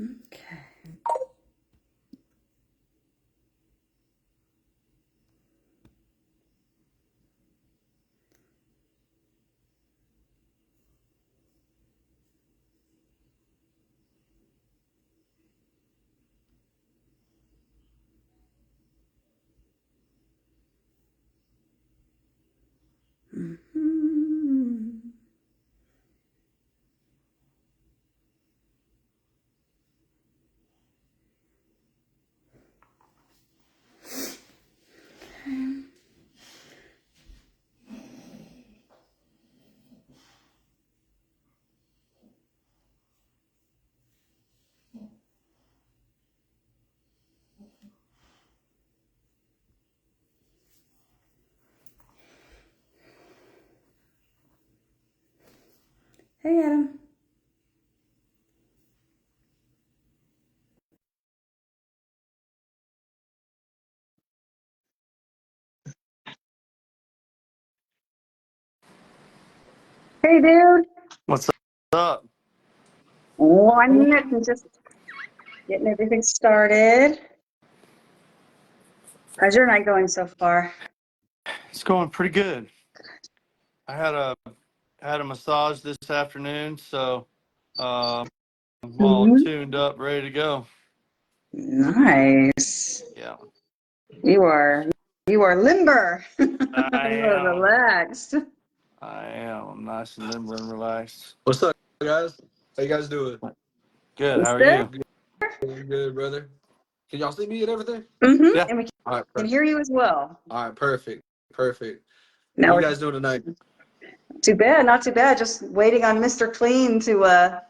Okay. Mhm. Hey, Adam. Hey, dude. What's up? One minute and just getting everything started. How's your night going so far? It's going pretty good. I had a massage this afternoon, so I'm all tuned up, ready to go. Nice. Yeah, You are limber. I You are am. relaxed. I am nice and limber and relaxed. What's up, guys? How you guys doing? Good. How are Good. you? Good, brother. Can y'all see me and everything? Yeah. And we All right, can perfect. hear you as well. All right, perfect. Now What you guys doing tonight? too bad, not too bad. Just waiting on Mr. Clean to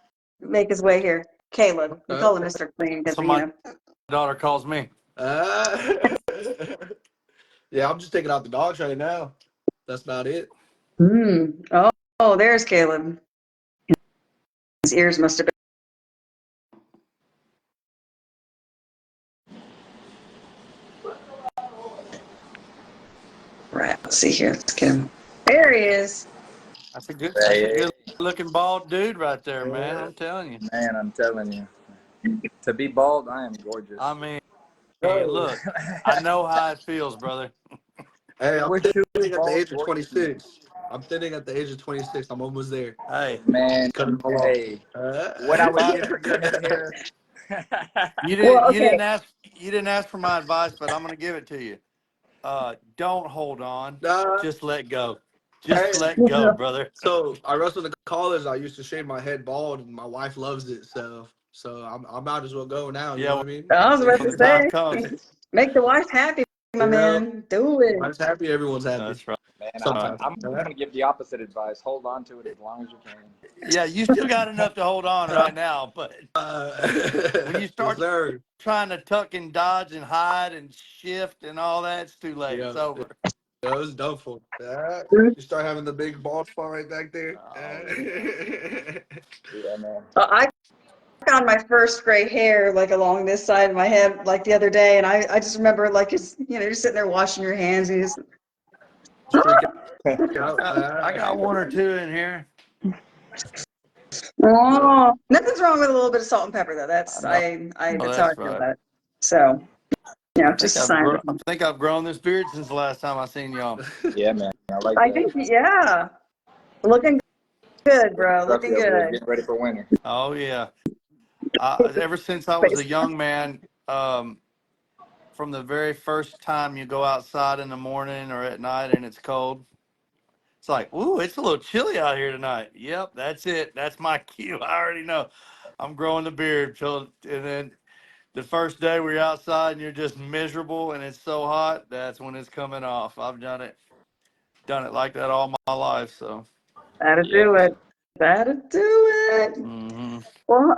make his way here. Caleb, we call him Mr. Clean because So my daughter calls me. Yeah, I'm just taking out the dogs right now. That's about it. Oh, there's Caleb. His ears must have been. Right. Let's see here. Let's get him. There he is. That's a good looking bald dude right there, man. I'm telling you. Man, I'm telling you. To be bald, I am gorgeous. I mean, look, I know how it feels, brother. Hey, I'm We're shooting thinning at the bald age of gorgeous, 26. I'm thinning at the age of 26. I'm almost there. Hey, man. Cut it all off. Hey, what I would give for your head hair. you Well, didn't okay. you didn't ask for my advice, but I'm gonna give it to you. Don't hold on. Nah, Just let go. hey, Just let go, brother. so I wrestled in college. I used to shave my head bald, and my wife loves it. So I might as well go now. You know Yeah, what I mean? I was about when to the time say, comes. make the wife happy, my Yeah, man. Do it. I'm happy. Everyone's happy. That's right. Man, Sometimes. I'm gonna give the opposite advice. Hold on to it as long as you can. Yeah, you still got enough to hold on right now, but when you Yes, start sir. trying to tuck and dodge and hide and shift and all that, it's too late. It's Yeah, over. that was done for. You start having the big bald spot right back there. Oh, Yeah, man. I found my first gray hair like along this side of my head like the other day, and I just remember like just you're sitting there washing your hands and you just Freak out. I got one or two in here. oh, nothing's wrong with a little bit of salt and pepper though. That's I know. that's how I That's feel right. about it. So just a sign. I think I've grown this beard since the last time I seen y'all. Yeah, man. I like I that. think looking good, bro. Trust Looking you, we're good. getting ready for winter. Oh yeah. Ever since I was a young man, from the very first time you go outside in the morning or at night and it's cold, it's like, ooh, it's a little chilly out here tonight. Yep, that's it. That's my cue. I already know. I'm growing the beard and then the first day we're outside and you're just miserable and it's so hot, that's when it's coming off. I've done it like that all my life. So. That'll Yep. do it. That'll do it. Mm-hmm. Well,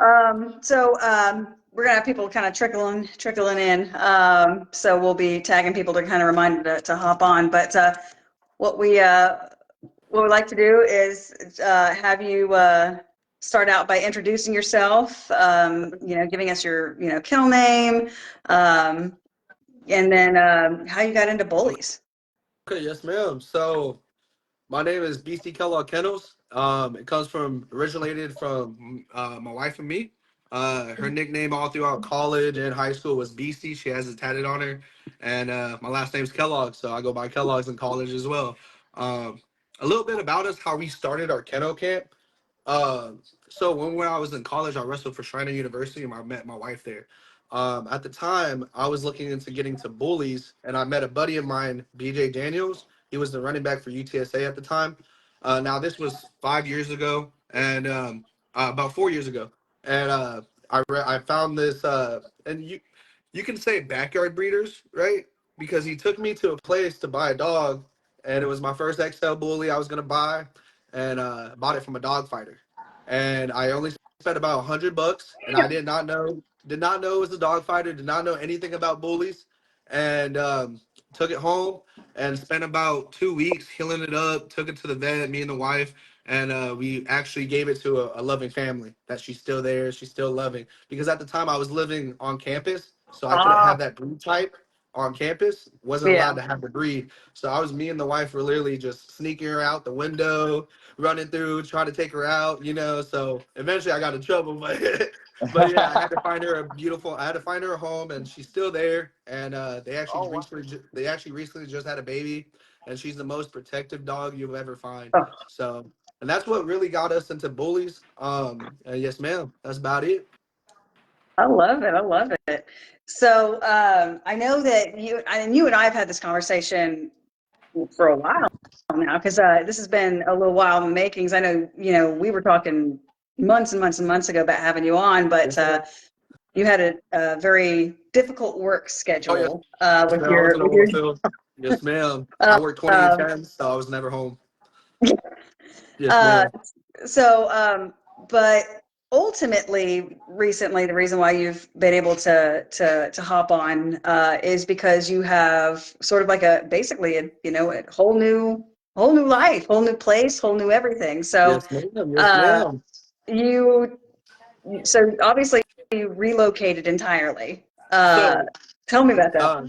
we're gonna have people kind of trickling in. So we'll be tagging people to kind of remind them to hop on. But what we what we'd like to do is have you start out by introducing yourself. Giving us your kennel name, and then how you got into bullies. Okay, yes, ma'am. So my name is Beastie Kellogg Kennels. It comes from originated from my wife and me. Her nickname all throughout college and high school was Beastie. She has it tatted on her. And my last name's Kellogg, so I go by Kellogg's in college as well. Um, a little bit about us, how we started our kennel camp. Uh, so when I was in college, I wrestled for Shriner University and I met my wife there. At the time, I was looking into getting to bullies, and I met a buddy of mine, BJ Daniels. He was the running back for UTSA at the time. Now this was 5 years ago, and about 4 years ago, and I found this, and you can say backyard breeders, right? Because he took me to a place to buy a dog, and it was my first XL bully I was gonna buy, and bought it from a dog fighter, and I only spent about $100, and I did not know it was a dog fighter, did not know anything about bullies, and took it home and spent about 2 weeks healing it up. Took it to the vet, me and the wife, and we actually gave it to a loving family. That she's still there, she's still loving. Because at the time I was living on campus, so I couldn't Ah, have that breed type on campus. Wasn't yeah. allowed to have the breed. So me and the wife were literally just sneaking her out the window, running through, trying to take her out. So eventually I got in trouble, but but yeah, I had to find her a home, and she's still there. And Oh, wow. they actually recently just had a baby, and she's the most protective dog you'll ever find. Oh, So, and that's what really got us into bullies. And yes, ma'am, that's about it. I love it. I love it. So I know that you and I have had this conversation for a while now, because this has been a little while in the makings. I know, we were talking months and months and months ago about having you on, but Yes, ma'am. you had a very difficult work Oh yes, schedule yes, with ma'am. I was your in the oil field. Yes, ma'am. I uh, worked 20 and um, 10, so I was never home. Yes, uh, ma'am. so but ultimately recently the reason why you've been able to hop on is because you have sort of like basically a whole new life, whole new place, whole new everything. So Yes, ma'am. Yes, uh ma'am. you so obviously you relocated entirely. So, Tell me about that.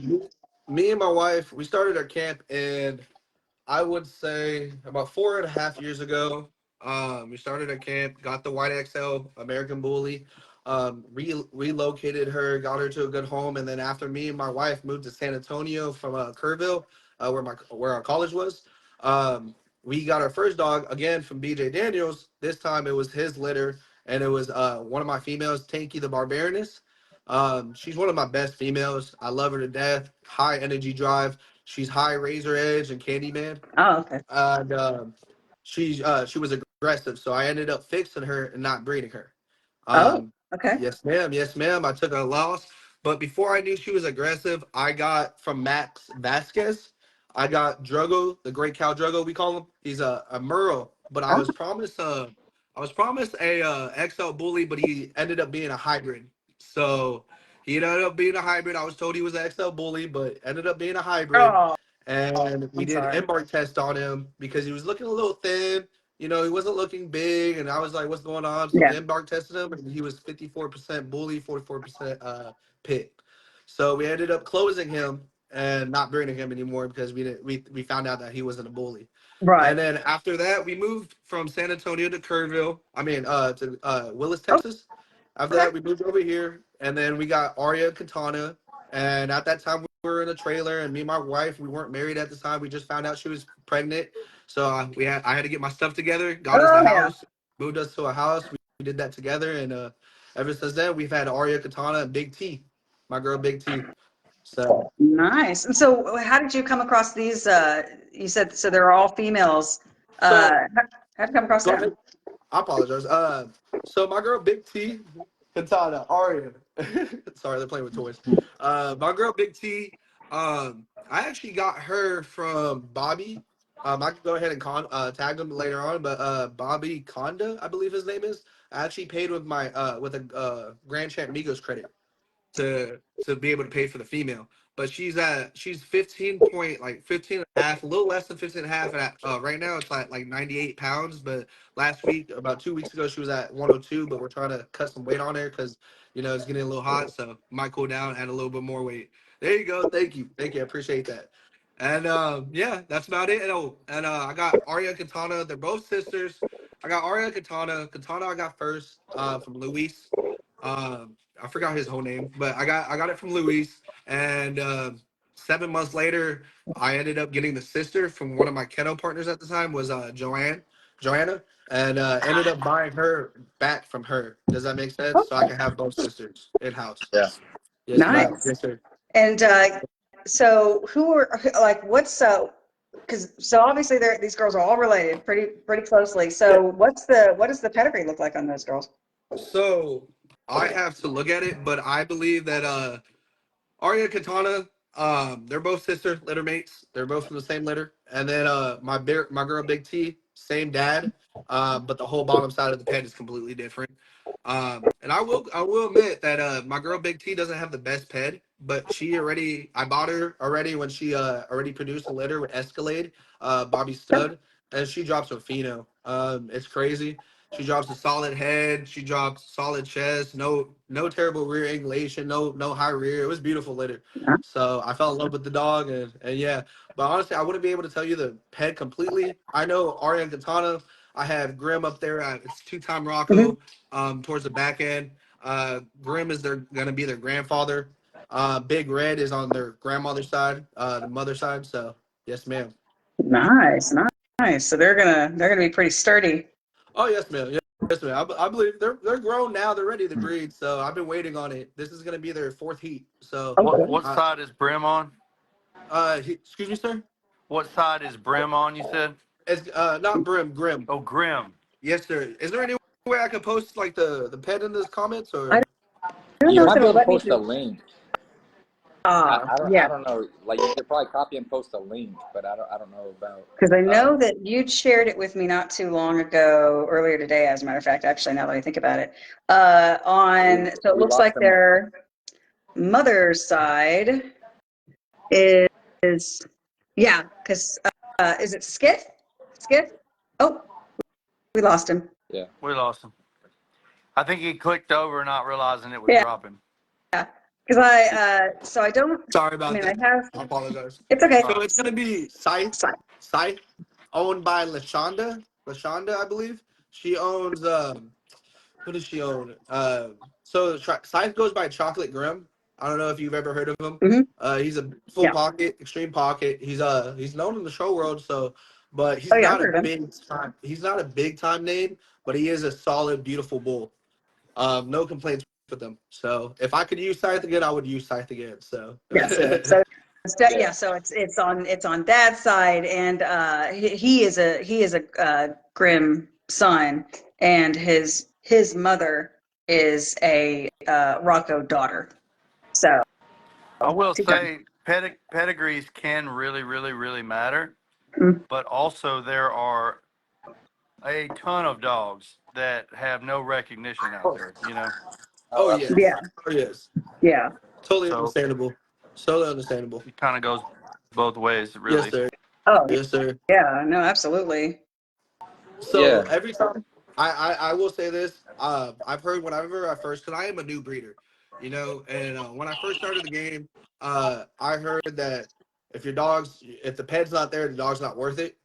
me and my wife, we started our camp in, I would say, about 4.5 years ago. We started a camp, got the white XL American Bully, relocated her, got her to a good home, and then after me and my wife moved to San Antonio from Kerrville, where our college was, we got our first dog again from BJ Daniels. This time it was his litter, and it was one of my females, Tanky the Barbarianess. She's one of my best females. I love her to death. High energy drive. She's high razor edge and Candyman, Oh, okay. and she was aggressive, so I ended up fixing her and not breeding her. Oh, Um, okay. yes, ma'am. Yes, ma'am. I took a loss, but before I knew she was aggressive, I got from Max Vasquez. I got Drogo, the great cow Drogo, we call him. He's a Merle, but Oh, I was promised a XL bully, but he ended up being a hybrid. So he ended up being a hybrid. I was told he was an XL bully, but ended up being a hybrid. oh, And we I'm did sorry. embark test on him because he was looking a little thin. He wasn't looking big, and I was like, "What's going on?" So Yeah. we embark tested him, and he was 54% bully, 44% pit. So we ended up closing him and not breeding him anymore because we found out that he wasn't a bully. Right. And then after that, we moved from San Antonio to Kerrville. I mean, to Willis, Oh, Texas. After okay. that, we moved over here, and then we got Aria Katana. And at that time, we were in a trailer, and me and my wife, we weren't married at the time. We just found out she was pregnant, so I had to get my stuff together, got us the Oh, yeah. house, moved us to a house. We did that together, and ever since then, we've had Aria Katana and Big T, my girl Big T. So Nice. And so how did you come across these? You said so they're all females. so How'd you come across go them? ahead. I apologize. So my girl Big T, Katana, Aria. Sorry, they're playing with toys. My girl Big T. I actually got her from Bobby. I could go ahead and tag him later on, but Bobby Conda, I believe his name is. I actually paid with my with a Grand Champ Migos credit to be able to pay for the female. But she's 15 point, like 15 and a half, a little less than 15 and a half. And right now it's like 98 pounds. But last week, about 2 weeks ago, she was at 102. But we're trying to cut some weight on her because it's getting a little hot. So might cool down, add a little bit more weight. There you go. Thank you. Thank you. I appreciate that. And yeah, that's about it. And I got Aria Katana. They're both sisters. I got Aria Katana. Katana I got first from Luis. I forgot his whole name, but I got it from Luis, and 7 months later, I ended up getting the sister from one of my kennel partners at the time was Joanna, and ended up buying her back from her. Does that make sense? So I can have both sisters in house. Yeah. Yes, ma'am. Nice. Yes, sir. And so what's because so obviously these girls are all related pretty closely. So what does the pedigree look like on those girls? So I have to look at it, but I believe that Arya and Katana, they're both sister litter mates. They're both from the same litter. And then my girl Big T, same dad, but the whole bottom side of the pet is completely different. And I will admit that my girl Big T doesn't have the best ped, but I bought her already when she already produced a litter with Escalade, Bobby Stud, and she drops a pheno. It's crazy. She drops a solid head. She drops solid chest. No terrible rear angulation. No high rear. It was beautiful litter. So I fell in love with the dog, and yeah. But honestly, I wouldn't be able to tell you the pet completely. I know Arya and Katana. I have Grimm up there. It's two-time Mhm. Rocko. Towards the back end. Grimm is gonna be their grandfather. Big Red is on their grandmother's side, the mother side. So yes, ma'am. Nice. So they're gonna be pretty sturdy. Oh yes, ma'am. Yes, ma'am. I believe they're grown now. They're ready to breed. So I've been waiting on it. This is gonna be their fourth heat. So, What side is Brim on? excuse me, sir. What side is Brim on? You said. It's not Brim, Grimm. Oh, Grimm. Yes, sir. Is there any way I could post like the pet in the comments I or? don't You know if might be it'll able to let me post a do. link. Yeah, I don't know. Like you could probably copy and post a link, but I don't know about. because I know that you'd shared it with me not too long ago, earlier today, as a matter of fact, actually, now that I think about it. So it We looks lost like them. their mother's side is yeah, because is it Skiff? Skiff? Oh, we lost him. Yeah. We lost him. I think he clicked over, not realizing it was Yeah. dropping. Because so I don't, Sorry I about mean, that. I have, I apologize. it's okay. So it's gonna be Scythe. Side. Scythe, owned by Lashonda. Lashonda, I believe. She owns who does she own? So Scythe goes by Chocolate Grimm. I don't know if you've ever heard of him. Mhm. He's a full Yeah. pocket, extreme pocket. He's known in the show world, so but Oh yeah, I've heard of him. he's not a big time name, but he is a solid, beautiful bull. No complaints with them. So if I could use Scythe again, I would use Scythe again. So Yes. So yeah, so it's on Dad's side, and he is a Grimm son, and his mother is a Rocko daughter. So I will two times. say pedigrees can really, really, really matter, Mhm. but also there are a ton of dogs that have no recognition out there, you know? oh Oh, yes, Yeah, oh yes, yeah. totally So understandable. Totally understandable. it kind of goes both ways, Yes, really. sir. Oh Yes, sir. yeah, no, absolutely. So yeah. every time I will say this, I've heard whenever because I am a new breeder, and when I first started the game, I heard that if the pet's not there, the dog's not worth it.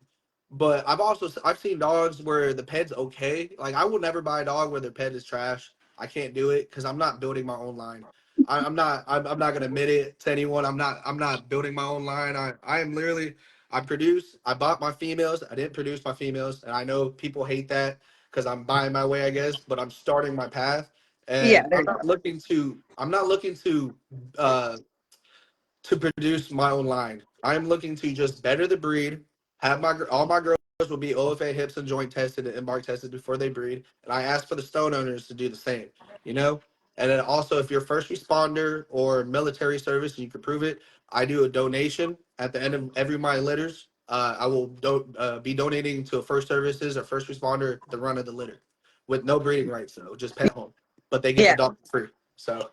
But I've seen dogs where the pet's okay. Like I will never buy a dog where their pet is trash. I can't do it because I'm not building my own line. I'm not gonna admit it to anyone. I'm not building my own line. I am literally I bought my females. I didn't produce my females, and I know people hate that because I'm buying my way, I guess. But I'm starting my path, Yeah, and there you go. I'm not looking uh to produce my own line. I'm looking to just better the breed. Have all my girls will be OFA hips and joint tested and embark tested before they breed, and I ask for the stone owners to do the same. You know, and then also if you're first responder or military service and you can prove it, I do a donation at the end of every of my litters. I will be donating to a first services or first responder the run of the litter, with no breeding rights though, just pet home, but they get the Yeah. dog free. So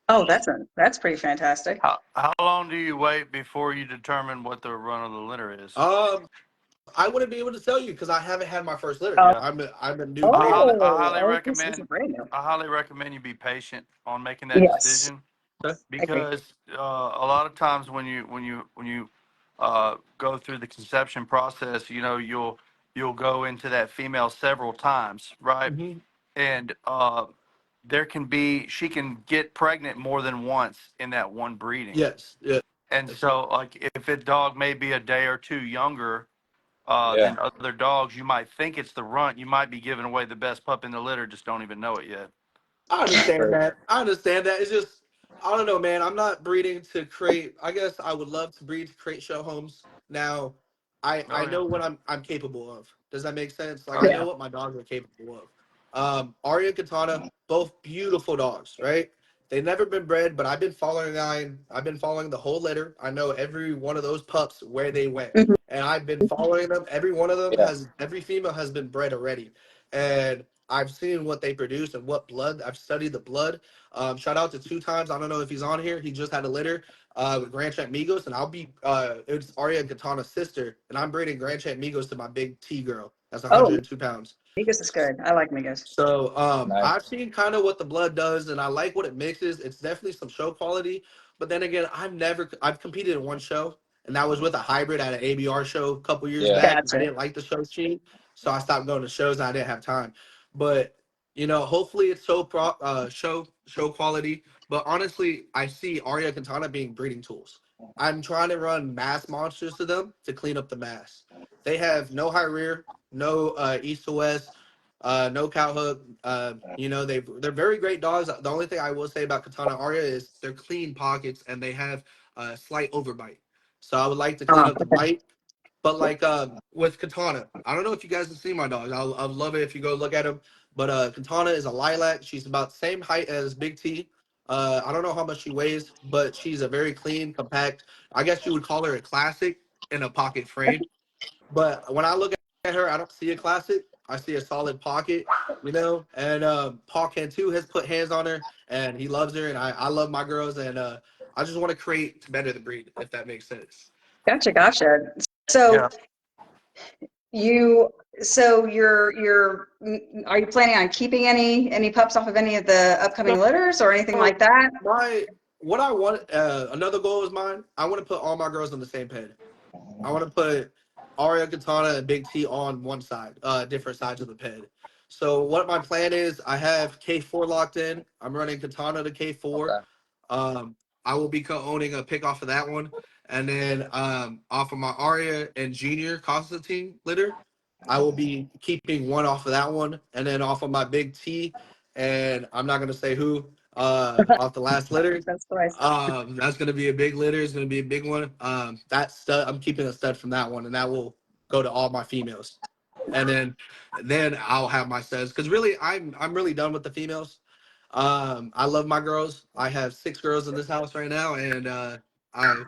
Oh, that's pretty fantastic. How long do you wait before you determine what the run of the litter is? I wouldn't be able to tell you because I haven't had my first litter. Oh, Yeah. I'm a new I breeder. highly, I highly this is recommend, brand new. I highly recommend you be patient on making that Yes, decision Okay. I agree. because a lot of times when you go through the conception process, you'll go into that female several times, right? Mhm. And she can get pregnant more than once in that one breeding. Yes. Yeah. And so, like, if a dog may be a day or two younger than other dogs, you might think it's the runt. You might be giving away the best pup in the litter, just don't even know it yet. I understand that. It's just, I don't know, man. I'm not breeding to create. I guess I would love to breed to create show homes. Now, I Oh, know yeah. what I'm capable of. Does that make sense? Like Oh, I yeah. know what my dogs are capable of. Arya and Katana, both beautiful dogs, right? They've never been bred, but I've been following line. I've been following the whole litter. I know every one of those pups where they went, Mhm. and I've been following them. Every one of them Yeah. has every female has been bred already, and I've seen what they produce and what blood. I've studied the blood. Shout out to Two Times. I don't know if he's on here. He just had a litter with Grand Champ Migos, and it's Arya and Katana's sister, and I'm breeding Grand Champ Migos to my big T girl. That's Oh, 102 pounds. Migos is good. I like Migos. So Nice. I've seen kind of what the blood does, and I like what it mixes. It's definitely some show quality. But then again, I've competed in one show, and that was with a hybrid at an ABR show a couple years Yeah. back. I Gotcha. didn't like the show sheet, so I stopped going to shows. And I didn't have time. But hopefully it's show quality. But honestly, I see Arya Quintana being breeding tools. I'm trying to run mass monsters to them to clean up the mass. They have no high rear, no east to west, no cow hook. They're very great dogs. The only thing I will say about Katana Arya is they're clean pockets and they have a slight overbite. So I would like to clean up the Okay. bite. But like with Katana, I don't know if you guys have seen my dogs. I'll love it if you go look at them. But Katana is a lilac. She's about the same height as Big T. I don't know how much she weighs, but she's a very clean, compact. I guess you would call her a classic in a pocket frame. But when I look at her, I don't see a classic. I see a solid pocket, And Paul Cantu has put hands on her, and he loves her, and I love my girls, and I just want to create to better the breed, if that makes sense. Gotcha. So Yeah. you, so are you planning on keeping any pups off of any of the upcoming litters or anything like So that? what I want, another goal is mine. I want to put all my girls on the same ped. I want to put Aria Katana and Big T on one side, different sides of the ped. So what my plan is, I have K4 locked in. I'm running Katana to K4. Okay. I will be co-owning a pick off of that one, and then off of my Aria and Junior Constantine litter, I will be keeping one off of that one, and then off of my Big T, and I'm not gonna say who, off the last litter. That's twice. That's gonna be a big litter. It's gonna be a big one. That stud, I'm keeping a stud from that one, and that will go to all my females. And then I'll have my studs. Because really, I'm really done with the females. I love my girls. I have 6 girls in this house right now, and I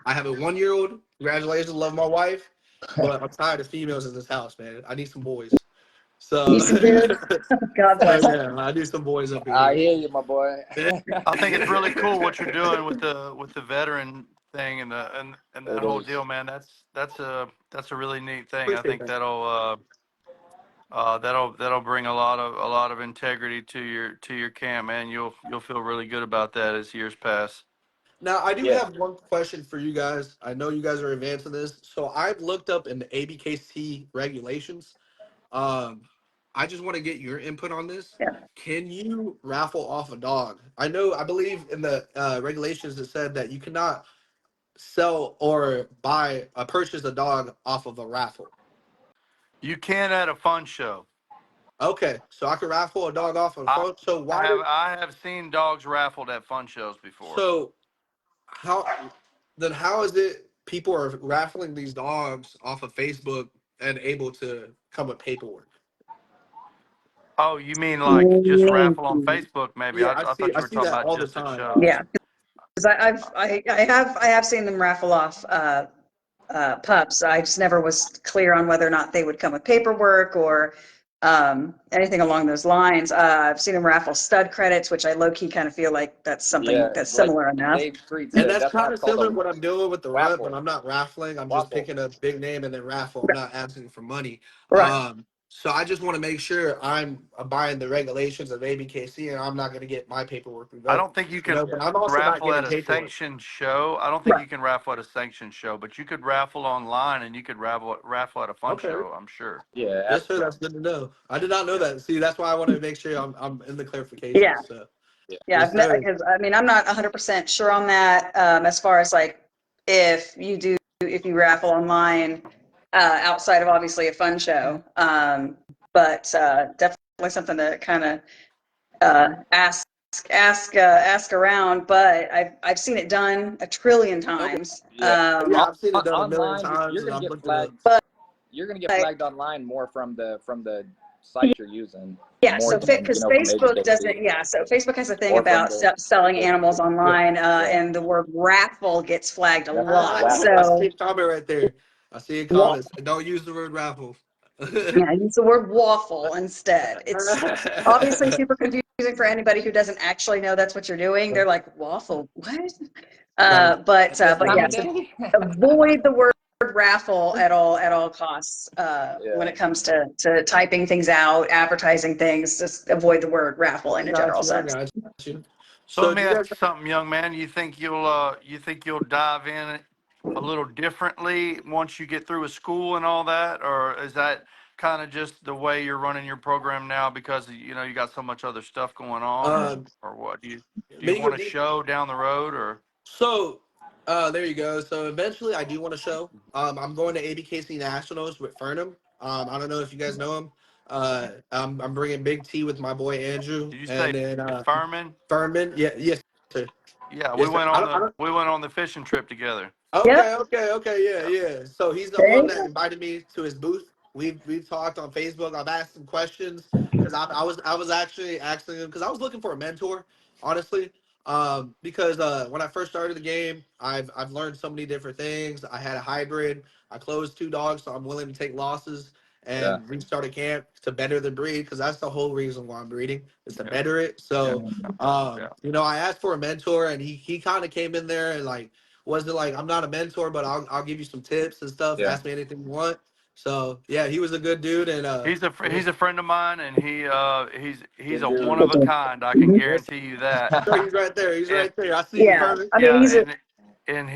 have a 1-year-old. Congratulations, love my wife. But I'm tired of females in this house, man. I need some boys. So, Need some dude? God so bless. yeah, I need some boys up in I here. hear you, my boy. I think it's really cool what you're doing with the veteran thing and that It whole is. deal, man. That's a really neat thing. I Appreciate think that. that'll bring a lot of integrity to your camp, man. You'll feel really good about that as years pass. Now, I do Yeah. have one question for you guys. I know you guys are advanced in this. So I've looked up in the ABKC regulations. Um, I just want to get your input on this. Yeah. Can you raffle off a dog? I believe in the regulations it said that you cannot sell or purchase a dog off of a raffle. You can at a fun show. Okay, so I could raffle a dog off of a I phone. So I why have did I have seen dogs raffled at fun shows before. so how how is it people are raffling these dogs off of Facebook and able to come with paperwork? Oh, you mean like just raffle on Facebook? Maybe Yeah, I thought I you were see talking that about all the just at time. shows. Yeah, because I have seen them raffle off pups. I just never was clear on whether or not they would come with paperwork or anything along those lines. I've seen them raffle stud credits, which I low key kind of feel like that's something Yeah, that's like similar enough. Dave Street And said, that's that's why kind it's of called similar to a what I'm doing with the runt, but raffle. I'm not raffling. I'm just Waffle. picking a big name and then raffle. I'm not asking for money. Right. So I just want to make sure I'm abiding the regulations of ABKC and I'm not going to get my paperwork I revoked. don't think you can But I'm also not raffle getting at a paperwork. sanctioned show. I don't think Right. you can raffle at a sanctioned show, but you could raffle online and you could raffle at a fun Okay. show, I'm sure. Yeah, Yes, sir. absolutely. That's good to know. I did not know Yeah. that. See, that's why I want to make sure I'm in the Yeah. clarification. So. Yeah, Yes, sir. because I mean, I'm not 100% sure on that, as far as like if you raffle online, outside of obviously a fun show. But definitely something to kind of ask around. But I've seen it done a trillion Okay. times. Yeah. Yeah, I've seen it done a million Online, times, you're and gonna I've get looked it up. flagged. But You're gonna get flagged online more from the yeah, site you're using yeah, more so than because from Facebook HKC doesn't, yeah, so Facebook has a thing or from about selling animals Yeah. online, yeah. and the word raffle gets flagged a That's lot. I raffle. see So a comment right there. I see a wa- comment. Don't use the word raffle. yeah, use the word waffle instead. It's obviously super confusing for anybody who doesn't actually know that's what you're doing. They're like, waffle, what? Guys, But Time yeah, of so day. avoid the word raffle at all costs, when Yeah. it comes to typing things out, advertising things. Just avoid the word raffle in I a got general you. I sense. got you. So let So me do you ask guys? you something, young man. You think you'll dive in a little differently once you get through with school and all that, or is that kind of just the way you're running your program now because you got so much other stuff going on, Um, or what? Do you me want with to me. show down the road, or So, there you go. So eventually, I do want to show. I'm going to ABKC Nationals with Fernham. I don't know if you guys know him. I'm bringing Big T with my boy Andrew, did you say and then Furman? Furman. Yeah, yes, sir. Yeah, we Yes, sir. went I on don't. I the don't. we went on the fishing trip together. Yep. Okay. Yeah, Yeah. yeah. So he's the There one you that go. invited me to his booth. We've talked on Facebook. I've asked him questions because I was actually asking him because I was looking for a mentor, honestly. Because when I first started the game, I've learned so many different things. I had a hybrid. I closed two dogs, so I'm willing to take losses Yeah. and restart a camp to better the breed because that's the whole reason why I'm breeding is to Yeah. better it. Yeah. So, Yeah. I asked for a mentor and he kind of came in there and like was it like I'm not a mentor, but I'll give you some tips and stuff. Yeah. Ask me anything you want. So yeah, he was a good dude, and yeah, He's a friend of mine, and he's Good a one dude. of a kind. I can yes, guarantee you that. sir, he's right there. He's And right there. I see you, Yeah. Furman. I mean, yeah, he's a, and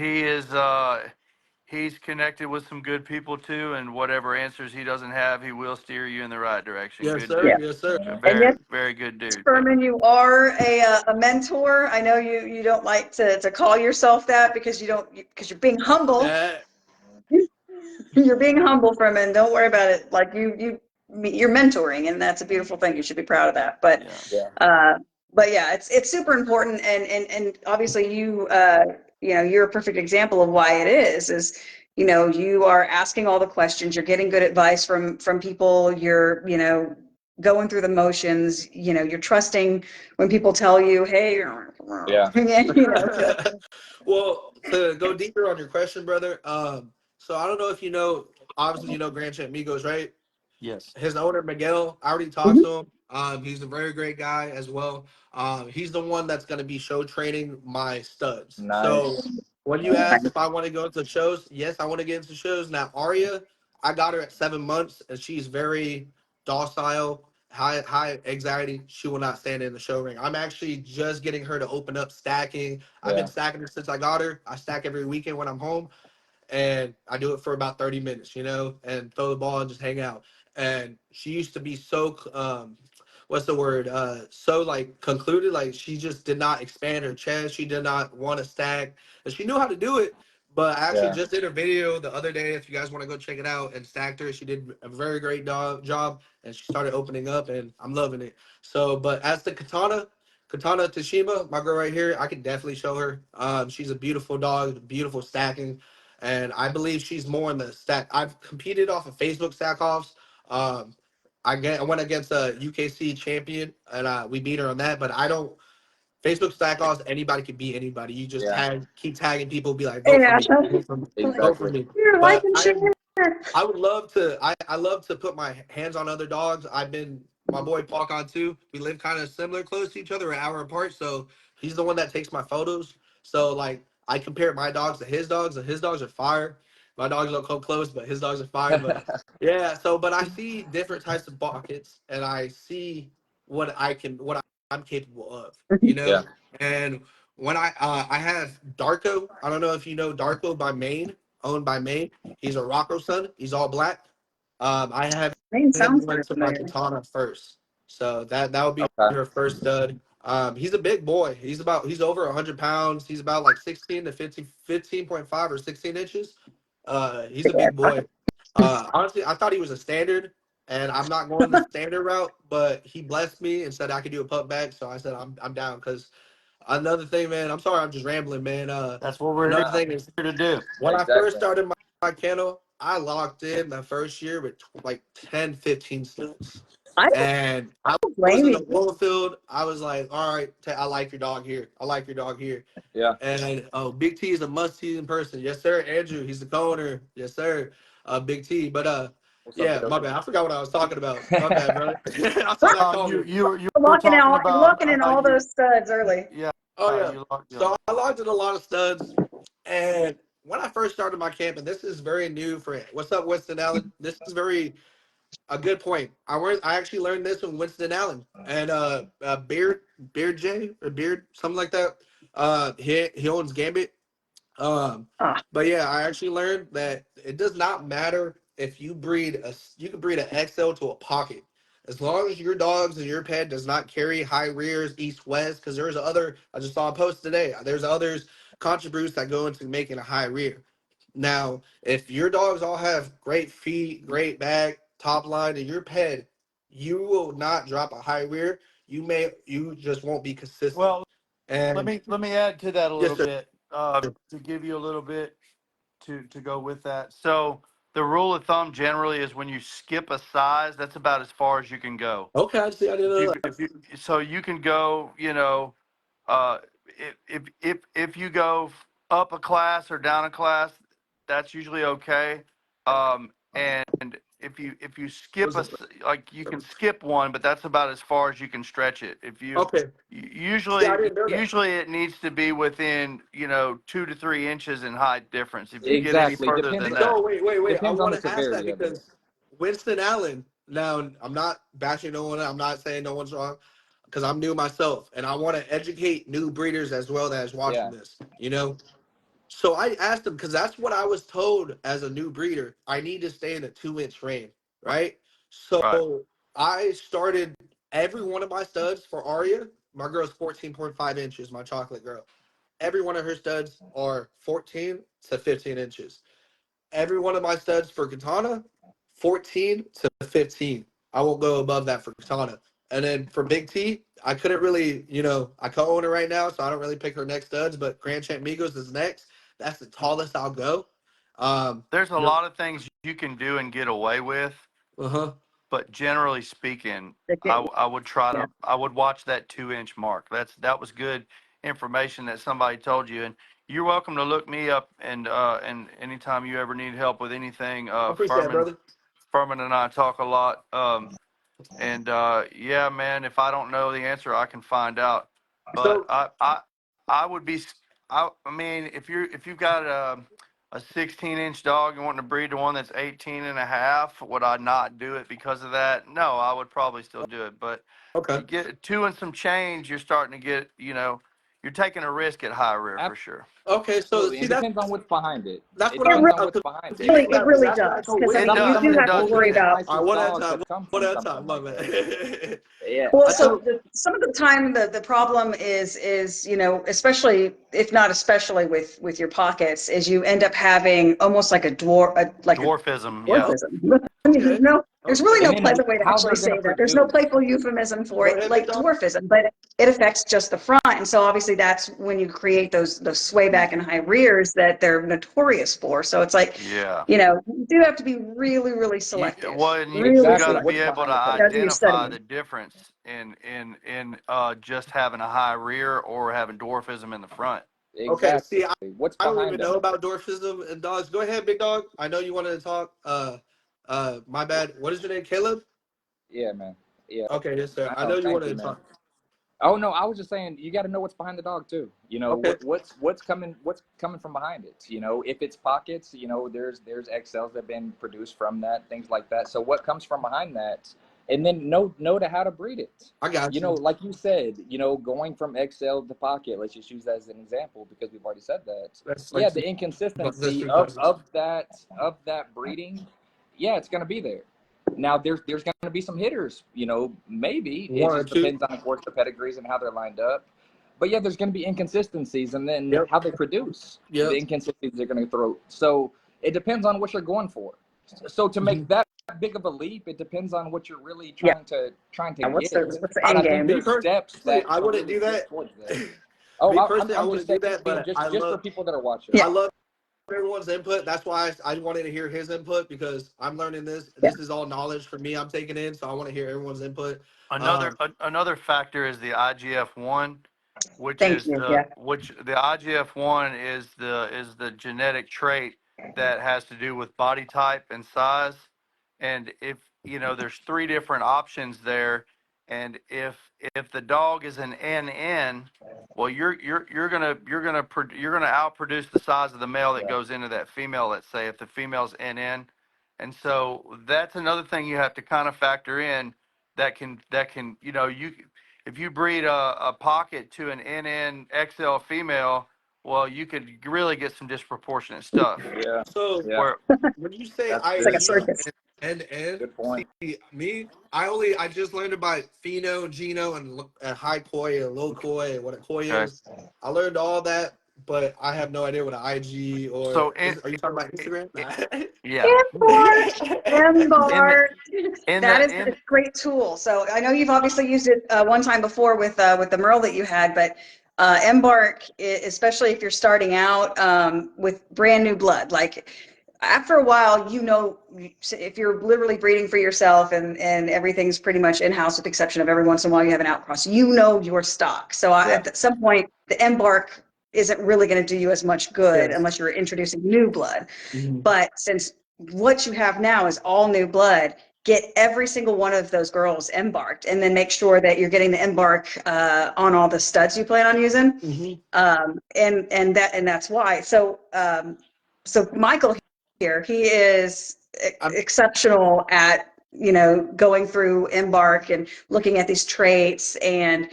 he's connected with some good people too. And whatever answers he doesn't have, he will steer you in the right direction. Yes, Good sir. yeah. dude. Yes, sir. A And yes, very very good dude. But Furman, you are a mentor. I know you don't like to call yourself that because because you're being humble. Yeah. You're being humble, Furman. Don't worry about it. Like you're mentoring, and that's a beautiful thing. You should be proud of that. yeah, Yeah. Uh, but yeah, it's super important, and obviously you're a perfect example of why it is you are asking all the questions, you're getting good advice from people, you're going through the motions, you're trusting when people tell you, hey, Yeah. so Well, to go deeper on your question, brother. So I don't know if you know. Obviously, you know Grand Champ Migos, right? yes. His owner Miguel, I already talked Mhm. to him. He's a very great guy as well. He's the one that's going to be show training my studs. So Nice. when you Nice. ask if I want to go into shows, yes, I want to get into shows. Now Aria, I got her at 7 months, and she's very docile, high anxiety. She will not stand in the show ring. I'm actually just getting her to open up stacking. I've been Yeah. stacking her since I got her. I stack every weekend when I'm home and I do it for about 30 minutes, and throw the ball and just hang out. And she used to be so, what's the word? So like concluded, like she just did not expand her chest. She did not want to stack, and she knew how to do it. But I actually Yeah. just did a video the other day. If you guys want to go check it out, and stacked her. She did a very great job, and she started opening up, and I'm loving it. So, but as the Katana Tashima, my girl right here, I could definitely show her. She's a beautiful dog, beautiful stacking, and I believe she's more in the stack. I've competed off of Facebook stack offs. Um, I went against a UKC champion, and we beat her on that. But I don't Facebook stack offs. Anybody can beat anybody. You just Yeah. keep tagging people. Be like, vote for yeah, me, vote for me, vote for Exactly. me. you're like But and share. I would love to. I love to put my hands on other dogs. I've been my boy Parkon too. We live kind of similar, close to each other, an hour apart. So he's the one that takes my photos. So like I compare my dogs to his dogs, and his dogs are fire. My dogs don't come close, but his dogs are fire. But yeah, so but I see different types of buckets, and I see what I'm capable of. Yeah. And when I have Darko. I don't know if you know Darko by Maine, owned by Maine. He's a Rocko son. He's all black. I have Name him sounds went very to my familiar. Katana first. So that would be Okay. her first stud. He's a big boy. He's over 100 pounds. He's about like 16 to 15.5 or 16 inches. He's a big boy. Honestly, I thought he was a standard, and I'm not going the standard route, but he blessed me and said I could do a pup back. So I said I'm down. Because another thing, man, I'm sorry, I'm just rambling, man. That's what we're Another thing is here to do. when I first Exactly. started my kennel, I locked in the first year with like 10, 15 studs. I And I don't was blame in the you. oil field. I was like, all right, I like your dog here. I like your dog here. Yeah. And Big T is a must-see in person. Yes, sir. Andrew, he's the co-owner. Yes, sir. Big T. But What's up, yeah, big my dog? bad. I forgot what I was talking about. My bad, brother. I said that call me. You were Locking talking out, about locking in all those studs early. yeah. Oh yeah. You locked So I locked in a lot of studs. And when I first started my camp, and this is very new for what's up, Winston Allen. This is very a good point. I actually learned this from Winston Allen and Beard J or Beard, something like that. He owns Gambit. Ah, But yeah, I actually learned that it does not matter if you you can breed an XL to a pocket. As long as your dogs and your pet does not carry high rears, east west, because I just saw a post today. There's others contributes that go into making a high rear. Now, if your dogs all have great feet, great back, top line, and your pet, you will not drop a high rear. You just won't be consistent. well, And let me add to that a yes, little sir. bit to give you a little bit to go with that. So the rule of thumb generally is when you skip a size, that's about as far as you can go. Okay, I see. I didn't know that. So you can go, uh, if you go up a class or down a class, that's usually okay. And if you skip What's up? like you can skip one, but that's about as far as you can stretch it. If you Okay. See, I didn't know that. usually it needs to be within 2 to 3 inches in height difference. If you get any Exactly. further Depends. than No, that, wait. I Depends on want the to ask that severity of it. because Winston Allen. Now, I'm not bashing no one. I'm not saying no one's wrong because I'm new myself, and I want to educate new breeders as well that is watching Yeah. this. So I asked him because that's what I was told as a new breeder. I need to stay in a 2-inch frame, right? right? So I started every one of my studs for Aria. My girl's 14.5 inches, my chocolate girl. Every one of her studs are 14 to 15 inches. Every one of my studs for Katana, 14 to 15. I won't go above that for Katana. And then for Big T, I couldn't really, I co-own her right now, so I don't really pick her next studs, but Grand Champ Migos is next. That's the tallest I'll go. There's a You know, lot of things you can do and get away with, uh-huh. but generally speaking, they're getting, I would try yeah. to I would watch that 2 inch mark. That was good information that somebody told you, and you're welcome to look me up and anytime you ever need help with anything. I appreciate it, brother. Furman and I talk a lot. And yeah, man, if I don't know the answer, I can find out. But So, I would be, I mean, if you've got a 16-inch dog and wanting to breed to one that's 18 and a half, would I not do it because of that? No, I would probably still do it. But okay. you get two and some change, you're starting to get, you're taking a risk at high rear for sure. Okay, so Absolutely. see, And depends on what's behind it. that's It what I depends was on what's because behind it. see, It because really that's what I does. told Because I It mean, Winston. you does. do It have to does. Those are worry the about. All right, nicest one at a dogs time. that come One from at a something time. My like that. bad. Yeah. Well, I so told. some of the time, the problem is especially if not especially with your pockets, is you end up having almost like a Dwarfism, yeah. dwarfism. I mean, Okay. no, there's really Okay. And no then pleasant way to how actually they're going to say that. There's no produce. playful euphemism for Go it, ahead, big like dog. dwarfism, but it affects just the front. And so obviously that's when you create those sway back and high rears that they're notorious for. So it's like, Yeah. you do have to be really, really selective, And you really got Exactly. to be What's selective. able to behind the That's what pedigree? you're identify the studying. difference in just having a high rear or having dwarfism in the front. Okay. Exactly. See, What's I don't behind even know them? about dwarfism and dogs. Go ahead, big dog. I know you wanted to talk. My bad. What is your name, Caleb? Yeah, man. Yeah. Okay, yes, sir. I I know. know you Thank wanted you, to man. talk. Oh no, I was just saying you got to know what's behind the dog too. Okay. What's coming from behind it. If it's pockets, there's XLs that have been produced from that, things like that. So what comes from behind that, and then know to how to breed it. I got you. Like you said, going from XL to pocket. Let's just use that as an example because we've already said that. That's Yeah, like the that's inconsistency three of questions. that breeding. Yeah, it's gonna be there. Now there's going to be some hitters, you know, maybe One it or just two. depends on, of course, the pedigrees and how they're lined up. But yeah, there's going to be inconsistencies, and then Yep. how they produce. Yep. The inconsistencies they're going to throw. So it depends on what you're going for. So to make that big of a leap, it depends on what you're really trying to What's get. the And end I think game? Me there's steps personally, that I wouldn't really do get that. towards that. Oh, Me personally, I I'm wouldn't just do that, saying, but I just for love, people that are watching. Yeah. I love everyone's input. That's why I wanted to hear his input, because I'm learning this. Yeah. This is all knowledge for me. I'm taking in, so I want to hear everyone's input. Another factor is the IGF-1, which Thank is you. Yeah. the IGF-1 is the genetic trait that has to do with body type and size. And if there's three different options there, and if the dog is an NN, well, you're gonna outproduce the size of the male that goes into that female. Let's say if the female's NN, and so that's another thing you have to kind of factor in. That can if you breed a pocket to an NN XL female, well, you could really get some disproportionate stuff. Yeah. So Yeah. Where when you say That's It's like a IG circus. and Good point. see me, I just learned about pheno, geno, and high koi and low koi and what a koi Okay. is. I learned all that, but I have no idea what an IG So are you talking about Instagram? yeah, Embark. in That the is a great tool. So I know you've obviously used it one time before with the Merle that you had, but Embark, especially if you're starting out with brand new blood, like after a while, if you're literally breeding for yourself and everything's pretty much in-house with the exception of every once in a while you have an outcross, your stock. So at some point, the Embark isn't really going to do you as much good unless you're introducing new blood. Mhm. But since what you have now is all new blood, get every single one of those girls embarked, and then make sure that you're getting the embark on all the studs you plan on using. And that's why. So Michael here, he is exceptional at going through embark and looking at these traits and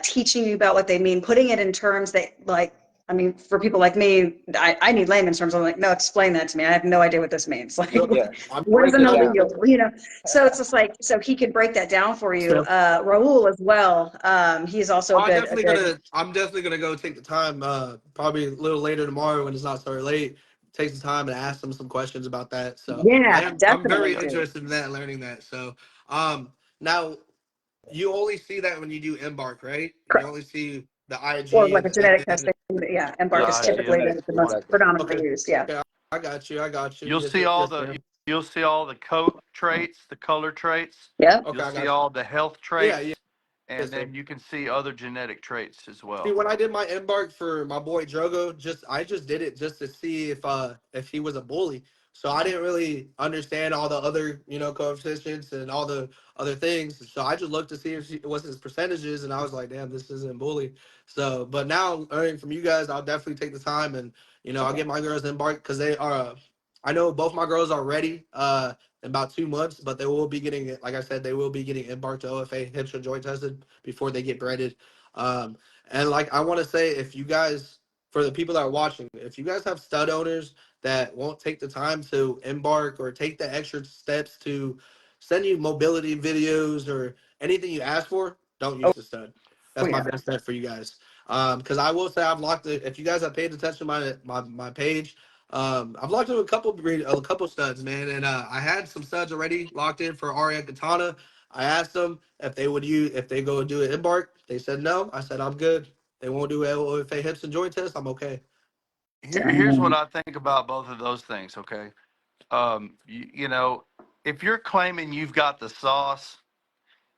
teaching you about what they mean, putting it in terms that, like, I mean, for people like me, I need layman's terms. I'm like, no, explain that to me. I have no idea what this means. Like, Yeah. what is Break an it down. allele? So it's just like, so he can break that down for you. So- Raul as well. He's also I'm definitely gonna go take the time, probably a little later tomorrow when it's not so late. Take some time and ask them some questions about that. So Yeah, I'm very definitely. Dude. interested in that and learning that. So now you only see that when you do embark, right? You only see the IG Or like a and genetic the testing. Yeah, embark is Yeah, typically genetics, the most exactly. predominantly Okay. used. Yeah. Okay, I got you. you'll Yes, see yes, all yes, the ma'am. you'll see all the coat traits, the color traits. Yeah. Okay, You'll I see got you. all the health Yeah, traits, yeah, and yes, sir. then you can see other genetic traits as See, well. when I did my embark for my boy Drogo, I just did it just to see if he was a bully. So I didn't really understand all the other coefficients and all the other things. So I just looked to see if what's his percentages, and I was like, damn, this isn't bully. So, but now learning from you guys, I'll definitely take the time and I'll get my girls embarked because they are. I know both my girls are ready in about 2 months, but they will be getting, like I said, they will be getting embarked to OFA hips or joint tested before they get bred. And like I want to say, if you guys, for the people that are watching, if you guys have stud owners that won't take the time to embark or take the extra steps to send you mobility videos or anything you ask for, don't use the stud. That's my best bet for you guys. Because I will say I've locked it. If you guys have paid attention to my page, I've locked in a couple studs, man, and I had some studs already locked in for Aria Katana. I asked them if they go do an embark. They said no. I said I'm good. They won't do it if they hips and joint test. I'm okay. Here's what I think about both of those things. Okay, if you're claiming you've got the sauce,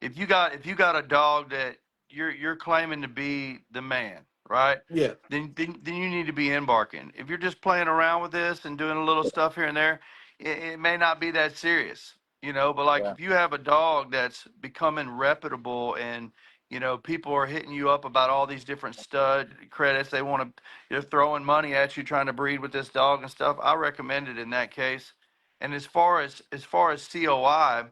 if you got a dog that you're claiming to be the man, right? Yeah. Then you need to be embarking. If you're just playing around with this and doing a little stuff here and there, it may not be that serious, But like Yeah. if you have a dog that's becoming reputable and people are hitting you up about all these different stud credits, they want to, they're throwing money at you trying to breed with this dog and stuff. I recommend it in that case. And as far as COI,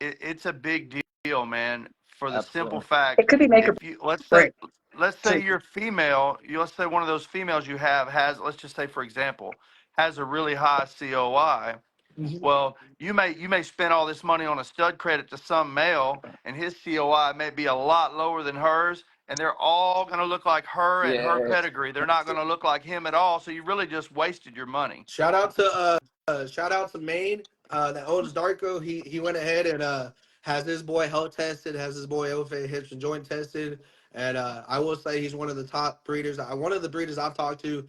it's a big deal, man. For the simple Absolutely. fact, It could be make or if you let's say break. let's say you're female, let's say one of those females you have has, let's just say for example, has a really high COI. Well, you may spend all this money on a stud credit to some male, and his COI may be a lot lower than hers, and they're all going to look like her and her Yes. pedigree. They're not going to look like him at all. So you really just wasted your money. Shout out to Maine that owns Darko. He went ahead and has his boy health tested, has his boy OFA hips and joint tested, and I will say he's one of the top breeders. One of the breeders I've talked to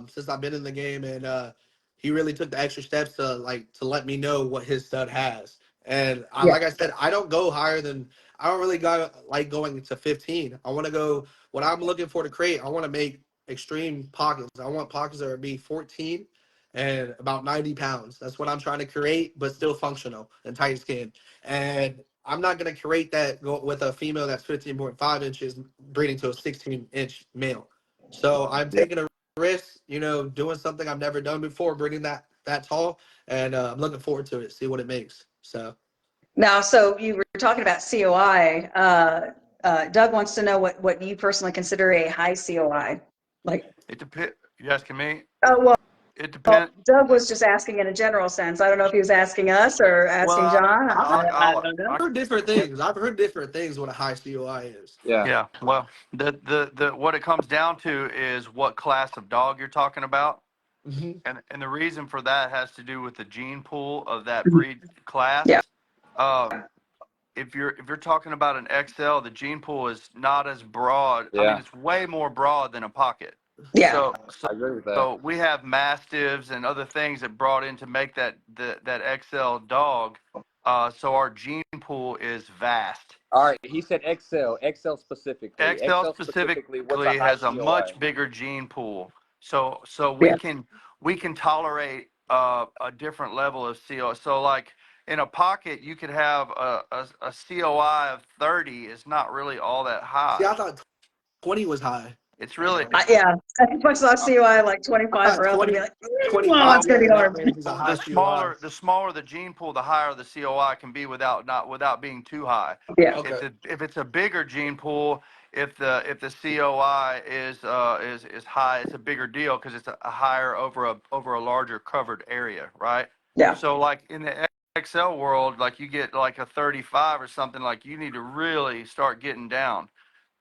since I've been in the game, and he really took the extra steps to let me know what his stud has. And like I said, I don't go higher than I don't really go like going to 15. I want to go what I'm looking for to create. I want to make extreme pockets. I want pockets that would be 14 and about 90 pounds. That's what I'm trying to create, but still functional and tight skin. And I'm not going to create that with a female that's 15.5 inches breeding to a 16-inch male. So I'm taking a risk, doing something I've never done before, breeding that tall, and I'm looking forward to it, see what it makes. So Now, so you were talking about COI. Doug wants to know what you personally consider a high COI. Like, It depends. You asking me? oh, well, It depends. Doug was just asking in a general sense. I don't know if he was asking us or asking Well, John. I I'll, don't know. I've heard different things. I've heard different things what a high COI is. yeah. Well, the what it comes down to is what class of dog you're talking about. Mm-hmm. And the reason for that has to do with the gene pool of that breed class. Yeah. If you're talking about an XL, the gene pool is not as broad. I mean, it's way more broad than a pocket. Yeah. So I agree with that. so we have mastiffs and other things that brought in to make that XL dog. So our gene pool is vast. All right, he said XL specifically. XL specifically what's a high has a COI? much bigger gene pool. So we can tolerate a different level of CO. So like in a pocket, you could have a COI of 30 is not really all that high. See, I thought 20 was high. It's really Yeah. I think I saw COI like 25 or up and be like, well, it's going to be hard. the smaller the gene pool, the higher the COI can be without being too high. Yeah. Okay. If it's a bigger gene pool, if the COI is high, it's a bigger deal because it's a higher over a larger covered area, right? Yeah. So like in the XL world, like you get like a 35 or something, like you need to really start getting down.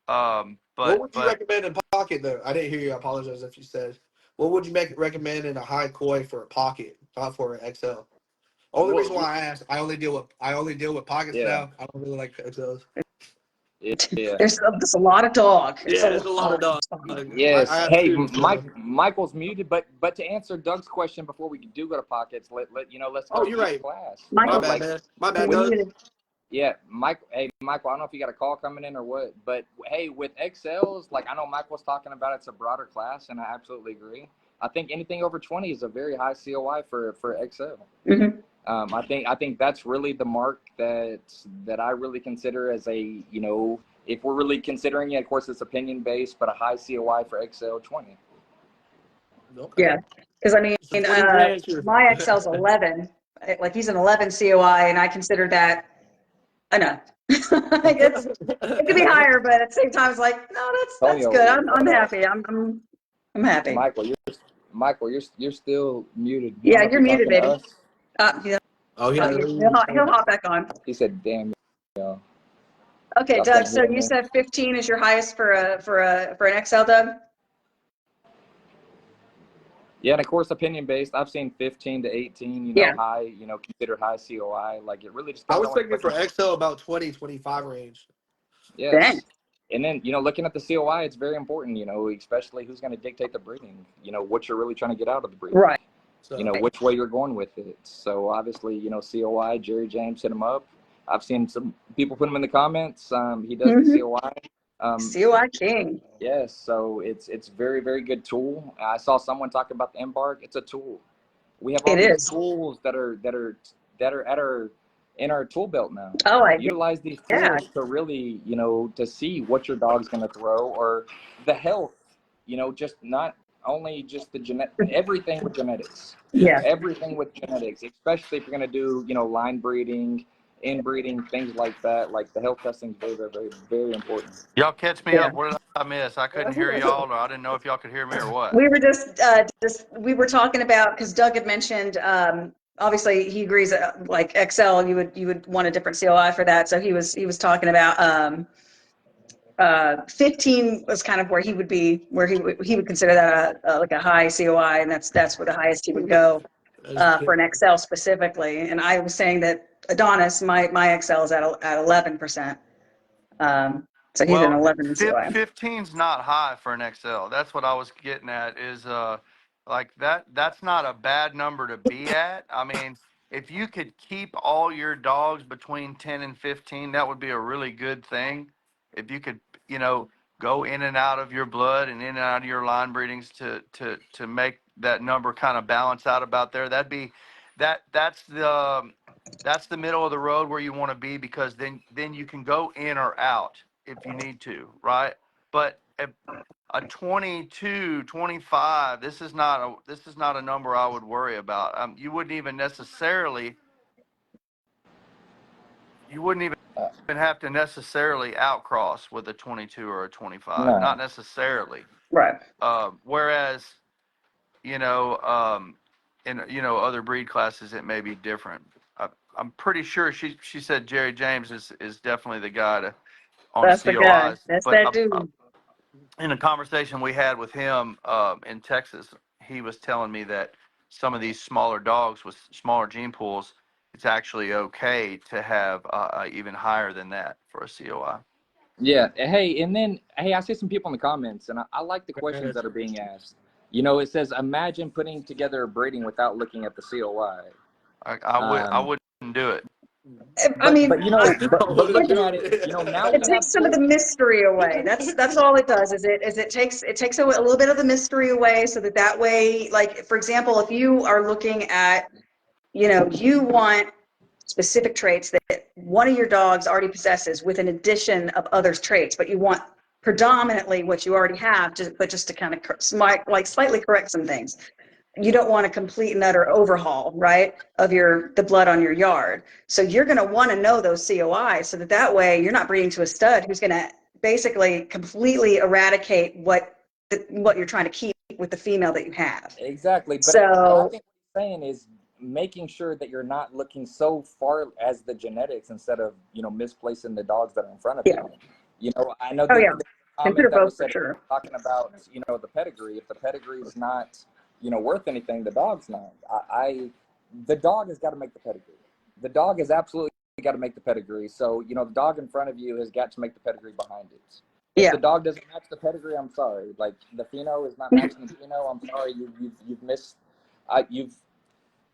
What would you recommend in pocket though? I didn't hear you. I apologize if you said. What would you recommend in a high koi for a pocket, not for an XL? Only reason why I asked, I only deal with pockets now. I don't really like XLs. Yeah. There's a lot of dog. There's a lot of dog. Yes. I Hey, two, so. Michael's muted, but to answer Doug's question before we do go to pockets, let's go you're right. class. Michael, My bad, man. My bad, Doug. Yeah, Michael. Hey, Michael. I don't know if you got a call coming in or what, but hey, with XLs, like I know Michael's talking about, it's a broader class, and I absolutely agree. I think anything over 20 is a very high COI for XL. Mm-hmm. I think that's really the mark that I really consider as a, if we're really considering it, of course it's opinion based, but a high COI for XL 20. Okay. Yeah, because I mean, my XL's 11. Like he's an 11 COI, and I consider that enough. It could be higher, but at the same time, it's like, no, that's good. I'm happy. I'm happy. Michael, you're still muted. Yeah, you're muted, baby. Yeah. Oh yeah. He'll hop back on. He said, "Damn." Okay, Doug. So you said 15 is your highest for an XL, Doug? Yeah, and of course, opinion based. I've seen 15 to 18. High. Considered high COI. Like it really just. I was thinking for XL about 20, 25 range. Yes. Dang. And then, looking at the COI, it's very important, especially who's going to dictate the breeding, what you're really trying to get out of the breeding. Right. So, which way you're going with it. So obviously, COI, Jerry James hit him up. I've seen some people put him in the comments. He does the COI. COI King. Yes. So it's very, very good tool. I saw someone talk about the embark. It's a tool. We have all these tools that are in our tool belt now. Oh, utilize these tools to really, to see what your dog's going to throw or the health, just not only just the everything with genetics. Yeah. Everything with genetics, especially if you're going to do, line breeding, inbreeding, things like that. Like the health testing is very, very, very, very important. Y'all catch me up. What did I miss? I couldn't hear y'all, or I didn't know if y'all could hear me or what. We were we were talking about, because Doug had mentioned obviously he agrees that like XL, you would want a different COI for that. So he was talking about 15 was kind of where he would be, where he would consider that like a high COI, and that's where the highest he would go for an XL specifically. And I was saying that Adonis, my XL is at 11%. So he's an Well, 11 COI. 15's not high for an XL. That's what I was getting at is like that's not a bad number to be at. I mean, if you could keep all your dogs between 10 and 15, that would be a really good thing. If you could, go in and out of your blood and in and out of your line breedings to make that number kind of balance out about there, that's the middle of the road where you want to be, because then you can go in or out if you need to, right? But a 22, 25, this is not a number I would worry about. You wouldn't even have to necessarily outcross with a 22 or a 25, No. not necessarily. Right. Whereas, in other breed classes it may be different. I'm pretty sure she said Jerry James is definitely the guy on That's the guy. COIs. That's But that dude. in a conversation we had with him in Texas, he was telling me that some of these smaller dogs with smaller gene pools, it's actually okay to have even higher than that for a COI. Yeah. Hey, and then, hey, I see some people in the comments, and I like the questions that are being asked. It says, imagine putting together a breeding without looking at the COI. I wouldn't do it. I mean, but looking at it, now it we have takes some of the mystery away. That's all it does. It takes a little bit of the mystery away, so that way, like for example, if you are looking at, you want specific traits that one of your dogs already possesses with an addition of other traits, but you want predominantly what you already have, just to kind of slightly correct some things. You don't want a complete and utter overhaul, right, of the blood on your yard. So you're going to want to know those COIs, so that way you're not breeding to a stud who's going to basically completely eradicate what you're trying to keep with the female that you have. Exactly. But So I think what you're saying is making sure that you're not looking so far as the genetics instead of, misplacing the dogs that are in front of you. I know oh yeah, the consider comment that both was for said sure. talking about, the pedigree. If the pedigree is not, worth anything, the dog's not. The dog has got to make the pedigree. The dog has absolutely got to make the pedigree. So, the dog in front of you has got to make the pedigree behind it. If the dog doesn't match the pedigree, I'm sorry. Like the pheno is not matching the pheno. I'm sorry, you've missed.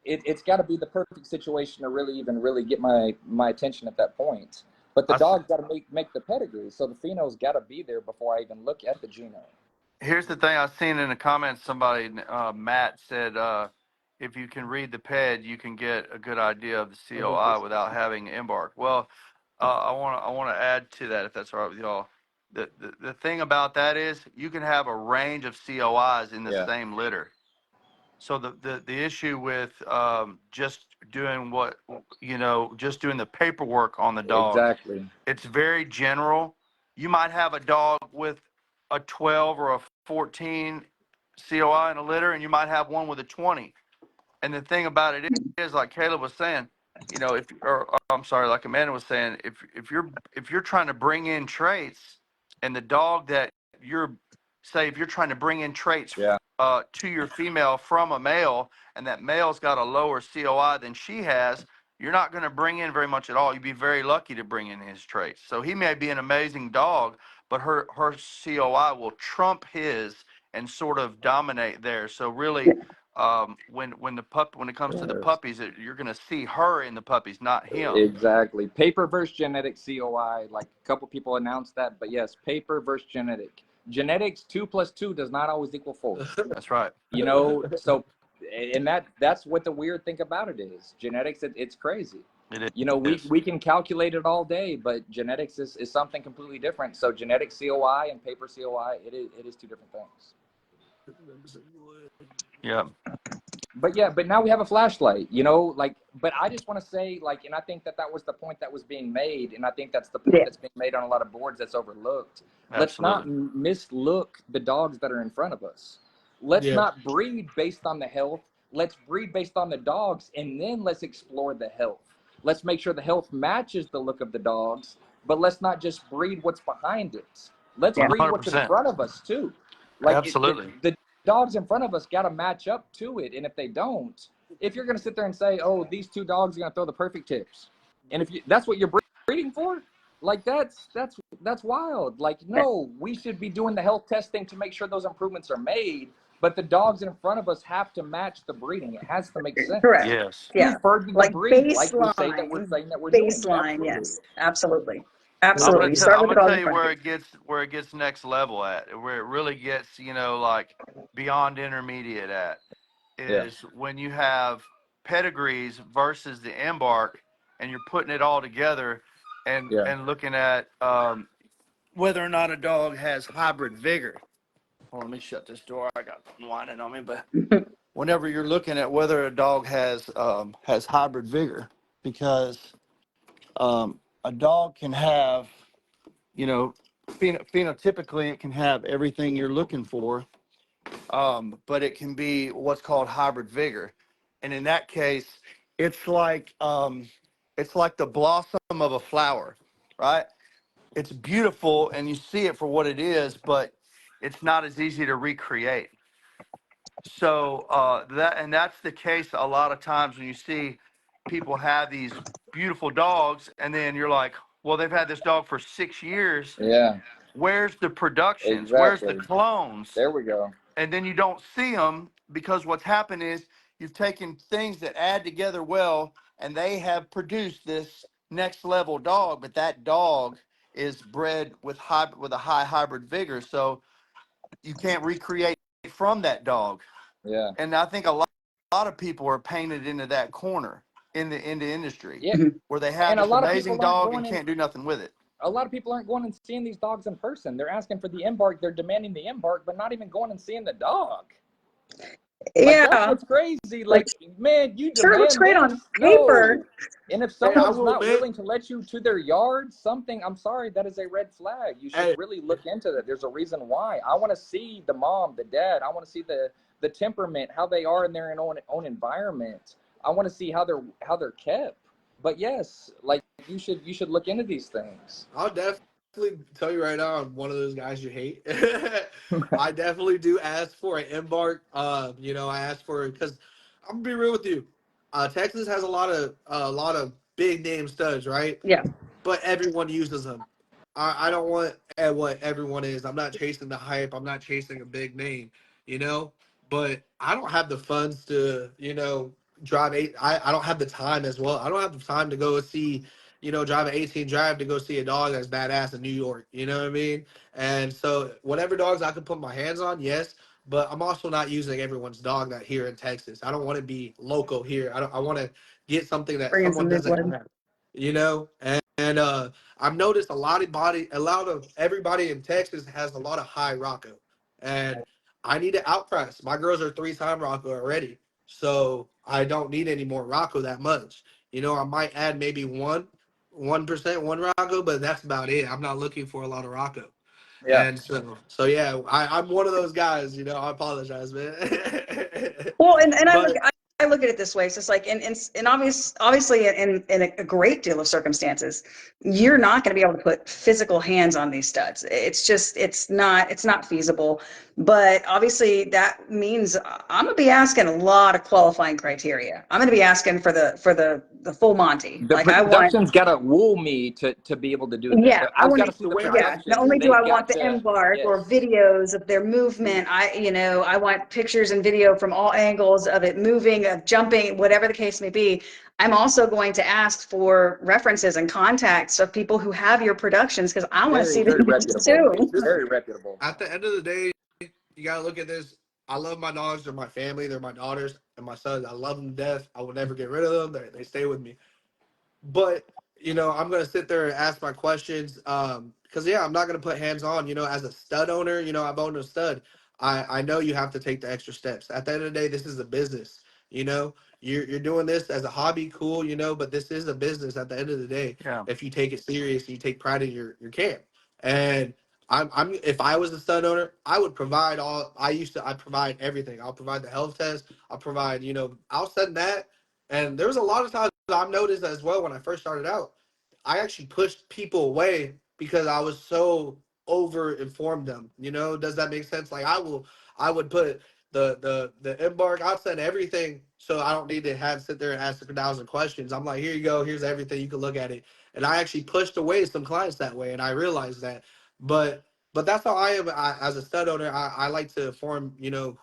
It's got to be the perfect situation to really get my attention at that point. But the dog's got to make the pedigree, so the pheno's got to be there before I even look at the genome. Here's the thing I've seen in the comments. Somebody, Matt, said if you can read the PED, you can get a good idea of the COI without having embark. Well, I want to add to that, if that's all right with y'all. The thing about that is you can have a range of COIs in the same litter. So the issue with just doing just doing the paperwork on the dog, Exactly. it's very general. You might have a dog with a 12 or a 14 COI in a litter, and you might have one with a 20. And the thing about it is, like Caleb was saying, like Amanda was saying, if you're trying to bring in traits, and the dog that if you're trying to bring in traits to your female from a male, and that male's got a lower COI than she has, you're not going to bring in very much at all. You'd be very lucky to bring in his traits. So he may be an amazing dog, but her COI will trump his and sort of dominate there. So really, when it comes to the puppies, you're going to see her in the puppies, not him. Exactly. Paper versus genetic COI. Like a couple people announced that, but yes, paper versus genetic. Genetics 2 + 2 does not always equal 4. That's right. So, and that's what the weird thing about it is. Genetics, it's crazy. It is. We can calculate it all day, but genetics is something completely different. So genetic COI and paper COI, it is two different things. Yeah. But now we have a flashlight, but I just want to say, and I think that was the point that was being made. And I think that's the point that's being made on a lot of boards that's overlooked. Absolutely. Let's not mislook the dogs that are in front of us. Let's not breed based on the health. Let's breed based on the dogs, and then let's explore the health. Let's make sure the health matches the look of the dogs, but let's not just breed what's behind it. Let's breed what's in 100%. front of us too. Like Absolutely. the dogs in front of us got to match up to it, and if they don't, if you're going to sit there and say, "Oh, these two dogs are going to throw the perfect tips," and if that's what you're breeding for, like that's wild. Like, no, we should be doing the health testing to make sure those improvements are made. But the dogs in front of us have to match the breeding. It has to make sense. Correct. Yes. Yeah. Two-thirds of the Like breed, like we say that we're baseline, saying that we're doing. baseline, yes, absolutely. I'm Absolutely. You start I'm with the gonna dog tell in you front of where it gets next level at, where it really gets, like beyond intermediate at, is when you have pedigrees versus the embark, and you're putting it all together, and looking at whether or not a dog has hybrid vigor. Well, let me shut this door. I got whining on me, but whenever you're looking at whether a dog has hybrid vigor, because a dog can have, phenotypically it can have everything you're looking for, but it can be what's called hybrid vigor, and in that case, it's like the blossom of a flower, right? It's beautiful, and you see it for what it is, but it's not as easy to recreate. So that's the case a lot of times when you see people have these beautiful dogs, and then you're like, well, they've had this dog for 6 years. Yeah. Where's the productions? Exactly. Where's the clones? There we go. And then you don't see them, because what's happened is you've taken things that add together well, and they have produced this next level dog, but that dog is bred with a high hybrid vigor, so you can't recreate from that dog. Yeah. And I think a lot of people are painted into that corner in the industry, Yeah. where they have And a this lot of amazing people aren't dog going and can't do nothing with it. A lot of people aren't going and seeing these dogs in person. They're asking for the embark. They're demanding the embark, but not even going and seeing the dog. Like, that's what's crazy. Like, man, you sure, it looks demand great this. on paper. No. And if Hey, someone's not willing to let you to their yard, I'm sorry, that is a red flag. You should really look into that. There's a reason why. I want to see the mom, the dad. I want to see the temperament, how they are in their own environment. I want to see how they're kept. But yes, like, you should look into these things. I'll definitely tell you right now, I'm one of those guys you hate. I definitely do ask for an embark. I ask for, because I'm gonna be real with you. Texas has a lot of big name studs, right? Yeah. But everyone uses them. I don't want what everyone is. I'm not chasing the hype. I'm not chasing a big name, you know. But I don't have the funds to, drive eight. I don't have the time as well. I don't have the time to go see, drive an 18 drive to go see a dog that's badass in New York. You know what I mean? And so whatever dogs I can put my hands on, yes. But I'm also not using everyone's dog that here in Texas. I don't want to be local here. I want to get something that Bring in someone some new doesn't blood. have. And I've noticed a lot of everybody in Texas has a lot of high Rocko, and I need to outprice. My girls are 3-time Rocko already, so I don't need any more Rocko that much. I might add maybe 1%, one Rocko, but that's about it. I'm not looking for a lot of Rocko. Yeah. And so yeah, I'm one of those guys. I apologize, man. Well, and But I look at it this way. It's just like, in obviously in a great deal of circumstances, you're not going to be able to put physical hands on these studs. It's not feasible. But obviously that means I'm going to be asking a lot of qualifying criteria. I'm going to be asking for the full Monty. The Like, I want. production's got to woo me to be able to do that. Yeah, I I've want got to see the yeah. production. Not only do I want the embark or yes. videos of their movement, I want pictures and video from all angles of it moving, of jumping, whatever the case may be. I'm also going to ask for references and contacts of people who have your productions, because I want to see Very them reputable. too. Very reputable. at the end of the day, you gotta look at this. I love my dogs. They're my family. They're my daughters and my sons. I love them to death. I will never get rid of them. They stay with me. But I'm gonna sit there and ask my questions. Because yeah, I'm not gonna put hands on. As a stud owner, I've owned a stud. I know you have to take the extra steps. At the end of the day, this is a business. You're doing this as a hobby, cool. But this is a business. At the end of the day, Yeah. if you take it serious, you take pride in your camp. And I'm if I was a stud owner, I would provide I provide everything. I'll provide the health test. I'll provide, I'll send that. And there was a lot of times I've noticed as well when I first started out, I actually pushed people away because I was so over informed them. Does that make sense? Like I would put the embark, I'll send everything so I don't need to sit there and ask 1,000 questions. I'm like, here you go, here's everything, you can look at it. And I actually pushed away some clients that way, and I realized that. But that's how I am. As a stud owner, I like to inform,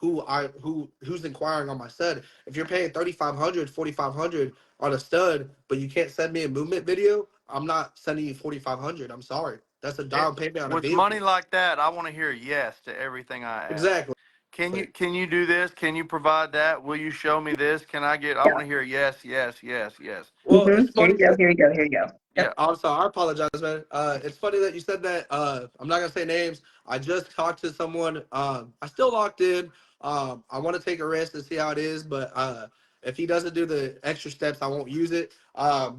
who's inquiring on my stud. If you're paying 3,500, 4,500 on a stud, but you can't send me a movement video, I'm not sending you 4,500. I'm sorry. That's a down payment on a With money vehicle. like that, I want to hear yes to everything I ask. Exactly. Can you do this? Can you provide that? Will you show me this? I Yeah. want to hear yes, yes, yes, yes. Well, it's Here funny. you go. Here you go. Here you go. Yeah. I'm sorry. I apologize, man. It's funny that you said that. I'm not gonna say names. I just talked to someone. I still locked in. I want to take a risk and see how it is, but if he doesn't do the extra steps, I won't use it. I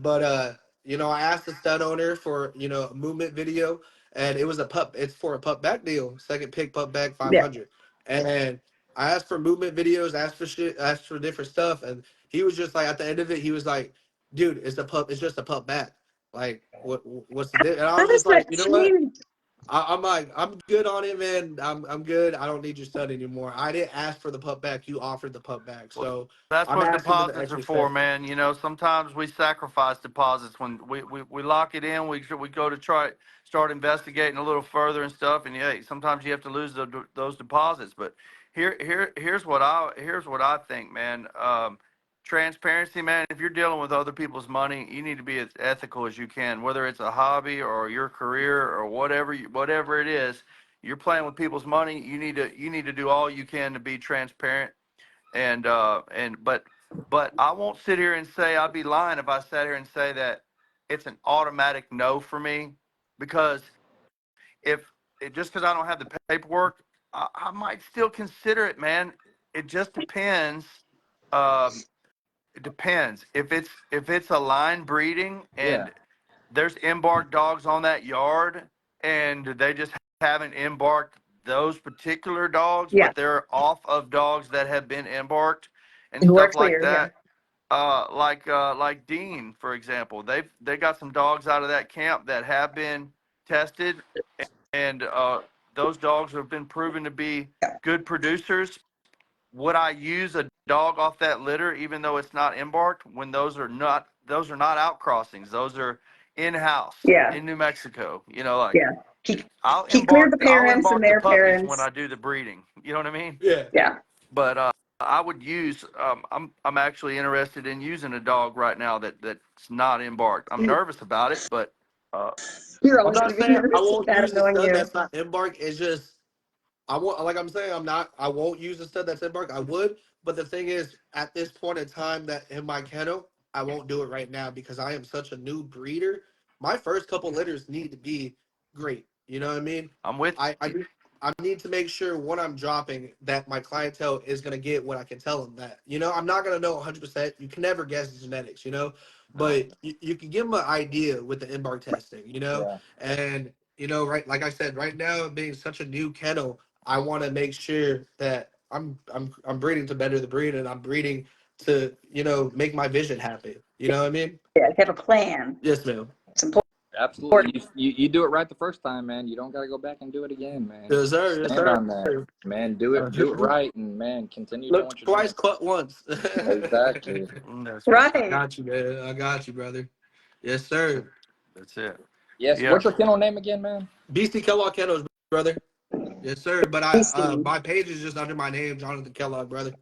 asked the stud owner for a movement video, and it was a pup. It's for a pup back deal. Second pick pup back Yeah. 500, and I asked for movement videos, asked for shit, asked for different stuff, and he was just like, at the end of it, he was like, dude, it's a pup. It's just a pup back. Like, what's the difference? And I How was does just like, that you know what? change? I'm like, I'm good on it, man. I'm good. I don't need your stud anymore. I didn't ask for the pup back. You offered the pup back. Well, So that's I'm what asking for the deposits are extra for, step. man. Sometimes we sacrifice deposits when we lock it in. We go to start investigating a little further and stuff. And yeah, sometimes you have to lose those deposits. But here's what I think, man. Transparency, man. If you're dealing with other people's money, you need to be as ethical as you can, whether it's a hobby or your career or whatever it is. You're playing with people's money. You need to do all you can to be transparent. But I won't sit here and say, I'd be lying if I sat here and say that it's an automatic no for me, because just because I don't have the paperwork, I might still consider it, man. It just depends. It depends if it's a line breeding Yeah. and there's embarked dogs on that yard and they just haven't embarked those particular dogs, Yeah. but they're off of dogs that have been embarked and Who are stuff like clear? Yeah. that. Like Dean, for example, they got some dogs out of that camp that have been tested, and those dogs have been proven to be good producers. Would I use a dog off that litter even though it's not embarked when those are not out crossings? Those are in-house Yeah. in New Mexico. Yeah. He I'll he cleared the parents and embark the their puppies when parents. I do the breeding. You know what I mean? Yeah. Yeah. But I would use. I'm actually interested in using a dog right now that's not embarked. I'm nervous about it, but You're I'm always not going to be saying I nervous won't about it use a knowing stud you. that's not embarked. It's just I won't, like I'm saying, I won't use a stud that's embarked. I would, but the thing is, at this point in time that in my kennel, I won't do it right now because I am such a new breeder. My first couple litters need to be great. You know what I mean? I'm with you. I need to make sure when I'm dropping that my clientele is gonna get what I can tell them that. I'm not gonna know 100%. You can never guess the genetics, No. but you can give them an idea with the embark testing, Yeah. and right, like I said, right now being such a new kennel, I want to make sure that I'm breeding to better the breed, and I'm breeding to make my vision happen. You know what I mean? Yeah. You have a plan. Yes, ma'am. It's important. Absolutely. You do it right the first time, man. You don't got to go back and do it again, man. Yes, sir. Yes, Stand sir. on that, man. Do it right, and man, continue doing Look what you're twice, doing. cut once. Exactly. That's right. I Right. got you, man. I got you, brother. Yes, sir. That's it. Yes. Yeah. What's your kennel name again, man? Beastie Kellogg Kennels, brother. Yes, sir. But Beastie. my page is just under my name, Jonathan Kellogg, brother.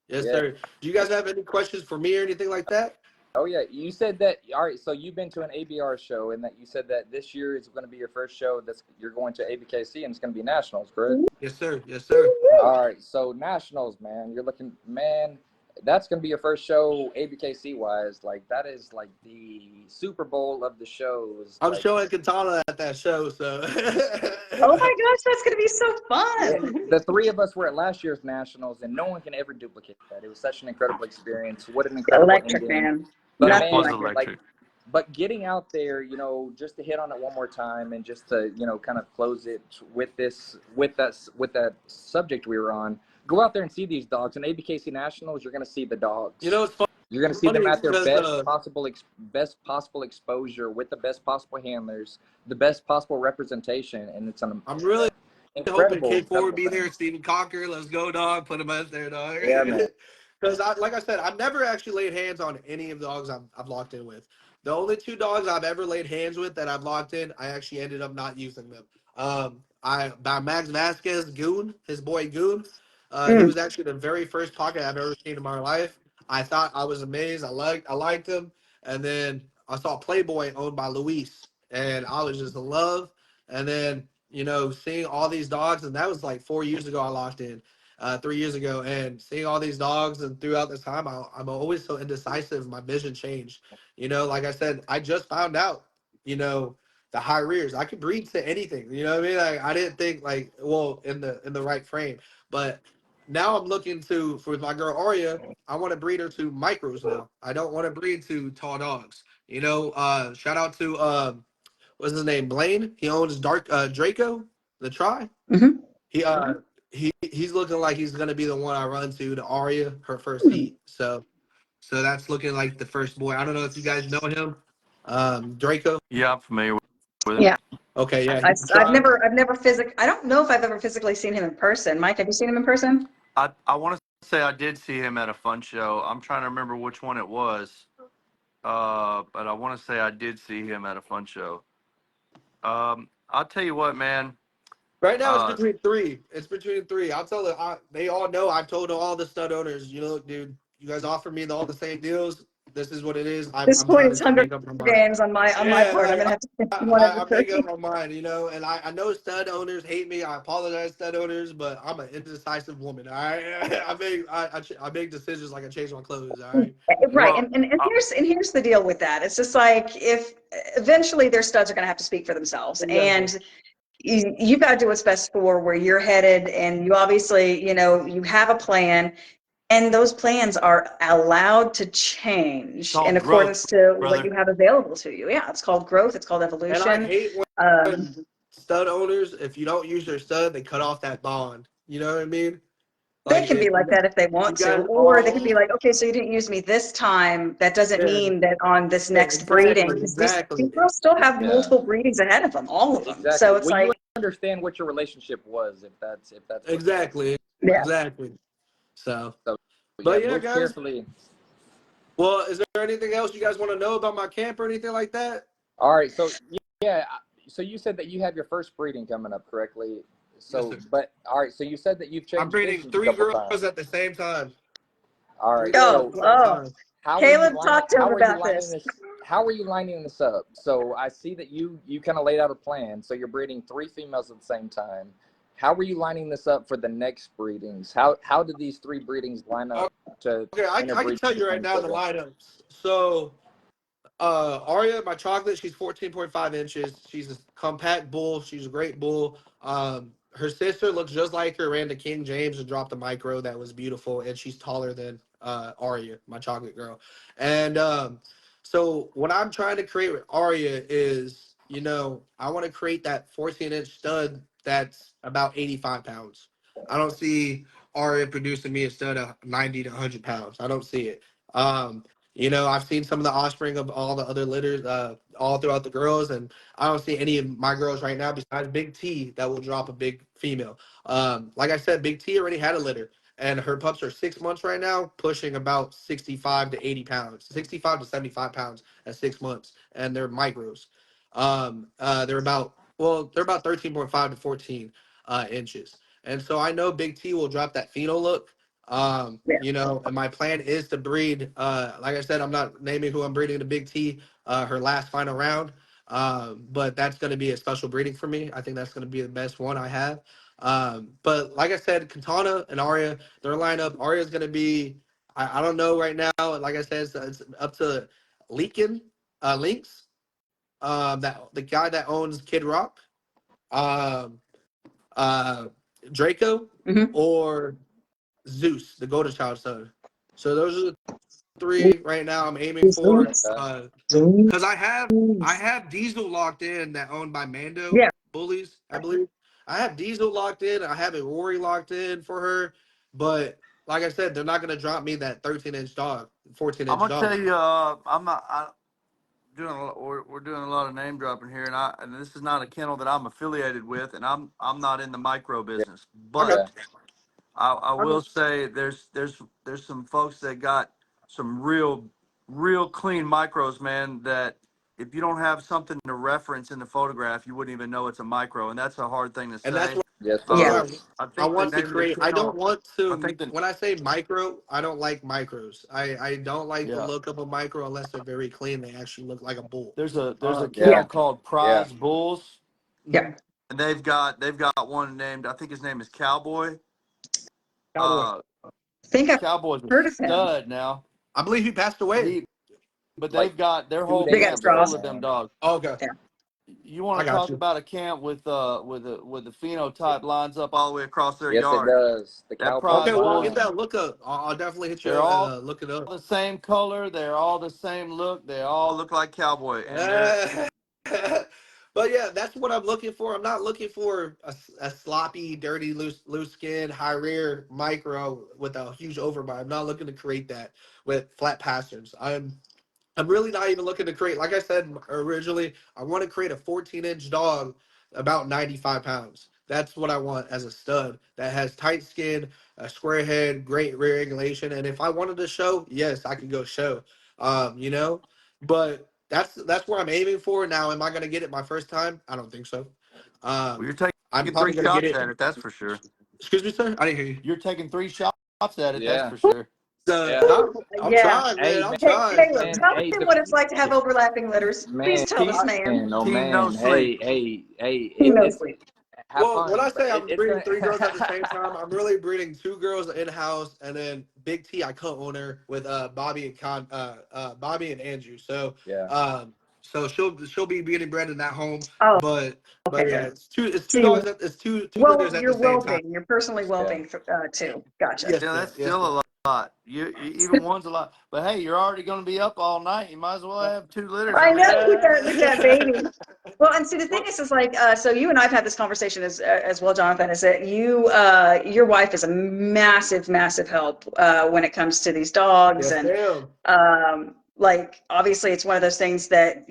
Yes, Yeah. sir. Do you guys have any questions for me or anything like that? Oh yeah, you said that. All right, so you've been to an ABR show, and that you said that this year is going to be your first show. You're going to ABKC, and it's going to be nationals, correct? Yes, sir. Yes, sir. All right, so nationals, man. You're looking, man. That's going to be your first show, ABKC wise. Like that is like the Super Bowl of the shows. I'm Like, showing Katana at that show, so. Oh my gosh, that's going to be so yeah, fun. the three of us were at last year's nationals, and no one can ever duplicate that. It was such an incredible experience. What an incredible Electric, ending. man. But Nothing Was man, like it. like electric. But getting out there, just to hit on it one more time, and just to kind of close it with that subject we were on. Go out there and see these dogs. In ABKC Nationals, you're going to see the dogs. It's funny. You're going to see them at their because, best possible exposure, with the best possible handlers, the best possible representation, and it's an I'm really hoping K4 would be there. Stephen Cocker, let's go, dog. Put him out there, dog. Yeah, man. Because, like I said, I've never actually laid hands on any of the dogs I've locked in with. The only 2 dogs I've ever laid hands with that I've locked in, I actually ended up not using them. By Max Vasquez, Goon, his boy Goon. He was actually the very first pocket I've ever seen in my life. I thought I was amazed. I liked him. And then I saw Playboy owned by Luis, and I was just in love. And then, seeing all these dogs, and that was like 4 years ago I locked in. 3 years ago, and seeing all these dogs, and throughout this time, I'm always so indecisive. My vision changed. Like I said, I just found out, the high rears. I could breed to anything. You know what I mean? Like, I didn't think in the right frame, but now I'm looking for my girl Aria. I want to breed her to micros now. I don't want to breed to tall dogs. Shout out to what's his name, Blaine. He owns Draco, the Try. Mm-hmm. He's looking like he's gonna be the one I run to Aria, her first heat. So that's looking like the first boy. I don't know if you guys know him, Draco. Yeah, I'm familiar with him. Yeah. Okay, yeah. I've never I don't know if I've ever physically seen him in person. Mike, have you seen him in person? I want to say I did see him at a fun show. I'm trying to remember which one it was, but I want to say I did see him at a fun show. I'll tell you what, man. Right now it's between 3. It's between 3. I'll tell them. They all know. I've told all the stud owners. Look, dude, you guys offer me all the same deals. This is what it is. I'm point, it's trying to Hunger make up my mind. Games on my part. I'm gonna have to pick one of I the make three. up my mind, and I know stud owners hate me. I apologize, stud owners, but I'm an indecisive woman. All right, I make decisions like I change my clothes. All right, Right, Well, and here's the deal with that. It's just like, if eventually their studs are gonna have to speak for themselves, Exactly. and you've got to do what's best for where you're headed, and you obviously, you have a plan. And those plans are allowed to change called in accordance to growth, what you have available to you. Yeah, it's called growth. It's called and evolution. I hate when stud owners, if you don't use their stud, they cut off that bond. You know what I mean? They can be like that if they want to, or they can be like, okay, so you didn't use me this time. That doesn't mean that on this next breeding, because these girls still have multiple breedings ahead of them, all of them. Exactly. So it's you understand what your relationship was, if that's exactly. So, but yeah, guys. Carefully. Well, is there anything else you guys want to know about my camp or anything like that? All right, so yeah, so you said that you have your first breeding coming up, correctly? So, Yes, but all right, so you said that you've changed. I'm breeding 3 girls at the same time. All right. Caleb, talk to him about this. How are you lining this up? So I see that you kind of laid out a plan. So you're breeding 3 females at the same time. How are you lining this up for the next breedings? How did these 3 breedings line up to? Okay, I can tell you right now the lineups. So, Aria, my chocolate, she's 14.5 inches. She's a compact bull. She's a great bull. Her sister looks just like her, ran to King James and dropped a micro that was beautiful, and she's taller than Aria, my chocolate girl. And so what I'm trying to create with Aria is, I want to create that 14-inch stud that's about 85 pounds. I don't see Aria producing me a stud of 90 to 100 pounds. I don't see it. I've seen some of the offspring of all the other litters all throughout the girls, and I don't see any of my girls right now besides Big T that will drop a big female. Like I said, Big T already had a litter, and her pups are 6 months right now, pushing about 65 to 80 pounds, 65 to 75 pounds at 6 months, and they're micros. They're about 13.5 to 14 inches. And so I know Big T will drop that pheno look. And my plan is to breed, like I said, I'm not naming who I'm breeding to Big T, her last final round. But that's going to be a special breeding for me. I think that's going to be the best one I have. But like I said, Katana and Aria, their lineup, Aria's going to be, I don't know right now. Like I said, it's up to Links, that the guy that owns Kid Rock, Draco, or Zeus, the Golden Child son. So those are the 3 right now I'm aiming for. Because I have Diesel locked in that owned by Mando Yeah. Bullies, I believe. I have Diesel locked in. I have it Rory locked in for her. But like I said, they're not gonna drop me that 13-inch dog, 14-inch I'm gonna dog. tell you, I'm not doing we're doing a lot of name dropping here, and this is not a kennel that I'm affiliated with, and I'm not in the micro business, Okay. but I will Okay. say there's some folks that got some real clean micros, man, that if you don't have something to reference in the photograph, you wouldn't even know it's a micro, and that's a hard thing to And that's say. what Yes, that's Yeah. what sir. Um, I I think the want to name of the create. I don't kennel, want I to. think that When I say micro, I don't like micros. I don't like the yeah, look of a micro unless they're very clean. They actually look like a bull. there's a Yeah. kennel called Yeah. Prize Bulls, Yeah. and they've got one named, I think his name is Cowboy. Cowboy. Uh, I think I've Cowboy's a heard of him. stud now. I believe he passed away. But Like they've got their 2 whole Big days ass camp ago, draws. full of them man. dogs. Okay, Yeah. You I want to got talk you. about a camp with the phenotype lines up all the way across their Yes, it yard. does. The That cowboy prize Okay, well I'll bull get is, line. that look up. I'll definitely hit you they're up and all look it up. the same color. They're all the same look. They all look like cowboy, and they're But yeah, that's what I'm looking for. I'm not looking for a sloppy, dirty, loose skin, high rear micro with a huge overbite. I'm not looking to create that with flat pasterns. I'm really not even looking to create, like I said originally, I want to create a 14-inch dog about 95 pounds. That's what I want as a stud that has tight skin, a square head, great rear angulation. And if I wanted to show, yes, I could go show. You know, but that's where I'm aiming for. Now, am I going to get it my first time? I don't think so. well, you're I'm taking probably three going to get shots it. at it. That's for sure. Excuse me, sir. I didn't hear you. You're taking three shots at it. That's Yeah. for sure. So Yeah. I'm Yeah. trying, man. Hey, I'm Hey, trying. Caleb, man. tell Hey, him what it's like to have overlapping litters. Please man. tell this man. Oh Team no man. sleep. Hey. He knows It's sleep. have Well, when I fun, but say I'm it's breeding gonna. 3 girls at the same time, I'm really breeding 2 girls in house, and then Big T I co-owner with Bobby and Andrew. So Yeah. she'll be getting bred in that home, Oh, but okay, yeah, good. it's two See, dogs it's two well, litters at the you're same time. whelping. You're personally Yeah. whelping too. Gotcha. Yes, Yeah, sir. that's Yes, still sir. a lot. Even one's a lot. But hey, you're already going to be up all night. You might as well have two litters I on know hand. with that baby. Well, and see, the thing Well, is like, so you and I've had this conversation as well, Jonathan, is that your wife is a massive, massive help when it comes to these dogs. yes, And ma'am. like, obviously it's one of those things that,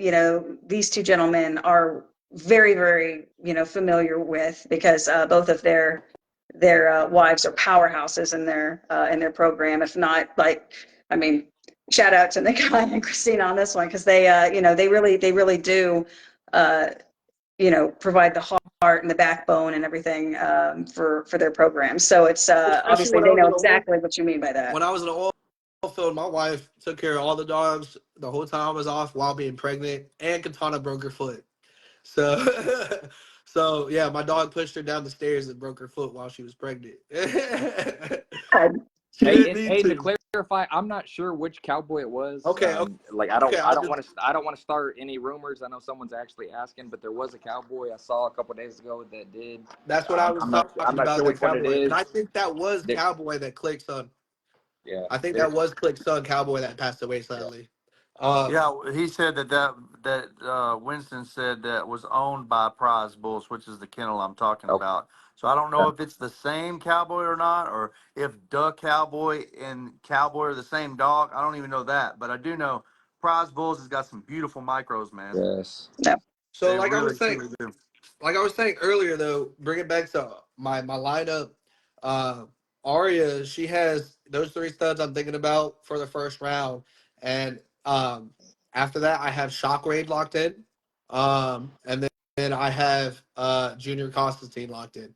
these two gentlemen are very, very, familiar with because both of their wives are powerhouses in their program. If not, like, I mean, shout out to Nikai and Christina on this one because they really do, provide the heart and the backbone and everything for their programs. So it's Especially obviously when I they was know in the oil exactly what you mean by that. when I was in the oil field, my wife took care of all the dogs the whole time I was off while being pregnant, and Katana broke her foot. So, so yeah, my dog pushed her down the stairs and broke her foot while she was pregnant. She Hey, didn't and need hey, to to. clarify, I'm not sure which cowboy it was. Okay, Like okay. I don't want to start any rumors. I know someone's actually asking, but there was a cowboy I saw a couple days ago that did. That's what I was I'm talking not about. sure That which one it cowboy, and I is. think that was There, Cowboy that Click's son. yeah, I think there, that was Click's son, Cowboy, that passed away yeah, sadly. Uh, Yeah, he said that Winston said that was owned by Prize Bulls, which is the kennel I'm talking okay. about. So I don't know if it's the same cowboy or not, or if the cowboy and cowboy are the same dog. I don't even know that, but I do know Prize Bulls has got some beautiful micros, man. Yes. No. so They like I was really saying, truly do. earlier though, bring it back to my lineup. Uh, Aria, she has those 3 studs I'm thinking about for the first round, and after that I have Shockwave locked in, and then I have Junior Constantine locked in.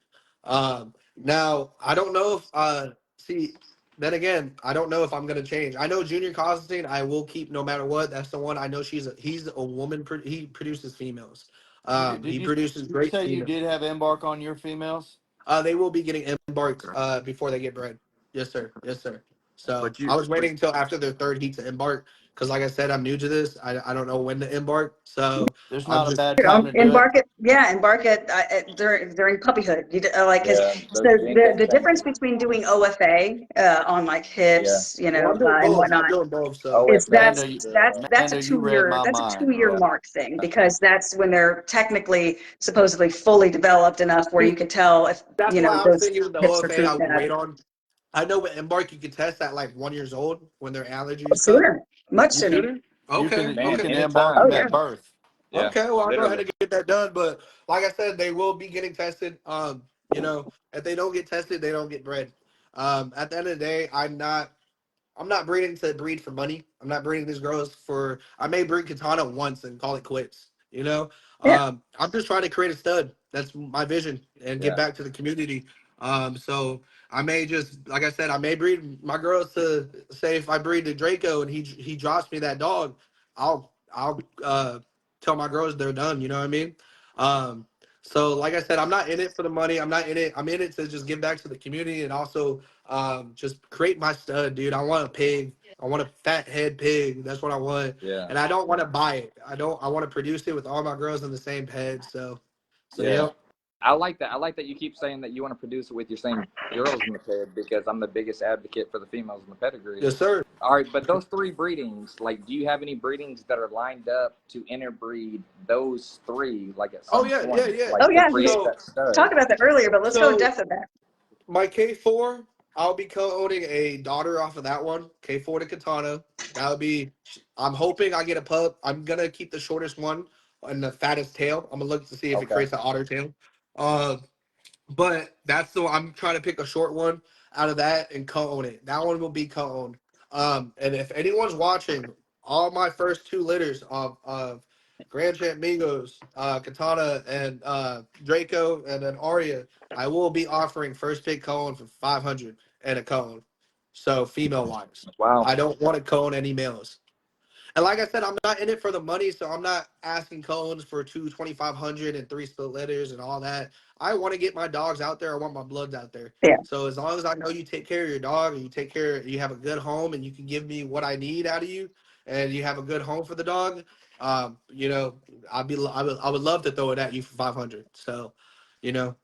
Now I don't know if see. Then again, I don't know if I'm gonna change. I know Junior Constantine, I will keep no matter what. That's the one I know. He's a woman. He produces females. Did He you produces great say you females. did have embark on your females? They will be getting embarked Okay. before they get bred. Yes, sir. Yes, sir. So But you, I was waiting until after their third heat to embark because, like I said, I'm new to this. I don't know when to embark. So there's I'm not a just bad time to do it. Embark it during puppyhood. Cause Yeah, so those gene the tests difference change. between doing OFA on like hips, well, I'm doing and both. I'm whatnot, doing both. So is Amanda, that's a Amanda, you read my that's a mind, 2 year bro. mark thing, because that's when they're technically supposedly fully developed enough where you could tell if that's why I was those thinking with the hips are OFA truly I would bad. wait on. I know with embark you can test at like 1 years old when their allergies come. Sooner, much You sooner. sooner? You Okay. can you Man, Okay. can embark anytime. Oh them yeah. at birth. Yeah, Okay, well, I'll go ahead literally. and get that done. But like I said, they will be getting tested. If they don't get tested, they don't get bred. At the end of the day, I'm not breeding to breed for money. I'm not breeding these girls for. I may breed Katana once and call it quits. Yeah. I'm just trying to create a stud. That's my vision and give Yeah. back to the community. So I may just, like I said, I may breed my girls to say if I breed the Draco and he drops me that dog, I'll tell my girls they're done. You know what I mean? So like I said, I'm not in it for the money. I'm not in it. I'm in it to just give back to the community and also just create my stud, dude. I want a pig. I want a fat head pig. That's what I want. Yeah. And I don't want to buy it. I want to produce it with all my girls in the same pen. So Yeah. yeah. I like that. I like that you keep saying that you want to produce it with your same girls in the ped, because I'm the biggest advocate for the females in the pedigree. Yes, sir. All right, but those 3 breedings, like, do you have any breedings that are lined up to interbreed those 3, like at Oh some yeah, yeah, point, yeah. Oh like to yeah. create So that stud? Talked about that earlier, but let's go in so depth with that. my K4, I'll be co-owning a daughter off of that one. K4 to Katana. That would be. I'm hoping I get a pup. I'm gonna keep the shortest one and the fattest tail. I'm gonna look to see if it Okay. creates an otter tail. Uh, But that's the I'm trying to pick a short one out of that and co-own it. That one will be co-owned. And if anyone's watching, all my first 2 litters of Grand Champ Mingos, Katana and Draco and then Arya, I will be offering first pick co-own for 500 and a co-own. So female wise, Wow. I don't want to co-own any males. And like I said, I'm not in it for the money, so I'm not asking cones for 2,500 and 3 split letters and all that. I want to get my dogs out there. I want my bloods out there. Yeah. So as long as I know you take care of your dog and you have a good home and you can give me what I need out of you, and you have a good home for the dog, I would love to throw it at you for 500. So, you know,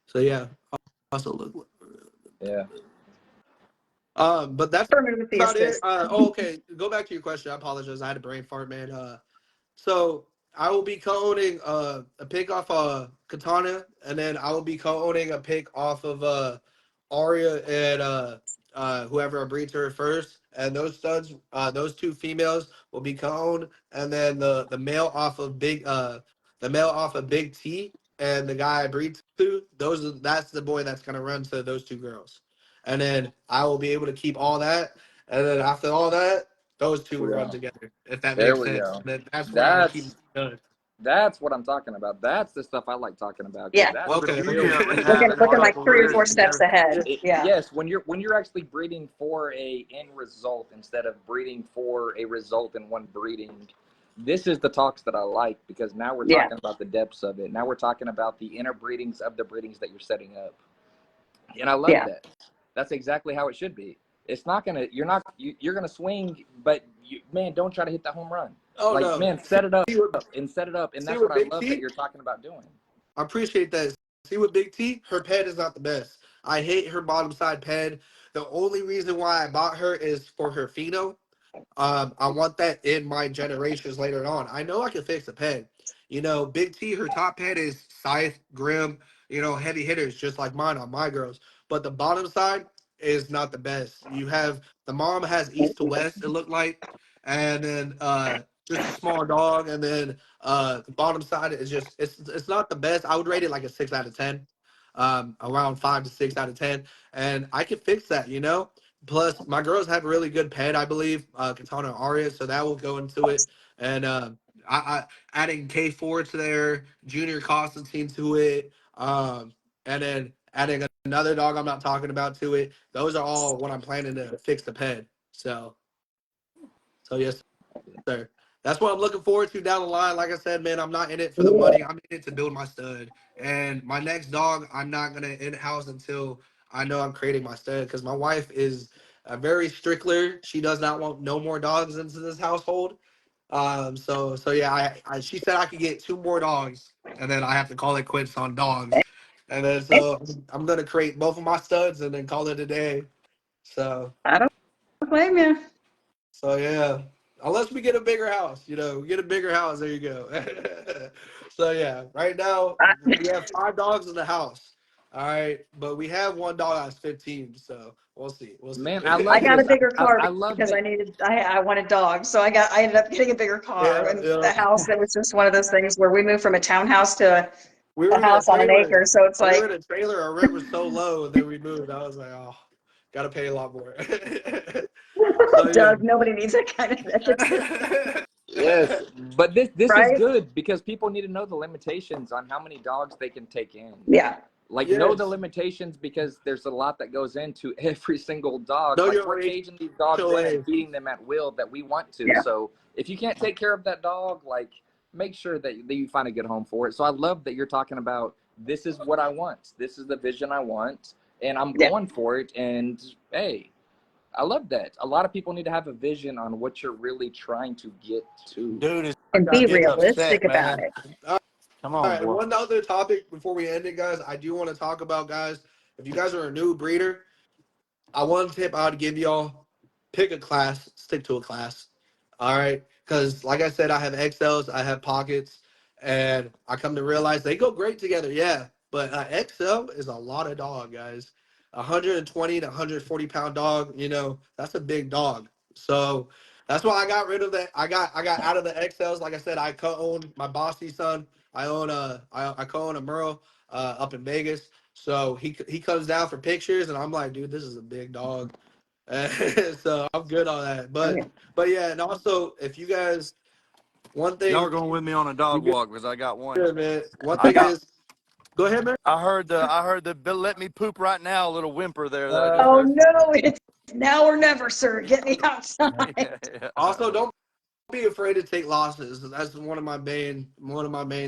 so yeah. Also look. Yeah. But that's Affirmative with the about it. assist. Okay. Go back to your question. I apologize. I had a brain fart, man. So I will be co-owning a pick off Katana, and then I will be co-owning a pick off of Arya and whoever breeds her first. And those studs, those 2 females will be co-owned, and then the male off of Big T and the guy I breed to, that's the boy that's gonna run to those 2 girls. And then I will be able to keep all that. And then after all that, those 2 will run Yeah. together, if that There makes we sense. go. And then that's where I'm gonna keep That's done. that's what I'm talking about. That's the stuff I like talking about, because Yeah. that's Well, the Okay, the beauty real of it okay. Looking, having looking stuff. like multiple 3 or 4 litters steps together. ahead. Yeah. Yes, when you're actually breeding for a end result instead of breeding for a result in one breeding, this is the talks that I like, because now we're Yeah. talking about the depths of it. Now we're talking about the inner breedings of the breedings that you're setting up, and I love Yeah. that. That's exactly how it should be. It's not gonna you're gonna swing, but man, don't try to hit the home run. Oh Like, no. man, set it up See what and set it up, and see that's what what I Big love that T? you're talking about doing. I appreciate that. See what Big T? Her ped is not the best. I hate her bottom side ped. The only reason why I bought her is for her pheno. I want that in my generations later on. I know I can fix a pen. Big T, her top pen is Scythe, Grimm, heavy hitters, just like mine on my girls. But the bottom side is not the best. The mom has east to west, it looked like, and then just a small dog, and then the bottom side is just it's not the best. I would rate it like a 6 out of 10, around 5 to 6 out of 10, and I can fix that. Plus, my girls have a really good pet, I believe, Katana and Aria, so that will go into it. And I adding K4 to their Junior Constantine to it, and then adding another dog I'm not talking about to it. Those are all what I'm planning to fix the pet. So yes, sir. That's what I'm looking forward to down the line. Like I said, man, I'm not in it for the money. I'm in it to build my stud. And my next dog, I'm not gonna in-house until I know I'm creating my stud. Because my wife is a very strickler. She does not want no more dogs into this household. So yeah, she said I could get 2 more dogs, and then I have to call it quits on dogs. And then so I'm gonna create both of my studs and then call it a day. So I don't blame you. so yeah, unless we get a bigger house, we get a bigger house. There you go. So yeah, right now we have 5 dogs in the house. All right, but we have 1 dog that's 15. So we'll see. We'll see. Man, I I love got a this. bigger car I love because that. I wanted dogs, so I ended up getting a bigger car. Yeah, And yeah. the house, that was just one of those things where we moved from a townhouse to We a were in a house on an trailer. acre, so it's We were like, in a trailer. Our rent was so low, and then we moved. I was like, oh, gotta pay a lot more. So yeah. Doug, nobody needs that kind of entity, Yes, but this is right? good because people need to know the limitations on how many dogs they can take in. Yeah. Like, know the Yes. limitations because there's a lot that goes into every single dog. Know Like, your we're age, caging these dogs in HOA. and feeding them at will that we want to. Yeah. So if you can't take care of that dog, like, make sure that you find a good home for it. So I love that you're talking about, this is what I want. This is the vision I want, and I'm Yeah. going for it. And hey, I love that. A lot of people need to have a vision on what you're really trying to get to. Dude, And be it's realistic upset, about man. it. Come All on, right, and boy. one other topic before we end it, guys. I do want to talk about, guys. If you guys are a new breeder, one tip I would give y'all: pick a class, stick to a class. All right, because like I said, I have XLs, I have pockets, and I come to realize they go great together. Yeah, but XL is a lot of dog, guys. 120 to 140 pound dog. That's a big dog. So that's why I got rid of that. I got out of the XLs. Like I said, I co-own my bossy son. I co-own a Merle up in Vegas. So he comes down for pictures, and I'm like, dude, this is a big dog. So I'm good on that. But yeah, and also if you guys, one Y'all thing are going with me on a dog you walk because I got one. good, man. One I thing got. is, go ahead, man. I heard the let me poop right now, a little whimper there that I just Oh heard. no, it's now or never, sir. Get me outside. Yeah, yeah. Also, don't be afraid to take losses. That's one of my main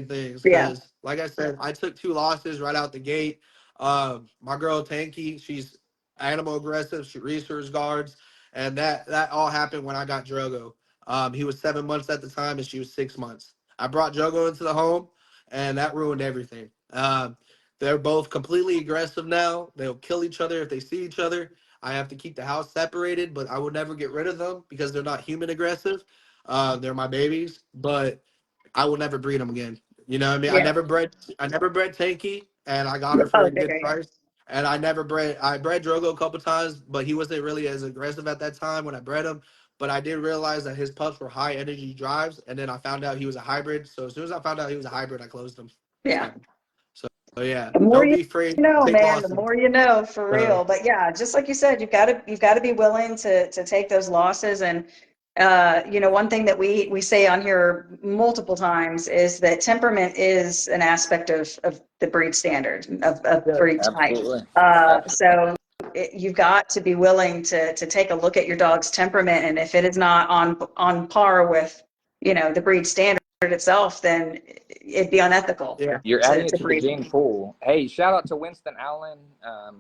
things. Yeah. Because, like I said, I took 2 losses right out the gate. My girl Tanky, she's animal aggressive. She research guards, and that all happened when I got Drogo. He was 7 months at the time, and she was 6 months. I brought Drogo into the home, and that ruined everything. They're both completely aggressive now. They'll kill each other if they see each other. I have to keep the house separated, but I would never get rid of them because they're not human aggressive. They're my babies, but I will never breed them again. You know what I mean? Yeah. I never bred Tanky, and I got her for Oh, a good there you go. price. And I bred Drogo a couple times, but he wasn't really as aggressive at that time when I bred him. But I did realize that his pups were high energy drives, and then I found out he was a hybrid. So as soon as I found out he was a hybrid, I closed him. Yeah. So yeah, The more don't you be afraid to know, take man, the losses. more you know, for So real. But yeah, just like you said, you've got to be willing to take those losses. And one thing that we say on here multiple times is that temperament is an aspect of the breed standard of yeah, breed type. Absolutely. So you've got to be willing to take a look at your dog's temperament, and if it is not on par with the breed standard itself, then it'd be unethical yeah. You're adding to it to the breed. gene pool. Hey, shout out to Winston Allen.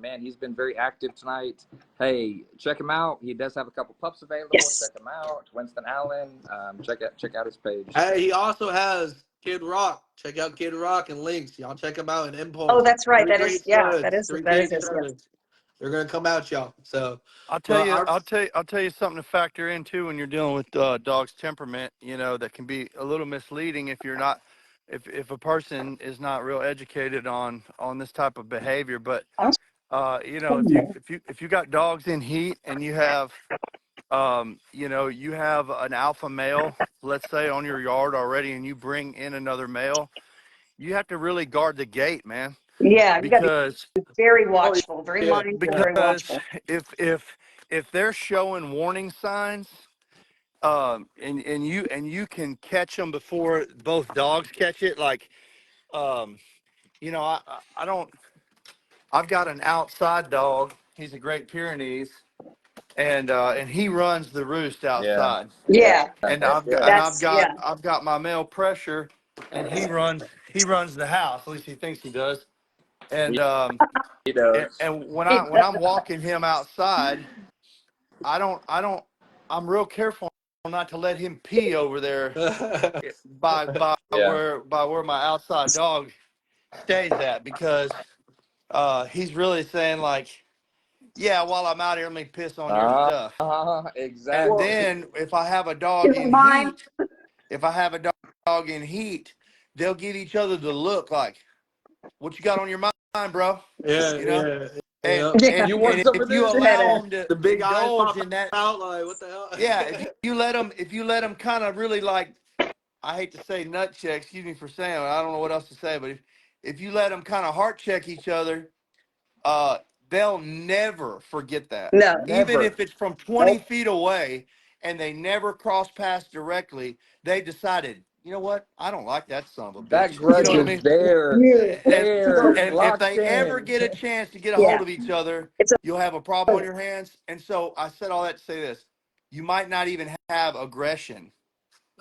Man, he's been very active tonight. Hey, check him out. He does have a couple pups available. Yes. Check him out. Winston Allen. Check out his page. Hey, he also has Kid Rock. Check out Kid Rock and Links. Y'all check him out in Oh, Impulse. that's right. 3 That is, great yeah, studs. 3 that is big his, yes. studs. They're gonna come out, y'all. So, I'll tell but you, our I'll tell you something to factor in too when you're dealing with dog's temperament. That can be a little misleading if you're not, if a person is not real educated on this type of behavior. But if you got dogs in heat and you have, you have an alpha male, let's say, on your yard already, and you bring in another male, you have to really guard the gate, man, Yeah, you got to because be very oh watchful, very yeah, mindful, yeah, very because watchful. if they're showing warning signs, and you can catch them before both dogs catch it, like, um, I don't. I've got an outside dog. He's a Great Pyrenees, and he runs the roost Yeah. outside. Yeah. Yeah, And Heck I've got yeah. and I've that's, got yeah. I've got my male pressure, and he runs the house. At least he thinks he does. And He and, does. and when I'm walking him outside, I'm real careful not to let him pee over there by Yeah. where my outside dog stays at, because he's really saying like, yeah, while I'm out here, let me piss on your stuff. And Exactly. then if I have a dog Is it mine? in heat, they'll give each other the look like, what you got on your mind, bro? Yeah, You know? yeah, And yeah. Yeah. You want some of if you this? allow them to The big eyes indulge pop in that, out like, what the hell? yeah, if you let them kind of really like, I hate to say nut check, excuse me for saying it, I don't know what else to say, but if you let them kind of heart check each other, uh, they'll never forget that. No. Even Never. if it's from 20 feet away and they never cross paths directly, they decided, you know what? I don't like that son of a That bitch. You grudge know what I is mean? there. You. And, There. and if Locked they ever in. get a chance to get a Yeah. hold of each other, It's you'll have a problem on your hands. And so I said all that to say this. You might not even have aggression.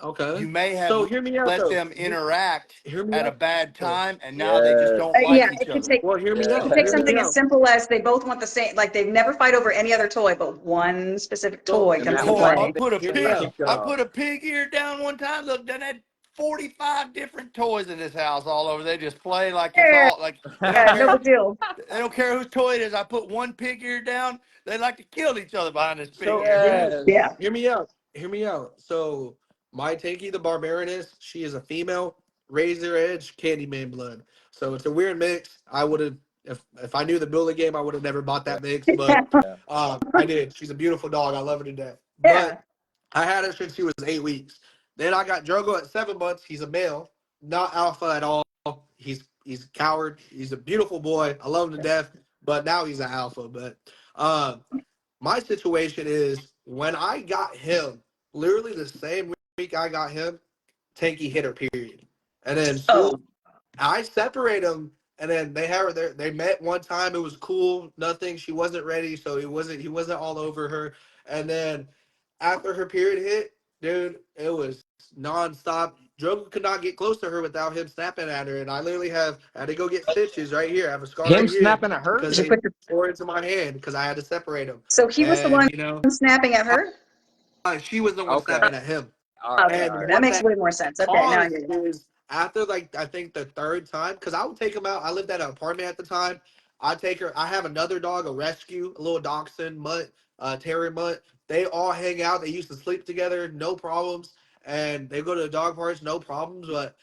Okay. You may have So hear me out let though. them interact Hear me at a out. bad time, and now they just Yes. don't yeah, like each it could other. take Well, hear me it could out. take Hear me something as out. simple as they both want the same, like they never fight over any other toy, but one specific So toy And they come out hear and me Oh, out. I play. put a Hear me pig. out. kick I off. put a pig ear down one time. Look, done had 45 different toys in this house all over. They just play like it's Yeah, all like they don't no care. big deal. They don't care whose toy it is. I put one pig ear down. They like to kill each other behind this pig So ear. Yeah. Yes. hear me out. Hear me out. So my Tanky the Barbarianess, she is a female, razor edge, Candyman blood. So it's a weird mix. I would have, if I knew the building game, I would have never bought that mix, but Yeah. I did. She's a beautiful dog. I love her to death. Yeah. But I had her since she was 8 weeks. Then I got Drogo at 7 months. He's a male, not alpha at all. He's a coward. He's a beautiful boy. I love him to death. But now he's an alpha. But my situation is when I got him, literally the same week I got him, Tanky hit her period. And then soon Oh, I separate them, and then they have her. They met one time. It was cool. Nothing. She wasn't ready, so he wasn't all over her. And then after her period hit, dude, it was nonstop. Drogo could not get close to her without him snapping at her, and I literally had to go get stitches right here. I have a scar Him right here snapping at her? because did you they put your, tore into my hand because I had to separate them. so he was the one And snapping at her? she was the one Okay. snapping at him. All right. Okay, All And okay, right. that what makes that way more sense. Okay, now I caused hear you. is after like I think the third time, because I would take him out. I lived at an apartment at the time. I take her. I have another dog, a rescue, a little dachshund mutt, terrier mutt. They all hang out. They used to sleep together, no problems, and they go to the dog parks, no problems. But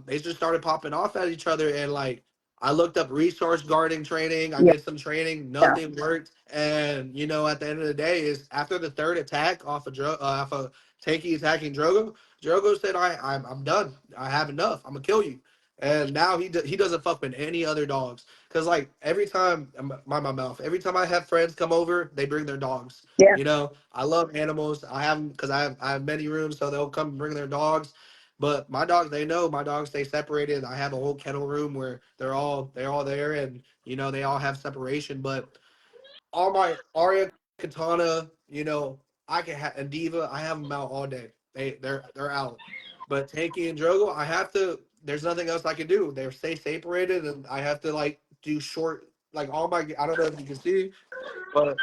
they just started popping off at each other, and like I looked up resource guarding training. I Yeah, did some training, yeah, nothing worked, and at the end of the day, is after the third attack off of Tanky attacking Drogo. Drogo said, I'm done. I have enough. I'm gonna kill you." And now he doesn't fuck with any other dogs. Cause like every time, my mouth. Every time I have friends come over, they bring their dogs. yeah, I love animals. I have them because I have many rooms, so they'll come and bring their dogs. But my dogs, they know my dogs stay separated. I have a whole kennel room where they're all there, and they all have separation. But all my Arya, Katana, I can have and Diva. I have them out all day. They're out. But Tanky and Drogo, I have to. There's nothing else I can do. They're stay separated, and I have to like do short. Like all my, I don't know if you can see, but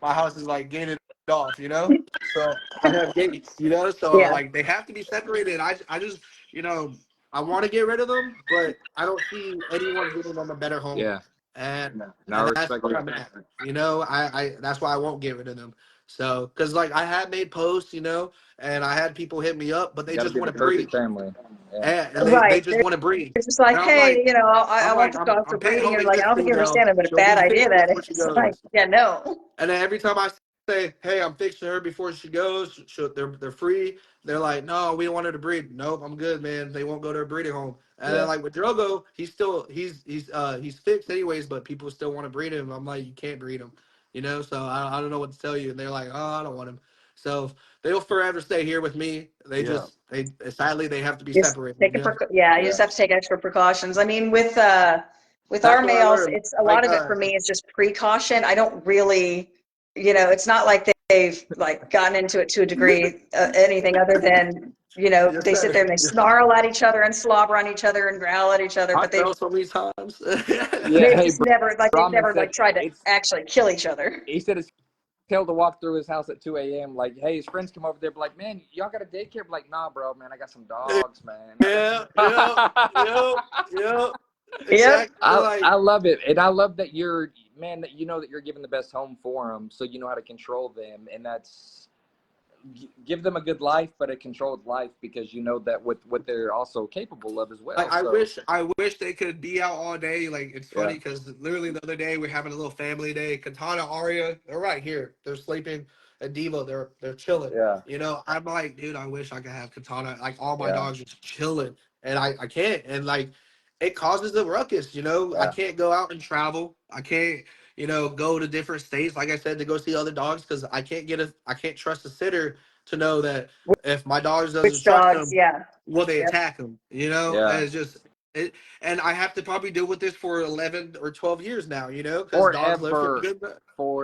my house is like gated off. So I have gates. So yeah, like they have to be separated. I just, you know, I want to get rid of them, but I don't see anyone giving them a better home. Yeah. And No, I that's respect where it. I'm at. I that's why I won't get rid of them. So, because like I had made posts, and I had people hit me up, but You they got to just be the want to breed, perfect family. Yeah. and they right. just want to breed. It's just like, And hey, I I'm want like, this dog for I'm paying breeding. homie You're like, I this don't think you female. understand it, but a She'll bad be idea fixed that before she is. Like, goes. yeah, no. And then every time I say, "Hey, I'm fixing her before she goes," they're free. They're like, "No, we don't want her to breed." Nope, I'm good, man. They won't go to a breeding home. And then Yeah. like with Drogo, he's fixed anyways, but people still want to breed him. I'm like, you can't breed him, So I don't know what to tell you. And they're like, "Oh, I don't want him." So they'll forever stay here with me. Yeah. They sadly they have to be Just separated. take yeah, you Yeah. just have to take extra precautions. I mean, with That's our what I males, learned. it's a lot Like of it for me is just precaution. I don't really, it's not like they've like gotten into it to a degree, anything other than, yes, they sit sir. there and they snarl at each other and slobber on each other and growl at each other, I but fell so many times. Yeah. they've Hey, just never, like, they've Brahman never said like tried to it's. actually kill each other. He said it's Tell to walk through his house at 2 a.m. Like, hey, his friends come over there, be like, man, y'all got a daycare? Be like, nah, bro, man, I got some dogs, man. Yeah, yeah. Yep. Exactly. Like, I love it, and I love that you're, man, that you know that you're giving the best home for them, so you know how to control them, and that's give them a good life, but a controlled life, because you know that what they're also capable of as well. like So, I wish they could be out all day. Like, it's funny yeah, because literally the other day we're having a little family day. Katana, Arya, they're right here. They're sleeping. And Devo, they're chilling. yeah, You know, I'm like, dude, I wish I could have Katana. Like, all my yeah, dogs just chilling, and I can't. And like, it causes a ruckus. You know, I yeah. can't go out and travel. I can't, go to different states. Like I said, to go see other dogs because I can't trust a sitter to know that if my dogs doesn't Which trust dogs? them, Yeah. will they Yep. attack them? And Yeah. it's just it. And I have to probably deal with this for 11 or 12 years now. Because dogs live for a Forever, good.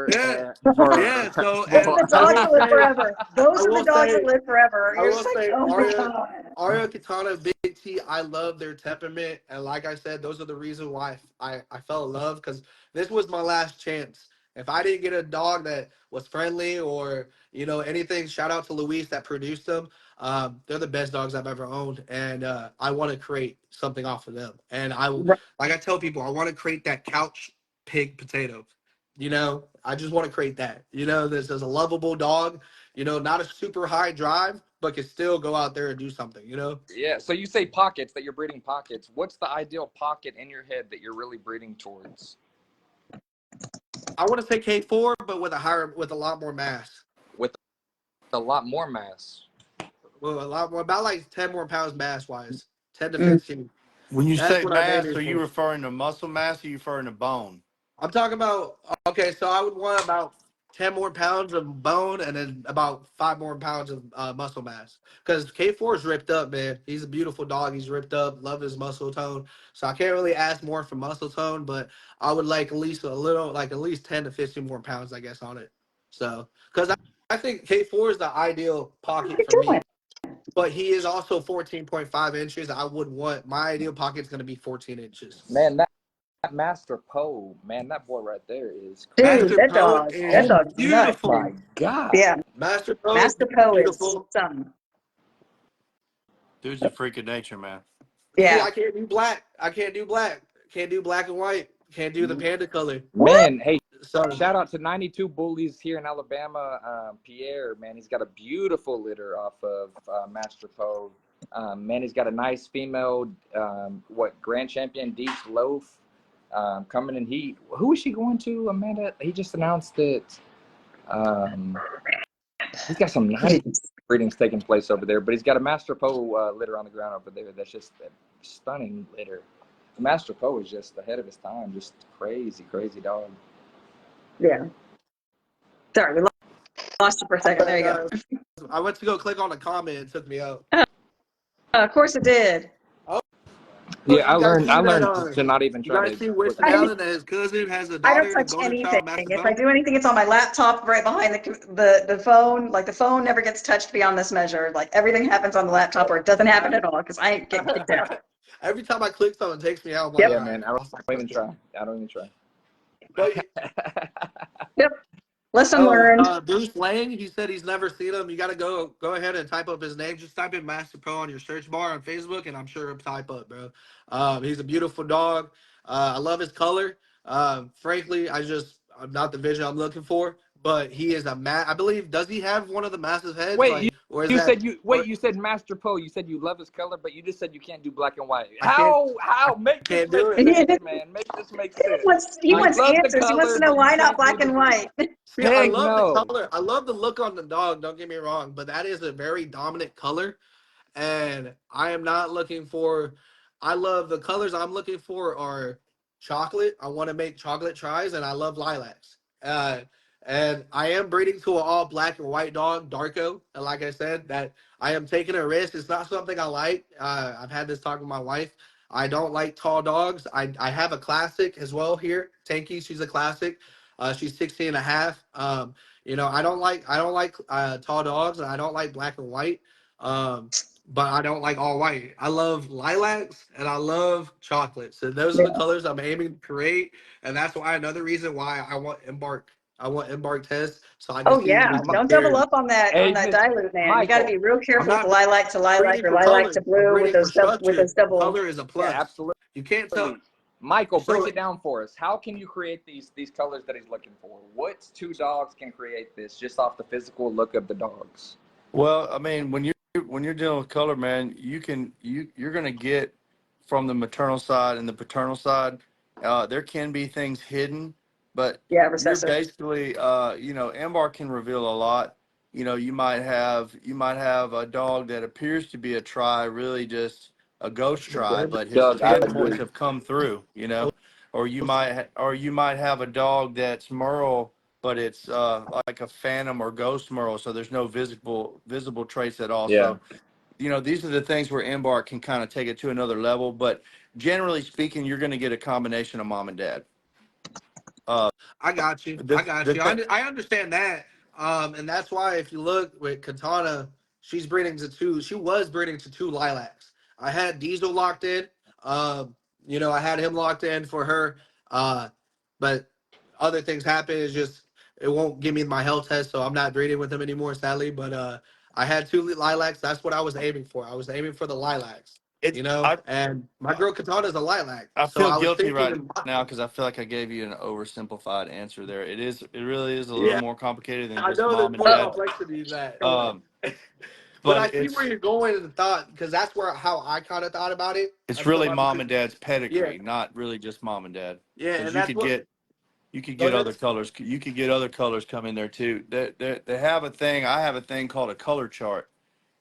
Yeah, forever, yeah. So, Those and are the I dogs will that live say, forever. Those I are the will dogs that say, live forever. I You're will just like, say, oh my God. Aria, Katana, Big T, I love their temperament. And like I said, those are the reason why I fell in love, because this was my last chance. If I didn't get a dog that was friendly or, anything, shout out to Luis that produced them. They're the best dogs I've ever owned. And I want to create something off of them. And Right. like I tell people, I want to create that couch pig potato. I just want to create that. This is a lovable dog, not a super high drive, but can still go out there and do something. yeah. So you say pockets, that you're breeding pockets. What's the ideal pocket in your head that you're really breeding towards? I want to say K4, but with a lot more mass. With a lot more mass. Well, a lot more, about like 10 more pounds mass wise, 10 to Mm. 15. When you That's say what I'm mass, aiming are you for. referring to muscle mass or are you referring to bone? I'm talking about, okay, so I would want about 10 more pounds of bone and then about 5 more pounds of muscle mass. Because K4 is ripped up, man. He's a beautiful dog. He's ripped up. Love his muscle tone. So I can't really ask more for muscle tone, but I would like at least a little, like at least 10 to 15 more pounds, I guess, on it. So, because I think K4 is the ideal What are pocket you for doing? me. But he is also 14.5 inches. I would want my ideal pocket's going to be 14 inches. Man, that Master Poe, man, that boy right there is Dude, Master crazy. Poe that is Oh dog's nuts. beautiful. my God. Yeah. Master Poe is Master Poe is beautiful. something. Dude's a freak of nature, man. See, Yeah. I can't do black. I can't do black. Can't do black and white. Can't do the panda color. What? Man, hey, So shout out to 92 Bullies here in Alabama. Pierre, man, he's got a beautiful litter off of Master Poe. Man, he's got a nice female, Grand Champion Deep Loaf coming in heat. Who is she going to, Amanda? He just announced that he's got some nice breedings taking place over there, but he's got a Master Poe litter on the ground over there. That's just a stunning litter. The Master Poe is just ahead of his time. Just crazy, crazy dog. Yeah. Sorry, we lost you for a second. There you go. I went to go click on a comment. It took me out. Of course it did. Oh, Yeah, you guys I see that? learned to not even You try guys to see click Winston it. I, Allen that his cousin has a I don't daughter, the touch golden anything. child, Master If I Poe? do anything, it's on my laptop right behind the phone. Like the phone never gets touched beyond this measure. Like everything happens on the laptop or it doesn't happen at all because I ain't getting kicked out. Every time I click something, it takes me out. I'm like, Yep. Yeah, all right. man, I don't even try. I don't even try. But Yep. Lesson learned. Bruce Lang, he said he's never seen him. You got to go ahead and type up his name. Just type in Master Pro on your search bar on Facebook, and I'm sure he'll type up, bro. He's a beautiful dog. I love his color. Frankly, I'm not the vision I'm looking for, but he is I believe, does he have one of the massive heads? Wait, Or is you that? said you said Master Poe. You said you love his color, but you just said you can't do black and white. I can't. How make this Can't do make it. sense, man? Make this make sense. He You wants love the answers. He wants to color, know but you why not can't do black and the. white. See, I Heck love the no. color. I love the look on the dog. Don't get me wrong, but that is a very dominant color. And I am not looking for. I love the colors I'm looking for are chocolate. I want to make chocolate tries, and I love lilacs. And I am breeding to an all black and white dog, Darko. And like I said, that I am taking a risk. It's not something I like. I've had this talk with my wife. I don't like tall dogs. I have a classic as well here, Tanky. She's a classic. She's 16 and a half. I don't like tall dogs, and I don't like black and white. But I don't like all white. I love lilacs and I love chocolate. So those are Yeah. the colors I'm aiming to create, and that's why another reason why I want Embark. I want embark tests so I can Oh see yeah, which don't double pair. up on that Hey, dilute, man. You got to Michael. be real I'm careful with the not lilac to lilac breeding or for lilac to color. I'm blue with breeding for structure. double. Color is a Yeah, plus. absolutely. You can't tell. Michael, break So it down for us. How can you create these colors that he's looking for? What two dogs can create this just off the physical look of the dogs? Well, I mean, when you're dealing with color, man, you're gonna get from the maternal side and the paternal side. There can be things hidden, but Yeah, you're recessive. basically, Ambar can reveal a lot. You might have a dog that appears to be a try, really just a ghost try, but his Doug, I 10 points agree. have come through. Or you might have a dog that's Merle, but it's like a phantom or ghost Merle, so there's no visible traits at all. Yeah. So, these are the things where Embark can kind of take it to another level. But generally speaking, you're going to get a combination of mom and dad. I got you. The, the th- I understand that. And that's why if you look with Katana, she's breeding to two. She was breeding to two lilacs. I had Diesel locked in. I had him locked in for her. But other things happen. It's just it won't give me my health test, so I'm not breeding with him anymore, sadly. But I had two lilacs. That's what I was aiming for. I was aiming for the lilacs. it's I And my girl Katana is a lilac. I So feel I was guilty thinking, right now because I feel like I gave you an oversimplified answer there. It really is a little yeah, more complicated than I just know there's mom and more dad. complexity to that. Um, But but I see where you're going in the thought because that's where how I kind of thought about it. it's Until really my mom and dad's yeah, pedigree, not really just mom and dad. yeah, Because and that's what. you could Go get ahead. other colors. You could get other colors come in there too. They have a thing. I have a thing called a color chart,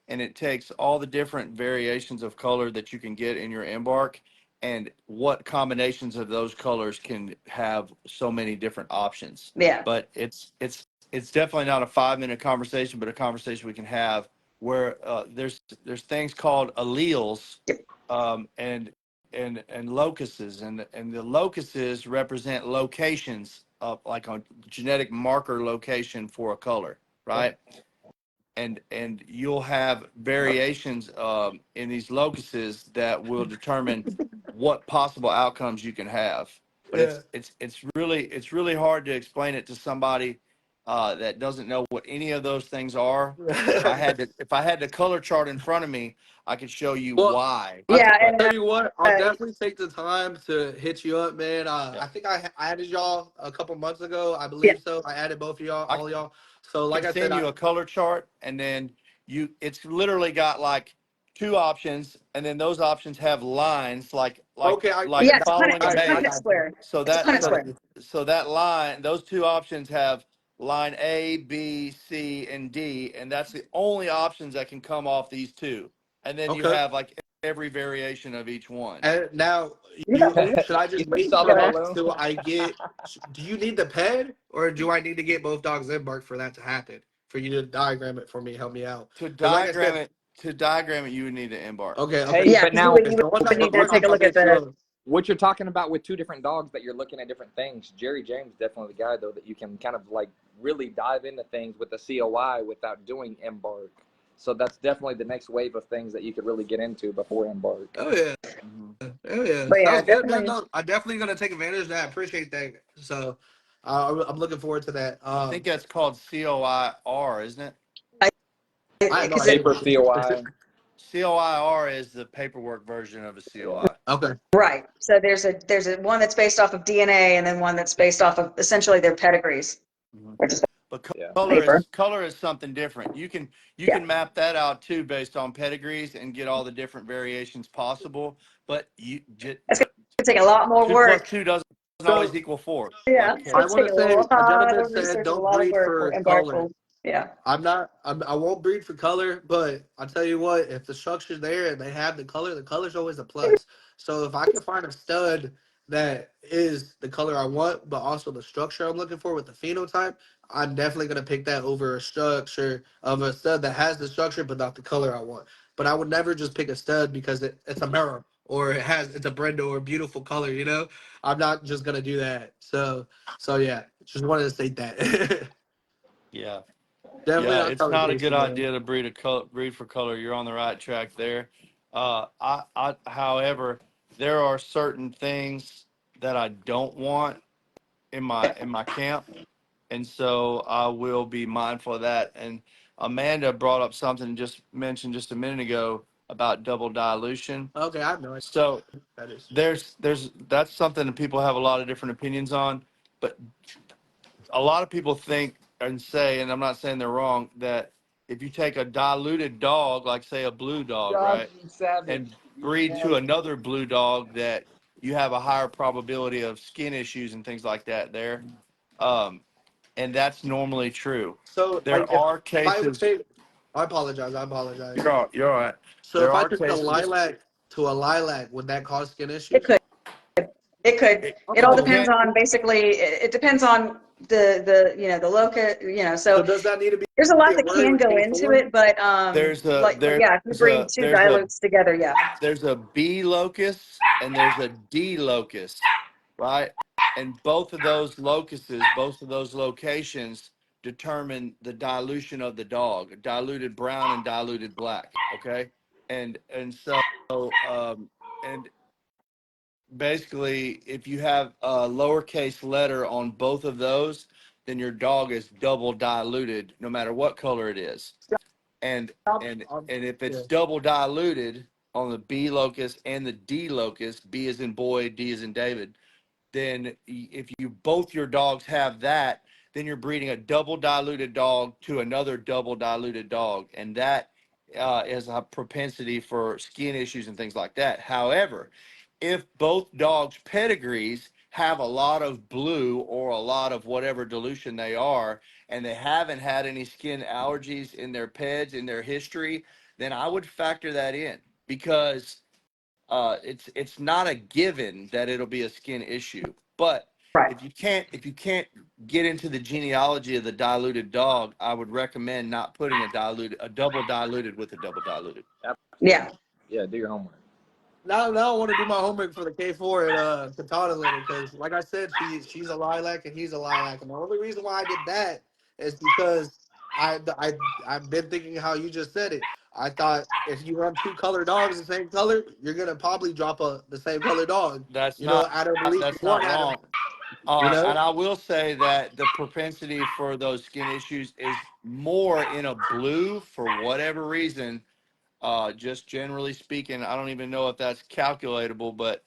and it takes all the different variations of color that you can get in your embark, and what combinations of those colors can have so many different options. Yeah. But it's definitely not a 5-minute conversation, but a conversation we can have where there's things called alleles, and locuses, and the locuses represent locations of like a genetic marker location for a color, right? And you'll have variations in these locuses that will determine what possible outcomes you can have. But Yeah. it's really hard to explain it to somebody that doesn't know what any of those things are. If I had the color chart in front of me, I could show you Well, why. Yeah, I and tell you what, I'll uh, definitely take the time to hit you up, man. Yeah. I think I added y'all a couple months ago. I yeah, believe so. I added both of y'all, I all of y'all. So, can like I said, send you a color chart, and then it's literally got like two options, and then those options have lines like okay, yeah. following a I It's maze. got you. Punnett So It's that Punnett so square. so that line, those two options have line A, B, C, and D, and that's the only options that can come off these two. And then you Okay. have like every variation of each one. And now, Yeah. should I just You wait saw the Yeah. balloon? till I get? Do you need the ped, or do I need to get both dogs embarked for that to happen? For you to diagram it for me, help me out. To Because, like I diagram said, it, to diagram it, you would need to embark. okay. Hey, Yeah, but because you now would you So once I would need to embark, take a I'll look at hit you the. up. what you're talking about with two different dogs that you're looking at different things, Jerry James definitely the guy though that you can kind of like really dive into things with the COI without doing embark. So that's definitely the next wave of things that you could really get into before embark. Oh yeah, Mhm. oh yeah. But yeah, Sounds good, man. definitely. No, I'm definitely gonna take advantage of that. I appreciate that. So, I'm looking forward to that. I think that's called COIR, isn't it? I have no Because idea. Paper COI. COIR is the paperwork version of a Yeah. COI. Okay. right. So there's a one that's based off of DNA, and then one that's based off of essentially their pedigrees, Mhm. which is But Yeah. paper. color is something different. You Yeah, can map that out too based on pedigrees and get all the different variations possible. But it's gonna take a lot more two plus work. two doesn't always So equal four. Yeah, Like it's gonna I want take to a say a lot gentleman of said, research and a "Don't lot of breed work for for embark color." will. Yeah. I won't breed for color, but I'll tell you what, if the structure's there and they have the color's always a plus. So if I can find a stud that is the color I want, but also the structure I'm looking for with the phenotype, I'm definitely gonna pick that over a structure of a stud that has the structure but not the color I want. But I would never just pick a stud because it's a mirror or it's a Brenda or a beautiful color, you know? I'm not just gonna do that. So yeah, just wanted to state that. yeah. Definitely Yeah, not it's color not a based, good man. idea to breed for color. You're on the right track there. However, there are certain things that I don't want in my camp, And so I will be mindful of that. And Amanda brought up something just mentioned just a minute ago about double dilution. Okay, I have no idea So what that is. there's that's something that people have a lot of different opinions on, but a lot of people think and say, and I'm not saying they're wrong, that if you take a diluted dog, like say a blue dog, Josh, right, you savage. and You breed to savage. another blue dog, that you have a higher probability of skin issues and things like that there. And that's normally true. So There like are if I would cases. say, I apologize. I apologize. You're all right. So There if I are took a cases. lilac to a lilac, would that cause skin It issues? could. It could. It, It it all Okay. depends depends. on basically. It depends on the locus. So So does that need to be there's a lot a that word can with go into K4? it, but There's a like yeah, if you breed two there's a dilutes together, yeah. there's a B locus and there's a D locus, right? And both of those locations determine the dilution of the dog, diluted brown and diluted black. Okay, and so and basically, if you have a lowercase letter on both of those, then your dog is double diluted, no matter what color it is. And and if Yeah. it's double diluted on the B locus and the D locus, B is in boy, D is in David, then if you both your dogs have that, then you're breeding a double diluted dog to another double diluted dog, and that is a propensity for skin issues and things like that. However, if both dogs' pedigrees have a lot of blue or a lot of whatever dilution they are, and they haven't had any skin allergies in their peds in their history, then I would factor that in, because it's not a given that it'll be a skin issue. But Right. if you can't get into the genealogy of the diluted dog, I would recommend not putting a double diluted with a double diluted. Yeah. Yeah, do your homework. Now I want to do my homework for the K4 at Katana later because, like I said, she's a lilac and he's a lilac, and the only reason why I did that is because I've been thinking how you just said it. I thought if you run two color dogs the same color, you're gonna probably drop the same color dog. That's You know, not out of at least that's one not out of wrong. you know. And I will say that the propensity for those skin issues is more in a blue for whatever reason. Just generally speaking, I don't even know if that's calculatable, but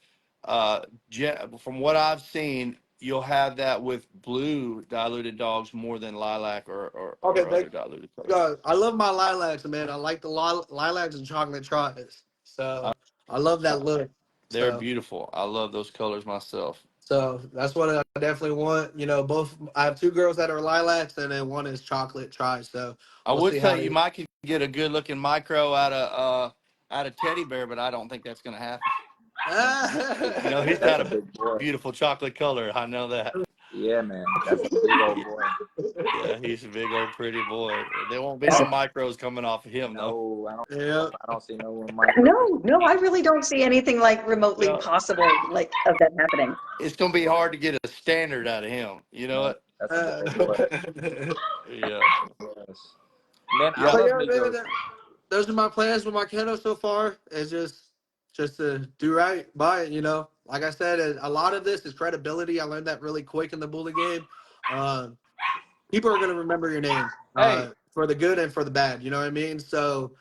from what I've seen, you'll have that with blue diluted dogs more than lilac Okay, or other thank diluted colors. God. I love my lilacs, man. I like the lilacs and chocolate tries. Uh, So I love that look. they're So. beautiful. I love those colors myself. So that's what I definitely want. You know, both I have two girls that are lilacs, and then one is chocolate try. So I we'll would see how say you they. might could get a good looking micro out of teddy bear, but I don't think that's going to happen. You know, he's got That's a a big boy. beautiful chocolate color. I know that. Yeah, man. That's a big old boy. Yeah, he's a big old pretty boy. There won't be no micros coming off of him though. No, Yeah. I don't see no one micro. No, I really don't see anything like remotely No, possible like of that happening. it's gonna be hard to get a standard out of him. You know Man, what? that's a big boy. Yeah, Yes. Man, I yeah. But love yeah, man, Migos. those are my plans with my kennel so far. Is just to do right by it. You know, like I said, a lot of this is credibility. I learned that really quick in the bully game. People are gonna remember your name Hey, for the good and for the bad. You know what I mean? So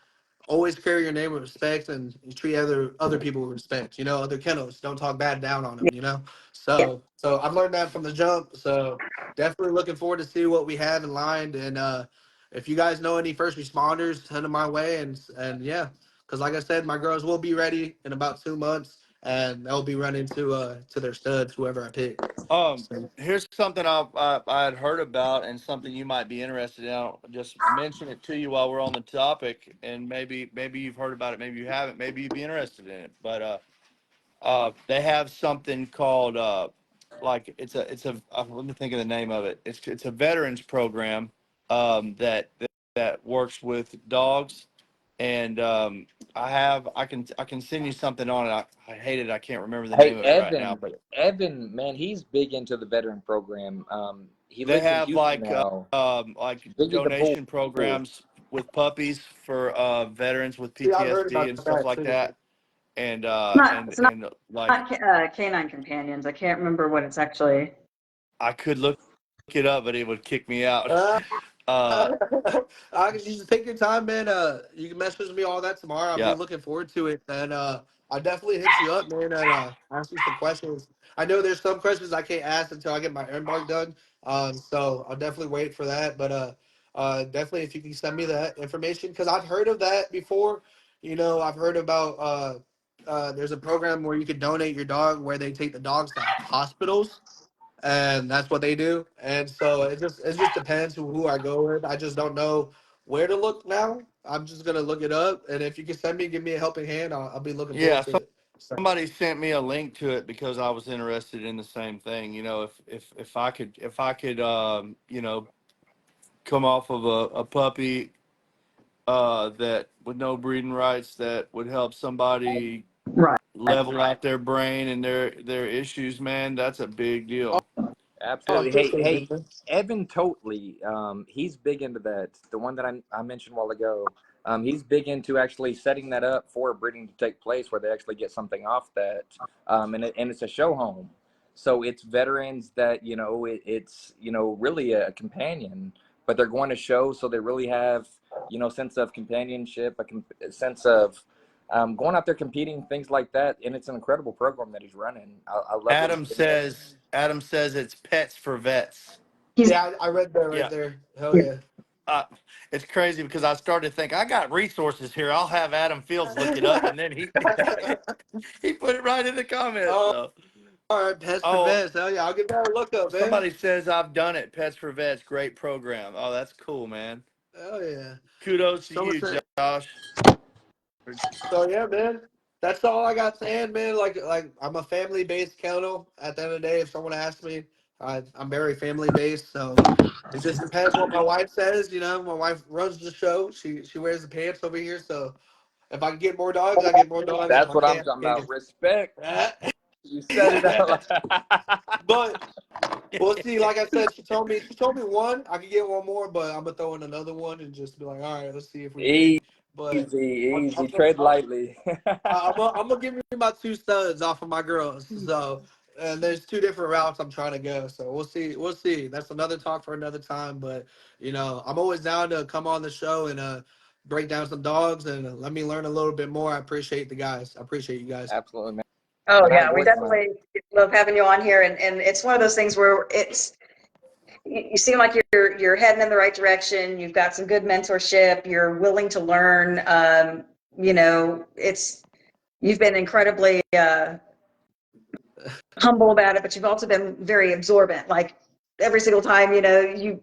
always carry your name with respect and you treat other people with respect. You know, other kennels don't talk bad down on them. You know, Yeah. so I've learned that from the jump. So definitely looking forward to see what we have in line. And if you guys know any first responders, send them my way. And yeah, because like I said, my girls will be ready in about 2 months, and they'll be running to their studs, whoever I pick. Um, So, here's something I had heard about and something you might be interested in. I'll just mention it to you while we're on the topic, and maybe you've heard about it, maybe you haven't, maybe you'd be interested in it. But they have something called like let me think of the name of it. It's a veterans program that works with dogs, and I can send you something on it. I hate it. I can't remember the name hey, of it right now, but Evan, man, he's big into the veteran program. He they lives in have Houston now. like Big into pool. donation programs with puppies for veterans with see, I've heard PTSD about and stuff that like too. that, and It's not like canine companions. I can't remember what it's actually. I could look it up, but it would kick me out. Uh, Uh, I can just take your time, man. You can message me all that tomorrow. I'll be yeah. looking forward to it, and I'll definitely hit you up, man, and ask you some questions. I know there's some questions I can't ask until I get my embark done. So I'll definitely wait for that. But definitely if you can send me that information, because I've heard of that before. You know, I've heard about there's a program where you can donate your dog, where they take the dogs to hospitals, and that's what they do. And so it just depends who I go with. I just don't know where to look now. I'm just gonna look it up, and if you can give me a helping hand, I'll be looking forward Yeah. to it. So, Somebody sent me a link to it because I was interested in the same thing. You know, if I could, you know, come off of a puppy that with no breeding rights that would help somebody Right. level out their brain and their issues, man, that's a big deal. I Absolutely. Hey, appreciate hey, it, man. Evan Totley, he's big into that. The one that I mentioned a while ago. He's big into actually setting that up for breeding to take place, where they actually get something off that, and it's a show home. So it's veterans that it's really a companion, but they're going to show, so they really have sense of companionship, a sense of going out there competing, things like that. And it's an incredible program that he's running. I love what he's doing. Adam says it's pets for vets. He's Yeah, I read that right Yeah. there. Hell yeah. Uh, it's crazy because I started to think I got resources here. I'll have Adam Fields look it up, and then he he put it right in the comments. Oh, So, all right, Pets for oh, Vets. Hell yeah, I'll give that a look up, man. somebody says I've done it. Pets for Vets, great program. Oh, that's cool, man. Hell yeah. Kudos to Someone you, said. Josh. So yeah, man. That's all I got saying, man. Like I'm a family based kennel. At the end of the day, if someone asks me, I'm very family based. So it just depends what my wife says. You know, my wife runs the show. She wears the pants over here. So if I can get more dogs, I get more dogs. If That's I what I'm can't, talking I about. Respect. can't. You said it out loud. But we'll see. Like I said, she told me one. I could get one more, but I'm gonna throw in another one and just be like, all right, let's see if we breed. Easy, But easy. Tread lightly. I'm gonna give you my two studs off of my girls. So, and there's two different routes I'm trying to go. So we'll see. We'll see. That's another talk for another time. But I'm always down to come on the show and break down some dogs and let me learn a little bit more. I appreciate the guys. I appreciate you guys. Absolutely, man. Oh I yeah, we enjoyed it, man. definitely love having you on here, and it's one of those things where you seem like you're heading in the right direction. You've got some good mentorship. You're willing to learn. You've been incredibly humble about it, but you've also been very absorbent. Like every single time, you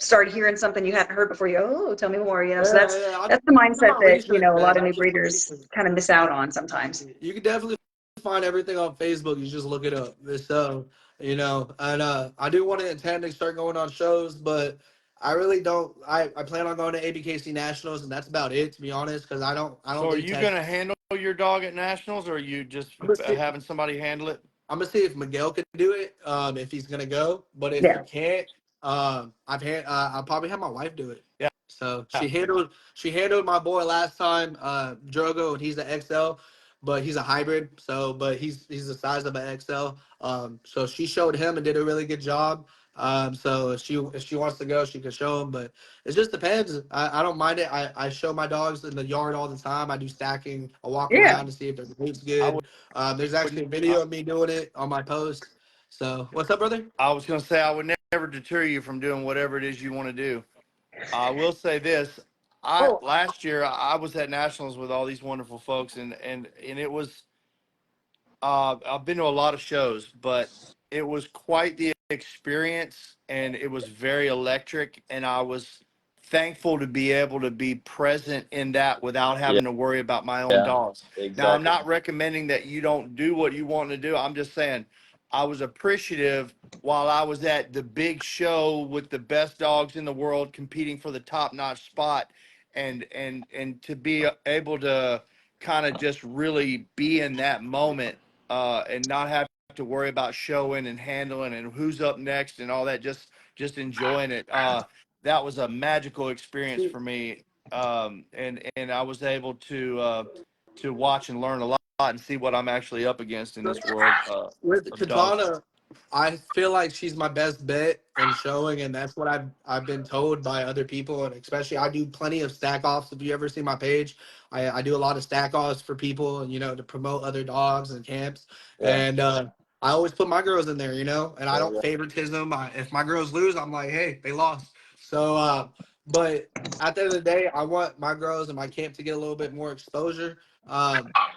start hearing something you hadn't heard before, tell me more. So Yeah, yeah. I that's the do mindset my that research, a lot man. of new breeders kind of miss out on sometimes. You can definitely find everything on Facebook. You just look it up. So, and I do want to intend to start going on shows, but I really don't. I plan on going to ABKC Nationals, and that's about it, to be honest, because I So, don't are do you test. gonna handle your dog at nationals, or are you just I'm gonna see. having somebody handle it? I'm gonna see if Miguel can do it. If he's gonna go, but if he Yeah. can't, I'll probably have my wife do it. Yeah. So she handled my boy last time, Drogo, and he's an XL, but he's a hybrid. So, but he's the size of an XL. So she showed him and did a really good job. So if she wants to go, she can show him. But it just depends. I don't mind it. I show my dogs in the yard all the time. I do stacking. I walk Yeah. around to see if their food's I good. There's actually a would. video of me doing it on my post. So what's up, brother? I was gonna say I would never deter you from doing whatever it is you want to do. I will say this. Oh, Last year I was at nationals with all these wonderful folks, and it was I've been to a lot of shows, but it was quite the experience, and it was very electric, and I was thankful to be able to be present in that without Yeah, having to worry about my own yeah, dogs. Now, I'm exactly. not recommending that you don't do what you want to do. I'm just saying I was appreciative while I was at the big show with the best dogs in the world competing for the top-notch spot, and to be able to kind of just really be in that moment, and not have to worry about showing and handling and who's up next and all that. Just enjoying it. That was a magical experience See, for me, and I was able to watch and learn a lot and see what I'm actually up against in so this world with of dogs. Katana. I feel like she's my best bet in showing, and that's what I've been told by other people, and especially I do plenty of stack offs. If you ever see my page, I do a lot of stack offs for people, and to promote other dogs and camps, Yeah. and I always put my girls in there, and I Yeah. don't Yeah. favoritism. If my girls lose, I'm like, hey, they lost. So, but at the end of the day, I want my girls and my camp to get a little bit more exposure.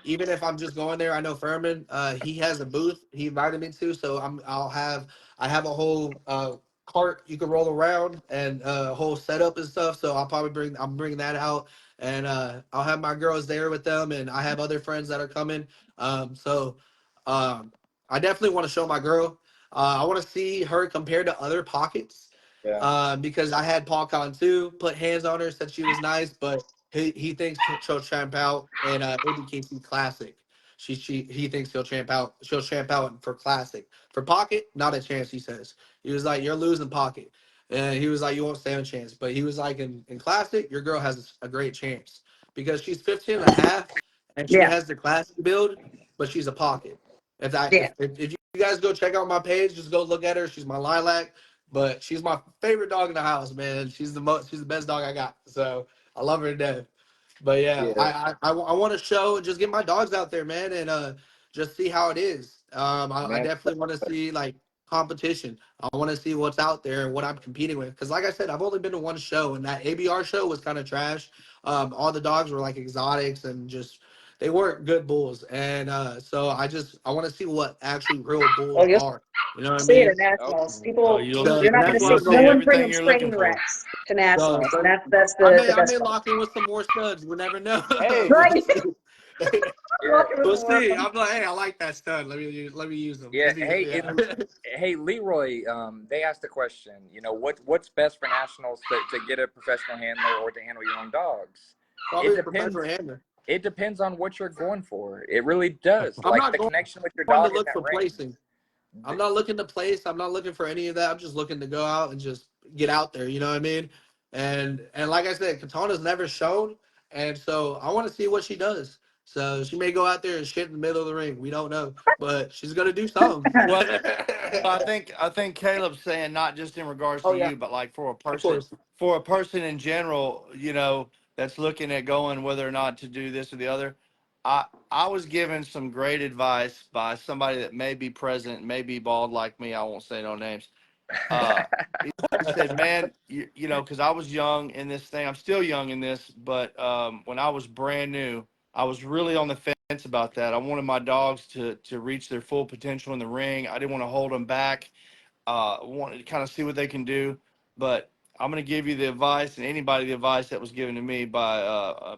Even if I'm just going there, I know Furman, he has a booth he invited me to, so I have a whole cart you can roll around and a whole setup and stuff. So I'm bringing that out, and I'll have my girls there with them, and I have other friends that are coming. So um, I definitely want to show my girl. I want to see her compared to other pockets. Yeah. Because I had Paul Con too, put hands on her, said she was nice, but he thinks she'll champ out in ABKC Classic. He thinks she'll champ out for Classic. For Pocket, not a chance, he says. He was like, you're losing Pocket. And he was like, you won't stand a chance. But he was like, in Classic, your girl has a great chance. Because she's 15 and a half, and she Yeah. has the Classic build, but she's a Pocket. Yeah. If you guys go check out my page, just go look at her. She's my lilac, but she's my favorite dog in the house, man. She's the best dog I got. So I love her to death. But yeah, Yeah. I want to show and just get my dogs out there, man, and just see how it is. I Man. definitely want to see like competition. I want to see what's out there and what I'm competing with. Because like I said, I've only been to one show, and that ABR show was kind of trash. All the dogs were like exotics and just they weren't good bulls. And so I want to see what actually real Oh, bulls you'll are. You know what I see it mean? at nationals. Oh, People, you'll So you're not going to that's see, why you'll I'm no see going. one's everything bringing you're train looking for. wrecks to So, nationals. And so that's the I may best lock part. in with some more studs. We never know. Hey. We'll Right? see. Yeah. Walking with We'll more of see. them. I'm like, hey, I like that stud. Let me use them. Yeah. Hey, Yeah. hey, Leroy. They asked a question. What's best for nationals to get a professional handler or to handle your own dogs? Probably It a depends. professional handler. It depends on what you're going for. It really does. I'm Like not the connection with your going to dog in look that for ring. placing. I'm not looking to place. I'm not looking for any of that. I'm just looking to go out and just get out there. You know what I mean? And like I said, Katana's never shown, and so I want to see what she does. So she may go out there and shit in the middle of the ring. We don't know, but she's gonna do something. Well, I think Caleb's saying not just in regards Oh to yeah, you, but like of course. for a person in general, that's looking at going whether or not to do this or the other. I was given some great advice by somebody that may be present, may be bald like me. I won't say no names. Uh, he said, "Man, because I was young in this thing. I'm still young in this, but when I was brand new, I was really on the fence about that. I wanted my dogs to reach their full potential in the ring. I didn't want to hold them back. Wanted to kind of see what they can do. But I'm going to give you the advice and anybody the advice that was given to me by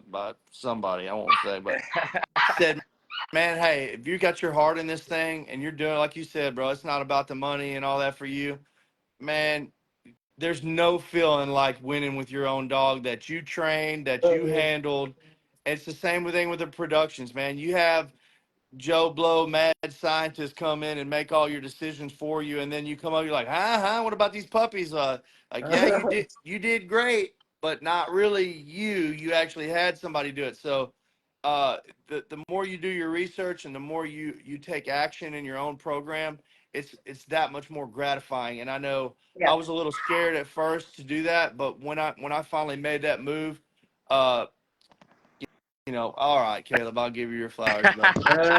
somebody. I won't say, but said." Man, hey, if you got your heart in this thing and you're doing like you said, bro, it's not about the money and all that for you, man, there's no feeling like winning with your own dog that you trained, that you handled. It's the same thing with the productions, man. You have Joe Blow, mad scientists come in and make all your decisions for you, and then you come up, you're like, what about these puppies? Like, yeah, you did great, but not really you. You actually had somebody do it. So, the more you do your research and the more you take action in your own program, it's that much more gratifying. And I know I Yeah. was a little scared at first to do that, but when I finally made that move, uh, all right, Caleb, I'll give you your flowers. But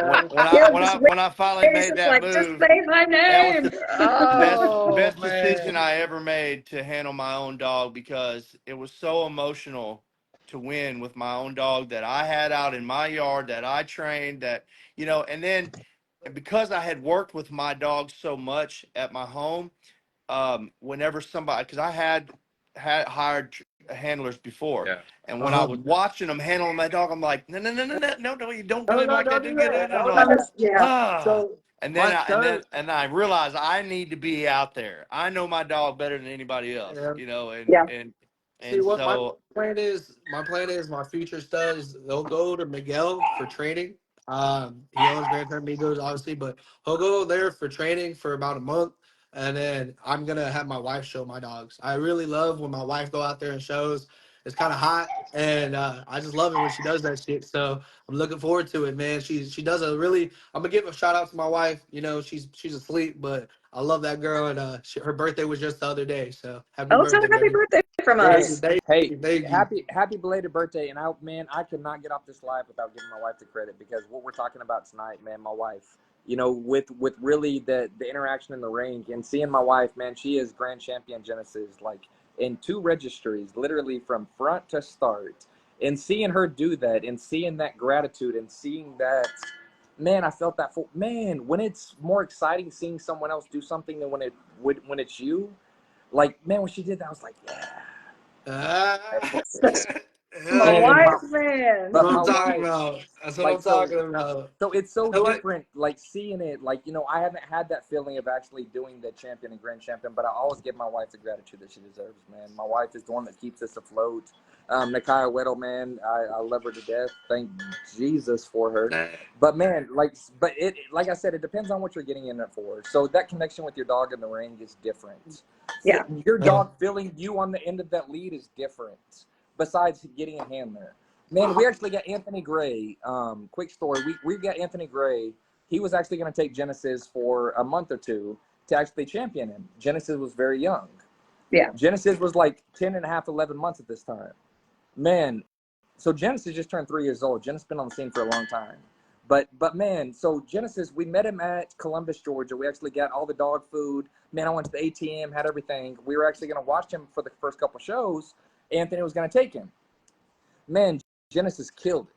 when when I Yeah, when just I when I finally raise made just that like, just move, say my that was name. the best Oh best decision man. I ever made to handle my own dog because it was so emotional to win with my own dog that I had out in my yard that I trained and then because I had worked with my dog so much at my home, whenever somebody, because I had hired handlers before, Yeah. and when I Uh-huh. was watching them handling my dog, I'm like, no, no, no, no, no, no, no, you don't do No, him no, like that, don't do do get it, that. and I'm Don't like, do that. Yeah. ah. So And then my I and then stud. and I realized I need to be out there. I know my dog better than anybody else, Yeah. and Yeah. and See and what so my plan is my future stud is they'll go to Miguel for training. He owns Grand Turn Migos obviously, but he'll go there for training for about a month, and then I'm gonna have my wife show my dogs. I really love when my wife go out there and shows, it's kind of hot, and I just love it when she does that shit. So I'm looking forward to it, man. She does a really. I'm gonna give a shout out to my wife. You know, she's asleep, but I love that girl, and her birthday was just the other day. So happy Oh, so birthday, happy baby. birthday from Thank you, us. thank Hey, you, thank you. happy belated birthday! And I could not get off this live without giving my wife the credit, because what we're talking about tonight, man, my wife. You know, with really the interaction in the ring and seeing my wife, man, she is grand champion Genesis, like in 2 registries, literally from front to start. And seeing her do that, and seeing that gratitude, and seeing that, man, I felt that. Man, when it's more exciting seeing someone else do something than when it's you. Like, man, when she did that, I was like, yeah. My Hell Man, and yeah. wise man. That's but what my I'm talking wife, about. That's what like, I'm talking about. so it's so So what? different, like seeing it, like, you know, I haven't had that feeling of actually doing the champion and grand champion, but I always give my wife the gratitude that she deserves, man. My wife is the one that keeps us afloat. Nakia Weddle, man, I love her to death. Thank Jesus for her. But man, like I said, it depends on what you're getting in it for. So that connection with your dog in the ring is different. Yeah. Your dog feeling you on the end of that lead is different, besides getting a hand there. Man, we actually got Anthony Gray. Quick story. We got Anthony Gray. He was actually going to take Genesis for a month or 2 to actually champion him. Genesis was very young. Yeah. Genesis was like 10 and a half, 11 months at this time. Man, so Genesis just turned 3 years old. Genesis been on the scene for a long time. But man, so Genesis, we met him at Columbus, Georgia. We actually got all the dog food. Man, I went to the ATM, had everything. We were actually going to watch him for the first couple shows. Anthony was going to take him. Man, Genesis killed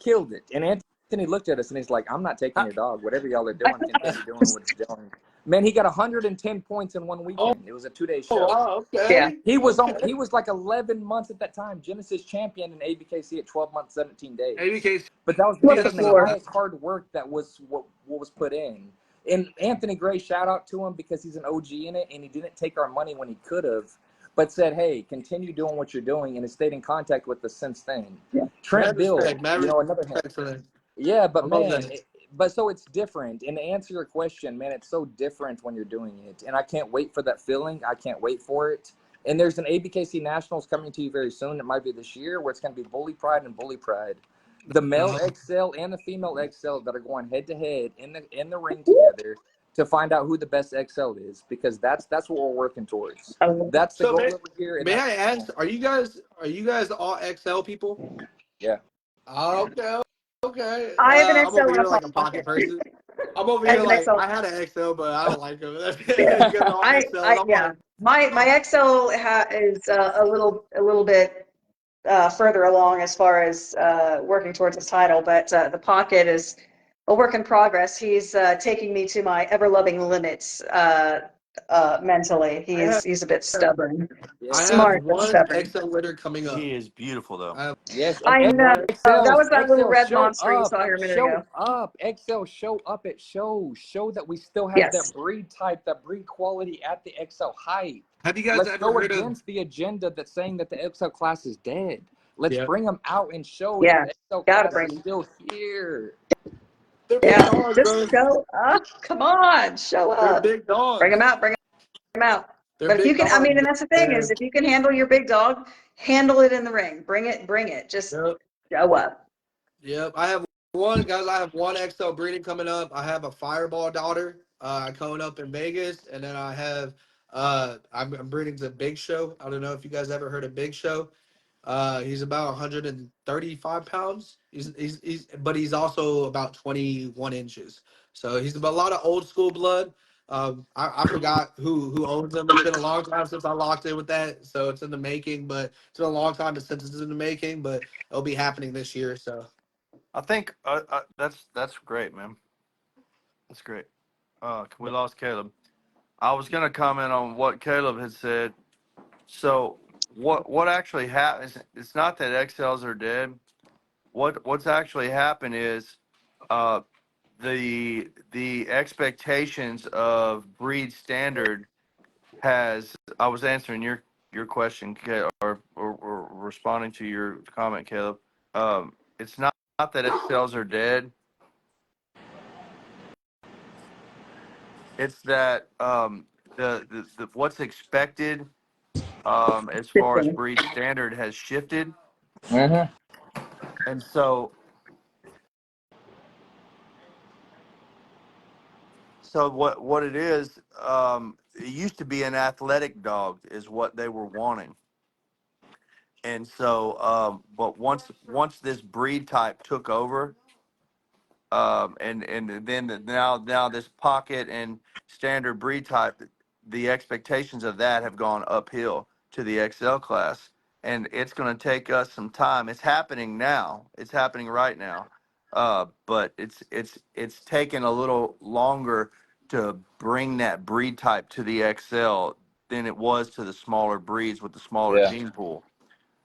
it. And Anthony looked at us and he's like, I'm not taking your dog. Whatever y'all are doing, continue doing what you're doing. Man, he got 110 points in one weekend. It was a 2-day show. Wow, okay. Yeah. He was like 11 months at that time. Genesis champion in ABKC at 12 months, 17 days. ABK. But that was because of the highest hard work that was what was put in. And Anthony Gray, shout out to him, because he's an OG in it, and he didn't take our money when he could have, but said, hey, continue doing what you're doing, and has stayed in contact with us since then. Yeah. Trent Bill, another hand. Yeah, but man, but so it's different. And to answer your question, man, it's so different when you're doing it. And I can't wait for that feeling. I can't wait for it. And there's an ABKC Nationals coming to you very soon. It might be this year, where it's going to be Bully Pride and Bully Pride. The male XL and the female XL that are going head to head in the ring together to find out who the best XL is, because that's what we're working towards. That's the goal over here. May I ask, are you guys all XL people? Yeah. Okay. Okay. I have an I'm XL over in here a like a pocket person. I'm over here like, I had an XL, but I don't like them. You guys are all XL. Yeah. My XL is a little bit further along as far as working towards his title, but the pocket is a work in progress. He's taking me to my ever-loving limits mentally. He's a bit stubborn. Smart, I have but one stubborn. XL litter coming up. He is beautiful though. Yes, I know. That was that little red show monster you up, saw here a minute show ago. up, XL, show up at shows. Show that we still have Yes. that breed type, that breed quality at the XL height. Have you guys Let's ever go heard of? against the agenda that's saying that the XL class is dead. Let's Yeah. bring them out and show Yeah, that the XL gotta class bring is 'em. still here. They're big Yeah, dogs, just bro. show up. Come on, show They're up. big dogs. Bring them out. Bring them out. They're But if you big can, dogs. and that's the thing Yeah. is, if you can handle your big dog, handle it in the ring. Bring it. Just Yep. show up. Yep. I have one XL breeding coming up. I have a Fireball daughter coming up in Vegas, and then I have I'm breeding to Big Show. I don't know if you guys ever heard of Big Show. He's about 135 pounds. But he's also about 21 inches. So he's a lot of old school blood. I forgot who owns him. It's been a long time since I locked in with that, so it's in the making. But it's been a long time since it's in the making. But it'll be happening this year. So I think that's great, man. That's great. We lost Caleb. I was gonna comment on what Caleb had said. So what actually happens? It's not that XLs are dead. What's actually happened is uh, the expectations of breed standard has. I was answering your question, or responding to your comment, Caleb. It's not that XLs are dead. It's that the what's expected as far as breed standard has shifted. Mm-hmm. And so what it is, it used to be an athletic dog is what they were wanting. And so, but once this breed type took over, and then now this pocket and standard breed type, the expectations of that have gone uphill to the XL class, and it's going to take us some time. It's happening now. It's happening right now, but it's taken a little longer to bring that breed type to the XL than it was to the smaller breeds with the smaller Yeah. gene pool.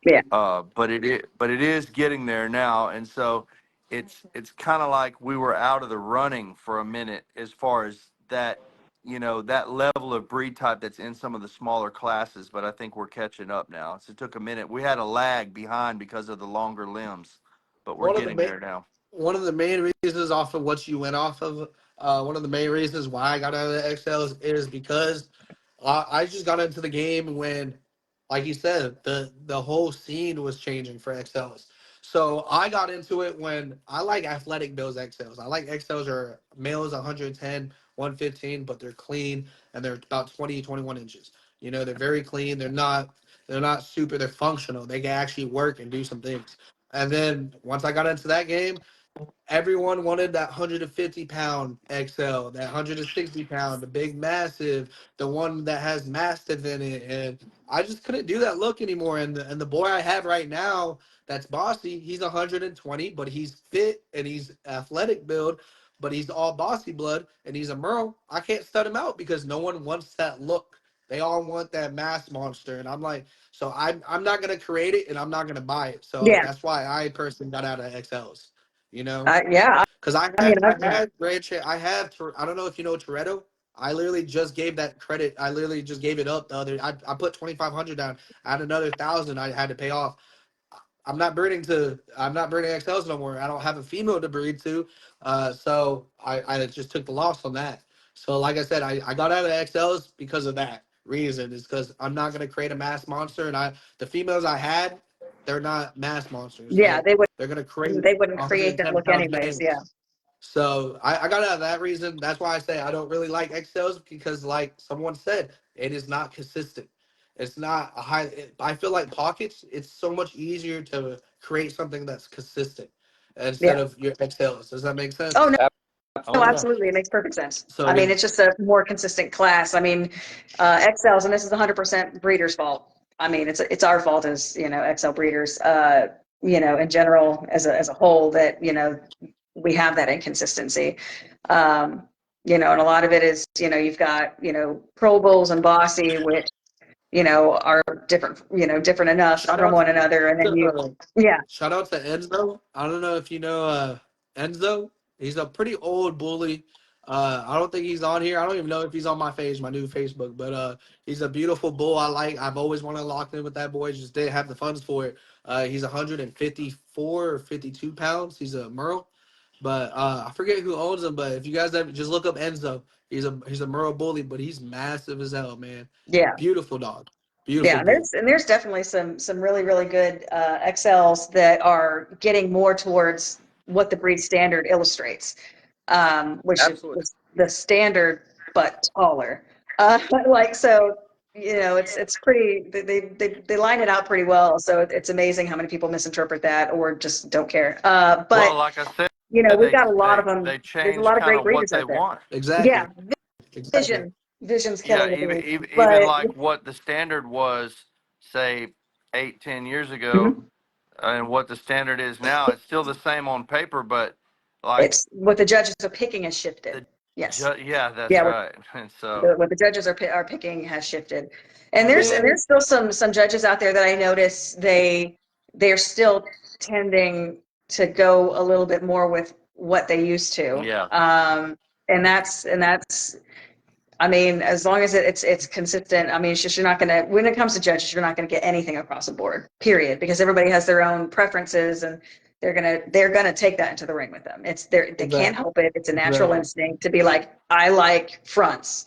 Yeah. But it is getting there now, and so it's kind of like we were out of the running for a minute as far as that, that level of breed type that's in some of the smaller classes. But I think we're catching up now. So it took a minute. We had a lag behind because of the longer limbs, but we're One of the getting main there now. one of the main reasons off of what you went off of, one of the main reasons why I got out of the XLs is because I just got into the game when, like you said, the whole scene was changing for XLs. So I got into it when I like athletic builds XLs. I like XLs are males 110, 115, but they're clean and they're about 20, 21 inches. They're very clean. They're not super, they're functional. They can actually work and do some things. And then once I got into that game, everyone wanted that 150-pound XL, that 160-pound, the big massive, the one that has mastiff in it, and I just couldn't do that look anymore. And the boy I have right now, that's bossy, he's 120, but he's fit and he's athletic build, but he's all bossy blood and he's a Merle. I can't stud him out because no one wants that look. They all want that mass monster, and I'm like, so I'm not gonna create it and I'm not gonna buy it. So Yeah. that's why I personally got out of XLs. Yeah. Because I I mean, had I had ranch. I don't know if you know Toretto. I literally just gave that credit. I literally just gave it up the other. I put 2,500 down. I had another 1,000 I had to pay off. I'm not breeding XLs no more. I don't have a female to breed to. So I just took the loss on that. So like I said, I got out of XLs because of that reason. Is because I'm not gonna create a mass monster, and the females I had, they're not mass monsters. yeah, They're gonna create they wouldn't create that 110 look pound anyways. Yeah. males. So I got out of that reason. That's why I say I don't really like XLs because, like someone said, it is not consistent. It's not a high. I feel like pockets. It's so much easier to create something that's consistent instead Yeah. of your XLs. Does that make sense? Oh, no. Oh No, yeah. absolutely. It makes perfect sense. So I mean, it, it's just a more consistent class. I mean, XLs, and this is 100% breeder's fault. I mean, it's our fault as, XL breeders, in general, as a whole, that, we have that inconsistency. And a lot of it is, you've got, Pro Bowls and Bossy, which, are different, different enough shout from out one another. And then yeah, shout out to Enzo. I don't know if you know Enzo. He's a pretty old bully. I don't think he's on here. I don't even know if he's on my page, my new Facebook. But he's a beautiful bull. I've always wanted to lock in with that boy. Just didn't have the funds for it. He's 154 or 52 pounds. He's a Merle. But I forget who owns him. But if you guys ever just look up Enzo, he's a Merle bully, but he's massive as hell, man. yeah. Beautiful dog. Beautiful Yeah, bull. there's definitely some really really good XLs that are getting more towards what the breed standard illustrates, which Absolutely. is the standard but taller. Like so, it's pretty. They line it out pretty well. So it's amazing how many people misinterpret that or just don't care. Well, But like I said, we've got a lot of them. they There's a change lot of kind great of what breeders they out there. want. Yeah, Exactly. Exactly. Vision's Yeah, killing the game. even But like what the standard was, say 8, 10 years ago, mhm. and what the standard is now, it's still the same on paper, but like It's what the judges are picking has shifted. the Yes. yeah, that's Yeah, right. And so what the judges are picking has shifted. And And there's then still some judges out there that I notice they're still tending to go a little bit more with what they used to. yeah, And that's I mean, as long as it's consistent. I mean, it's just you're not gonna when it comes to judges, you're not gonna get anything across the board, period, because everybody has their own preferences and they're gonna take that into the ring with them. They can't exactly. help it. It's a natural Exactly. instinct to be like, I like fronts.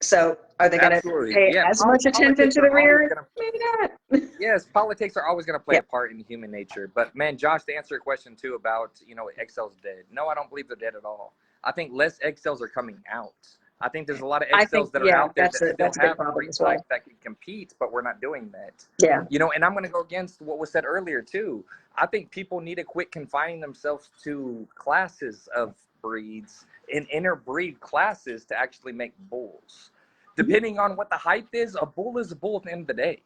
So Are they going to Absolutely. pay Yeah, as much attention politics to the are always rear? gonna Maybe not. yes, politics are always going to play Yeah. a part in human nature. But man, Josh, to answer your question too about XL's dead. No, I don't believe they're dead at all. I think less XLs are coming out. I think there's a lot of I think, XLs that are out there that still that's a big have problem breed as well. types that can compete, but we're not doing that. Yeah. And I'm going to go against what was said earlier too. I think people need to quit confining themselves to classes of breeds and interbreed classes to actually make bulls. Depending on what the height is, a bull is a bull at the end of the day.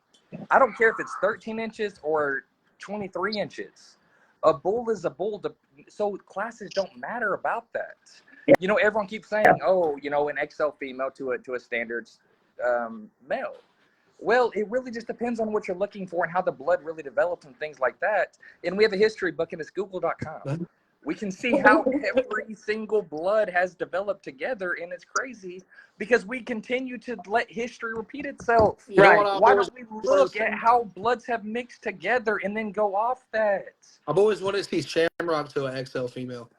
I don't care if it's 13 inches or 23 inches. A bull is a bull. So classes don't matter about that. Everyone keeps saying, oh, an XL female to a standard male. Well, it really just depends on what you're looking for and how the blood really develops and things like that. And we have a history book, and it's google.com. We can see how every single blood has developed together, and it's crazy because we continue to let history repeat itself. You know what Why don't we look at how bloods have mixed together and then go off that? I've always wanted to see Shamrock to an XL female.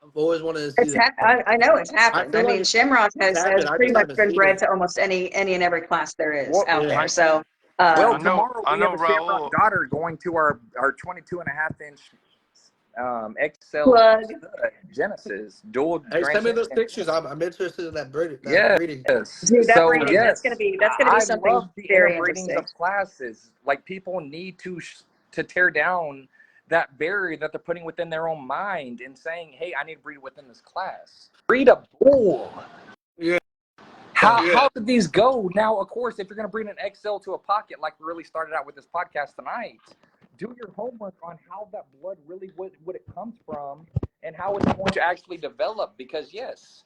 I've always wanted to see that. I know it's happened. I mean, like Shamrock has I pretty just much haven't been seen bred it. to almost any and every class there is Well, out yeah. there. So, Well, I know- tomorrow I we know have a Shamrock Raul. daughter going to our 22.5-inch XL Plug. Genesis dual. Hey, send me those transmission. pictures. I'm interested in that breeding. Yes. breeding. Dude, that So breeding, yes, that's gonna be I something love the very interbreedings interesting. of classes. Like people need to tear down that barrier that they're putting within their own mind and saying, "Hey, I need to breed within this class. Breed a bull." Yeah. How did these go? Now, of course, if you're going to breed an XL to a pocket, like we really started out with this podcast tonight, do your homework on how that blood really what it comes from and how it's going to actually develop. Because yes,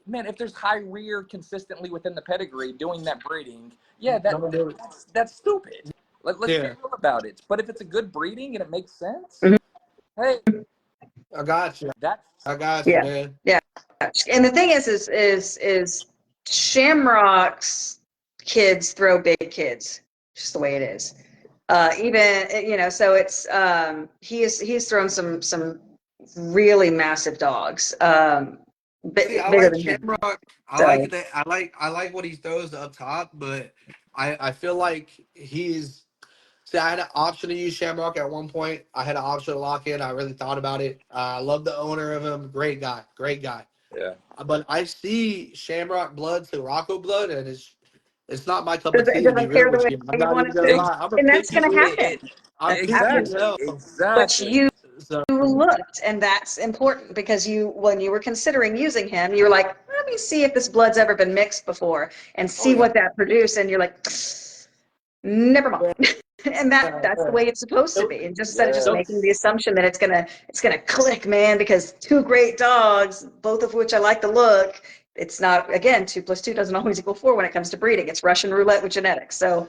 man, if there's high rear consistently within the pedigree doing that breeding, yeah, that's stupid. Let's be real about it. But if it's a good breeding and it makes sense, hey, I got you. I got you, man. Yeah. And the thing is Shamrock's kids throw big kids, just the way it is. Even so it's he's thrown some really massive dogs. See, I Bigger like than him. Shamrock. I So, like that. I like what he throws up top, but I feel like he's. See, I had an option to use Shamrock at one point. I had an option to lock in. I really thought about it. I love the owner of him. Great guy. yeah. But I see Shamrock blood to Rocko blood, and it's not my cup of it tea, to be doesn't real care the with way you. I'm you not want even it gonna to, lie. I'm a and that's picky. going to happen. I'm picky as hell. But you So, looked, and that's important because when you were considering using him, you were like, let me see if this blood's ever been mixed before and see what that produced. And you're like, never mind. And that's the way it's supposed to be. And just instead of just making the assumption that it's gonna click, man, because two great dogs, both of which I like the look. It's not, again, 2 + 2 doesn't always equal 4 when it comes to breeding. It's Russian roulette with genetics. So,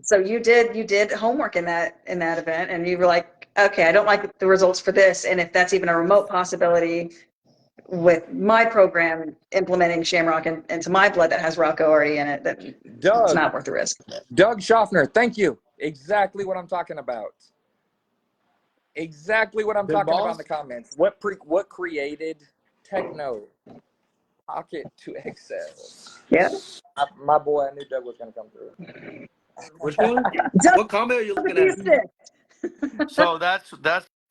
so you did homework in that event, and you were like, okay, I don't like the results for this, and if that's even a remote possibility with my program implementing Shamrock into my blood that has Rocko already in it, that it's not worth the risk. Doug Schaffner, thank you. Exactly what I'm talking about. Exactly what I'm talking about in the comments. What created Techno Pocket to XL? Yeah. My boy, I knew Doug was going to come through. which one? What comment are you looking at? So that's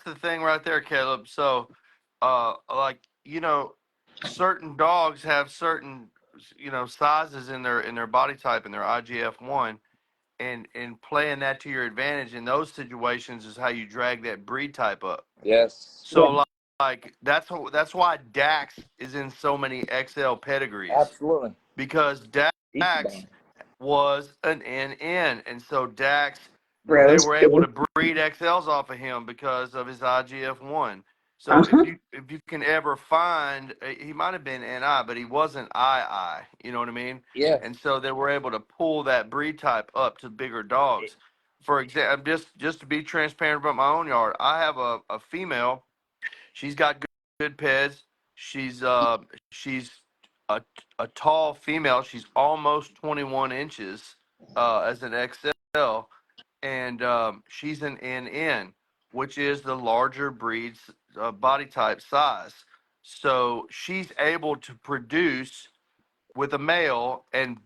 the thing right there, Caleb. So, like certain dogs have certain sizes in their body type and their IGF-1, and playing that to your advantage in those situations is how you drag that breed type up. Yes. So like that's why Dax is in so many XL pedigrees. Absolutely. Because Dax was an NN, and so Dax, Rose. they were able to breed XLs off of him because of his IGF-1. So if you can ever find, he might have been NI, but he wasn't II. You know what I mean? Yeah. And so they were able to pull that breed type up to bigger dogs. For example, just to be transparent about my own yard, I have a female. She's got good peds. She's a tall female. She's almost 21 inches as an XL, and she's an NN, which is the larger breed's body type size. So she's able to produce with a male and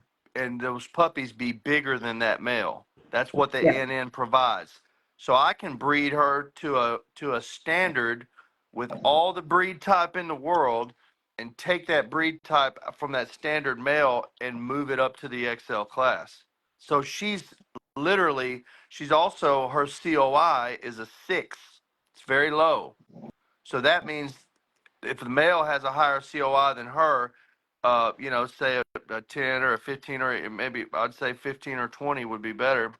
those puppies be bigger than that male. That's what the Yeah. NN provides. So I can breed her to a standard with all the breed type in the world and take that breed type from that standard male and move it up to the XL class. So she's also, her COI is a 6. It's very low. So that means if the male has a higher COI than her, say a 10 or a 15, or maybe I'd say 15 or 20 would be better.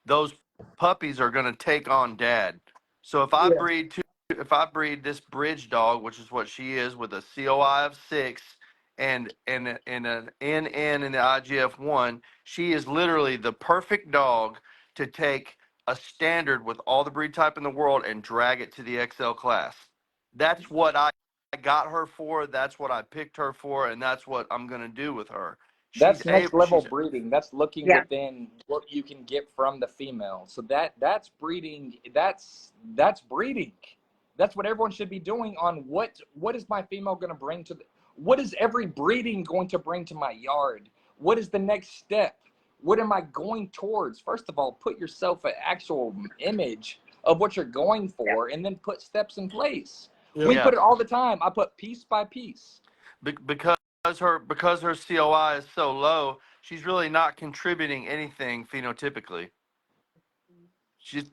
Those puppies are going to take on dad. So if I breed this bridge dog, which is what she is, with a COI of 6 and an NN in the IGF-1, she is literally the perfect dog to take a standard with all the breed type in the world and drag it to the XL class. That's what I got her for. That's what I picked her for, and that's what I'm going to do with her. That's next level She's breeding. That's looking Yeah. within what you can get from the female. So that's breeding. That's breeding. That's what everyone should be doing on what is my female going to bring to the, what is every breeding going to bring to my yard? What is the next step? What am I going towards? First of all, put yourself an actual image of what you're going for, and then put steps in place. We Yeah. put it all the time. I put piece by piece. Because her COI is so low, she's really not contributing anything phenotypically.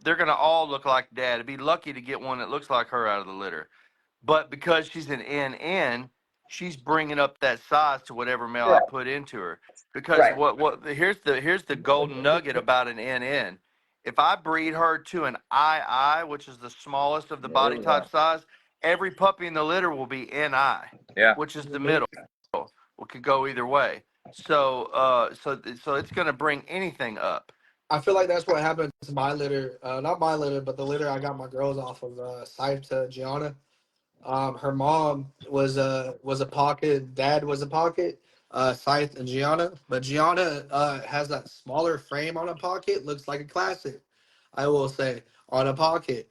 They're gonna all look like dad. It'd be lucky to get one that looks like her out of the litter. But because she's an NN, she's bringing up that size to whatever male I put into her. Because here's the golden nugget about an NN. If I breed her to an II, which is the smallest of the body type size, every puppy in the litter will be NI, which is the middle. It could go either way. So it's going to bring anything up. I feel like that's what happened to my litter. Not my litter, but the litter I got my girls off of, Scythe to Gianna. Her mom was a pocket, dad was a pocket, Scythe and Gianna. But Gianna has that smaller frame on a pocket, looks like a classic, I will say, on a pocket.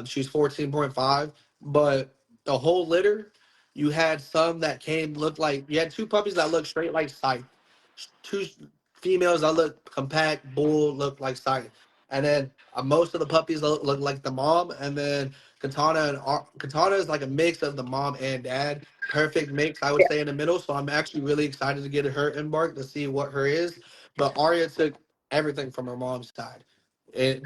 She's 14.5, but the whole litter, you had some that looked like, you had two puppies that looked straight like Scythe. Two females that look compact, bull look like Scythe. And then most of the puppies look like the mom, and then Katana is like a mix of the mom and dad. Perfect mix, I would say, in the middle. So I'm actually really excited to get her embarked to see what her is. But Arya took everything from her mom's side,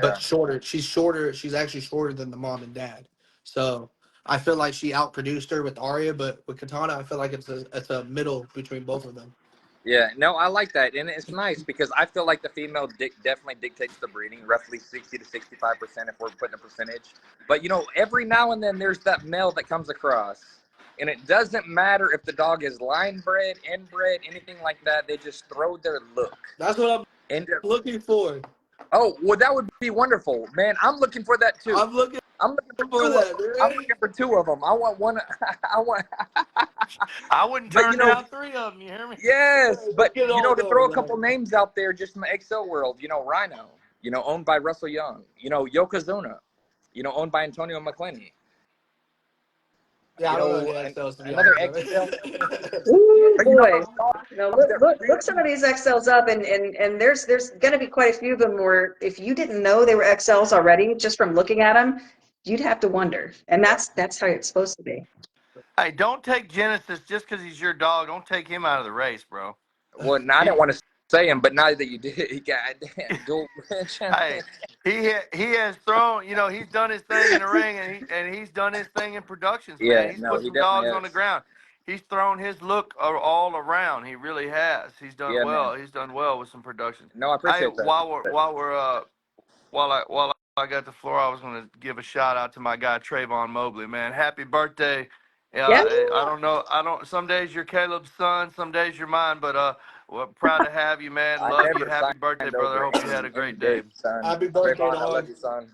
but shorter. She's shorter. She's actually shorter than the mom and dad. So I feel like she outproduced her with Arya, but with Katana, I feel like it's a middle between both of them. Yeah, no, I like that, and it's nice because I feel like the female definitely dictates the breeding, roughly 60 to 65% if we're putting a percentage. But every now and then there's that male that comes across, and it doesn't matter if the dog is line bred, inbred, anything like that. They just throw their look. That's what I'm looking for. Oh, well, that would be wonderful, man. I'm looking for that too. I'm looking for that. I'm looking for 2 of them. I want one. I wouldn't turn down 3 of them. You hear me? Yes, but to throw a couple names out there just in the XL world, Rhino, owned by Russell Young, Yokozuna, owned by Antonio McClenny. Yeah, I don't know the XLs, to be another honest. XL. Ooh, boy. Look some of these XLs up, and there's going to be quite a few of them where if you didn't know they were XLs already, just from looking at them, you'd have to wonder. And that's how it's supposed to be. Hey, don't take Genesis just because he's your dog. Don't take him out of the race, bro. Well, I didn't want to say him, but now that you did, he got dual mention. Hey, he has thrown. He's done his thing in the ring, and he's done his thing in productions. Man, he's put some dogs on the ground. He's thrown his look all around. He really has. He's done well. Man. He's done well with some productions. No, I appreciate that. While I got the floor, I was going to give a shout out to my guy Trayvon Mobley. Man, happy birthday. I don't know. Some days you're Caleb's son, some days you're mine, but we're proud to have you, man. Love you. Happy birthday, brother. Hope you had a great day. Son. Happy birthday, Trayvon, I love you, son.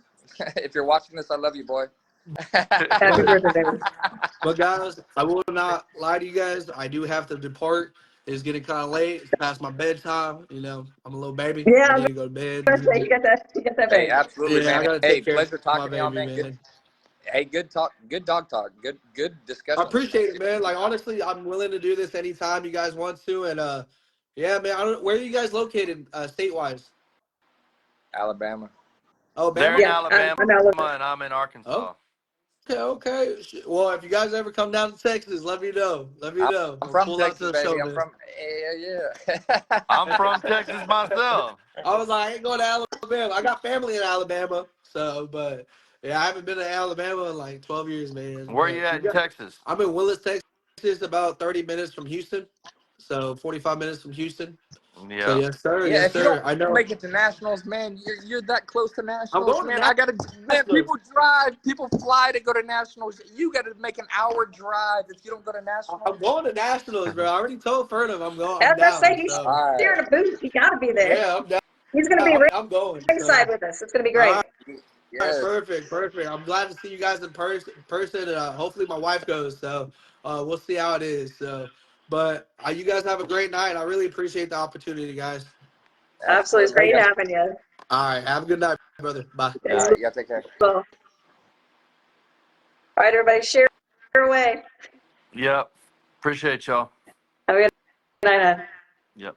If you're watching this, I love you, boy. Happy birthday. But guys, I will not lie to you guys. I do have to depart. It's getting kind of late. It's past my bedtime. I'm a little baby. Yeah, I need to go to bed. You got that Hey, absolutely, Yeah, man. I gotta Hey, take care pleasure of talking to my y'all, baby, man. man. Hey, good talk, good dog talk, good discussion. I appreciate it, man. Like honestly, I'm willing to do this anytime you guys want to. And yeah, man. I don't. Where are you guys located, state wise? Alabama. They're Alabama. in Yeah, Alabama, I know. and I'm in Oh, Arkansas. okay. Well, if you guys ever come down to Texas, let me know. Let me know. I'm We'll from pull out Texas, to the baby. show, I'm man. from yeah. I'm from Texas myself. I was like, I ain't going to Alabama. I got family in Alabama, so but yeah, I haven't been to Alabama in like 12 years, man. Where you But at in Texas? I'm in Willis, Texas, about 30 minutes from Houston, so 45 minutes from Houston. So Yeah. yes, sir, Yeah, yes, if you don't sir. I know. make it to nationals, man, you're that close to I'm nationals, going to man. I gotta, man. nationals. People drive, people fly to go to nationals. You got to make an hour drive if you don't go to nationals. I'm going to nationals, bro. I already told Fernum I'm going. As I'm I say, down. he's So All here right, in a booth. You got to be there. yeah, I'm down. He's going to be I'm going. ringside So with us. It's going to be all great. right. All right, yes, perfect, perfect. I'm glad to see you guys in person, and hopefully my wife goes. So we'll see how it is. So, but you guys have a great night. I really appreciate the opportunity, guys. Absolutely. It's absolutely. great having you. All right, have a good night, brother. Bye. All As right, you gotta take care. well. All right, everybody, share away. Yep. Appreciate y'all. Have a good night. Yep.